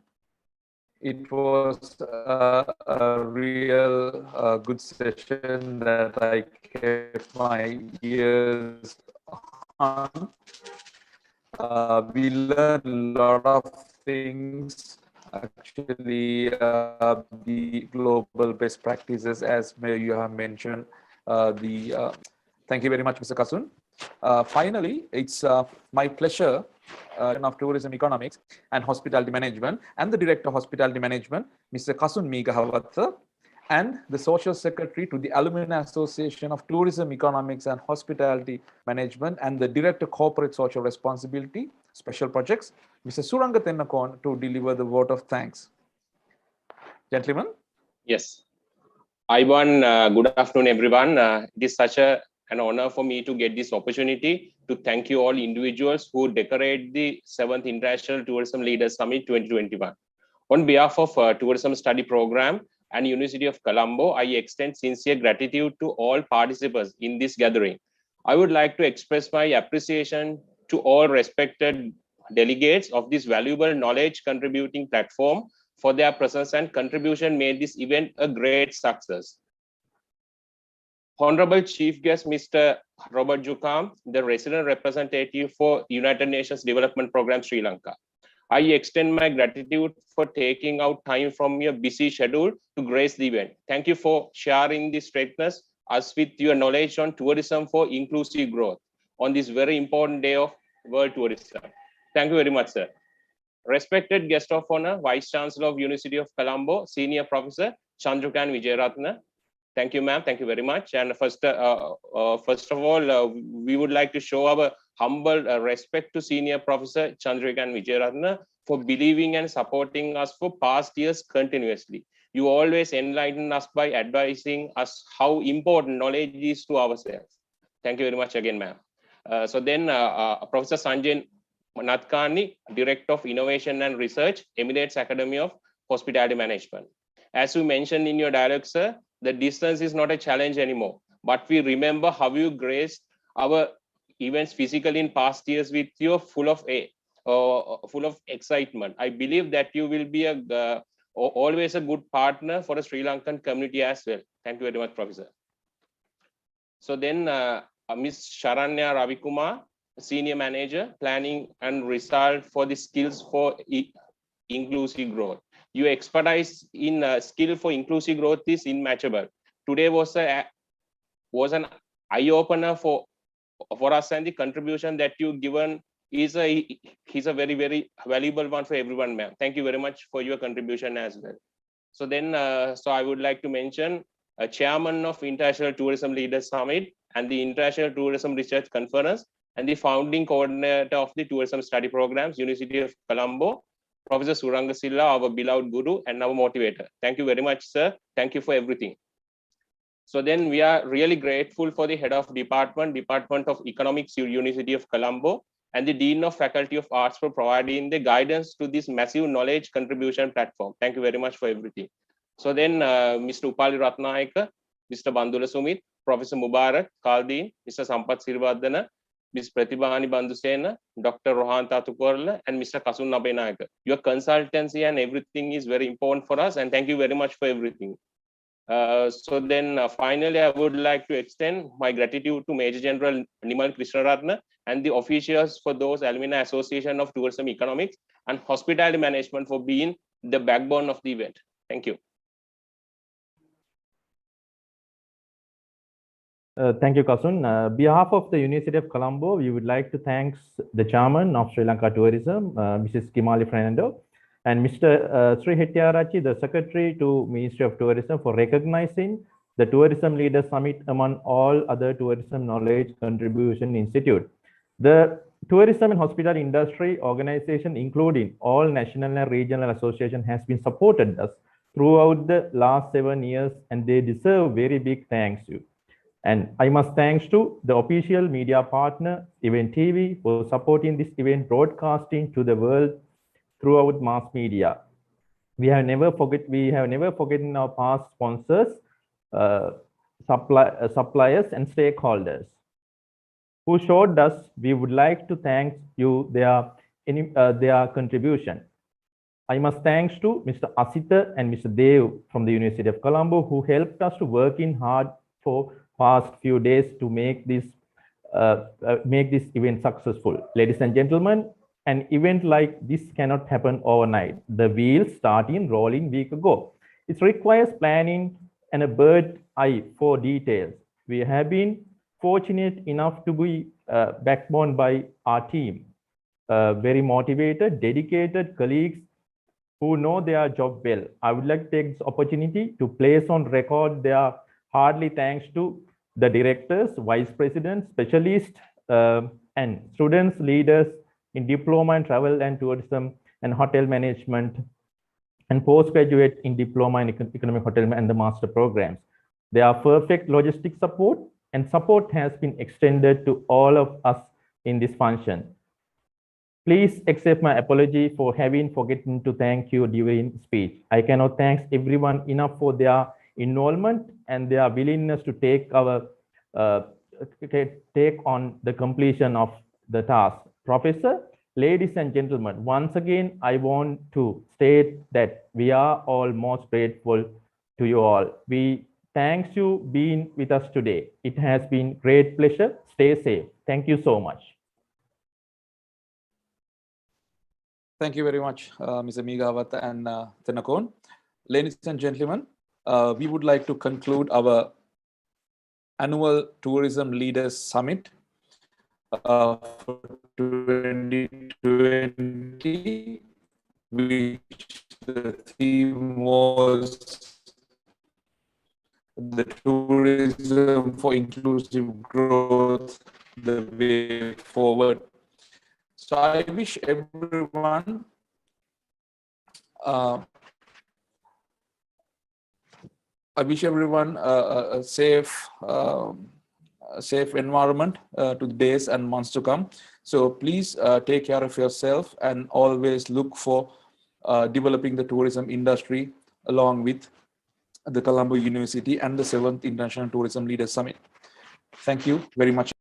It was a real good session that I kept my ears on. We learned a lot of things, actually, the global best practices, as you have mentioned. Thank you very much, Mr. Kasun. Finally, it's my pleasure of Tourism Economics and Hospitality Management and the Director of Hospitality Management, Mr. Kasun Meegahawatha, and the Social Secretary to the Alumni Association of Tourism Economics and Hospitality Management and the Director Corporate Social Responsibility Special Projects, Mr. Suranga Tennakon, to deliver the vote of thanks. Gentlemen? Yes. Good afternoon, everyone. It is such an honor for me to get this opportunity to thank you all individuals who decorate the 7th International Tourism Leaders Summit 2021. On behalf of Tourism Study Program and University of Colombo, I extend sincere gratitude to all participants in this gathering. I would like to express my appreciation to all respected delegates of this valuable knowledge contributing platform for their presence and contribution made this event a great success. Honorable Chief Guest, Mr. Robert Jukam, the resident representative for United Nations Development Program, Sri Lanka. I extend my gratitude for taking out time from your busy schedule to grace the event. Thank you for sharing this straightness us with your knowledge on tourism for inclusive growth on this very important day of World Tourism. Thank you very much, sir. Respected guest of honor, Vice Chancellor of University of Colombo, Senior Professor Chandrukan Wijayaratna. Thank you, ma'am. Thank you very much. And first of all, we would like to show our humble respect to Senior Professor Chandrikan Wijayaratna for believing and supporting us for past years continuously. You always enlighten us by advising us how important knowledge is to ourselves. Thank you very much again, ma'am. Professor Sanjay Nadkani, Director of Innovation and Research, Emirates Academy of Hospitality Management. As you mentioned in your dialogue, sir, the distance is not a challenge anymore, but we remember how you graced our events physically in past years with your full of full of excitement. I believe that you will be always a good partner for the Sri Lankan community as well. Thank you very much, Professor. So then Ms. Sharanya Ravikumar, Senior Manager, Planning and Result for the Skills for Inclusive Growth. Your expertise in skill for inclusive growth is immatchable. Today was an eye-opener for us, and the contribution that you given is a very, very valuable one for everyone, ma'am. Thank you very much for your contribution as well. So then, so I would like to mention a chairman of International Tourism Leaders Summit and the International Tourism Research Conference, and the founding coordinator of the Tourism Study Programs, University of Colombo, Professor Suranga Silla, our beloved guru and our motivator. Thank you very much, sir. Thank you for everything. So then we are really grateful for the head of Department of Economics, University of Colombo, and the Dean of Faculty of Arts for providing the guidance to this massive knowledge contribution platform. Thank you very much for everything. So then Mr. Upali Ratnayaka, Mr. Bandula Sumit, Professor Mubarak, Kaldeen, Mr. Sampath Sirivardana, Ms. Pratibhani Bandusena, Dr. Rohan Tatukorla, and Mr. Kasun Nabenayaka. Your consultancy and everything is very important for us, and thank you very much for everything. So then finally, I would like to extend my gratitude to Major General Nimal Krishnaratna and the officials for those Alumni Association of Tourism Economics and Hospitality Management for being the backbone of the event. Thank you. Thank you, Kasun. Behalf of the University of Colombo, we would like to thank the chairman of Sri Lanka Tourism, Mrs. Kimali Fernando, and Mr. Sri Hettiarachchi, the secretary to Ministry of Tourism, for recognizing the Tourism Leaders Summit among all other tourism knowledge contribution institute. The tourism and hospitality industry organization, including all national and regional association, has been supported us throughout the last 7 years, and they deserve very big thanks you. And I must thanks to the official media partner, Event TV, for supporting this event broadcasting to the world throughout mass media. We have never forgotten our past sponsors, suppliers, and stakeholders who showed us. We would like to thank you their contribution. I must thanks to Mr. Asita and Mr. Dev from the University of Colombo, who helped us to work in hard for past few days to make this event successful. Ladies and gentlemen, an event like this cannot happen overnight. The wheels started rolling week ago. It requires planning and a bird's eye for details. We have been fortunate enough to be backbone by our team, very motivated, dedicated colleagues who know their job well. I would like to take this opportunity to place on record their heartily thanks to the directors, vice presidents, specialists, and students, leaders in diploma in travel and tourism and hotel management, and postgraduate in diploma in economic hotel and the master programs. They are perfect logistic support, and support has been extended to all of us in this function. Please accept my apology for having forgotten to thank you during speech. I cannot thank everyone enough for their involvement and their willingness to take on the completion of the task. Professor, ladies and gentlemen, once again, I want to state that we are all most grateful to you all. We thank you being with us today. It has been great pleasure. Stay safe. Thank you so much. Thank you very much, Mr. Megawat and Thenakon. Ladies and gentlemen, we would like to conclude our annual Tourism Leaders Summit for 2020, which the theme was the tourism for inclusive growth, the way forward. So I wish everyone a safe environment to the days and months to come. So please take care of yourself and always look for developing the tourism industry along with the Colombo University and the 7th International Tourism Leaders Summit. Thank you very much.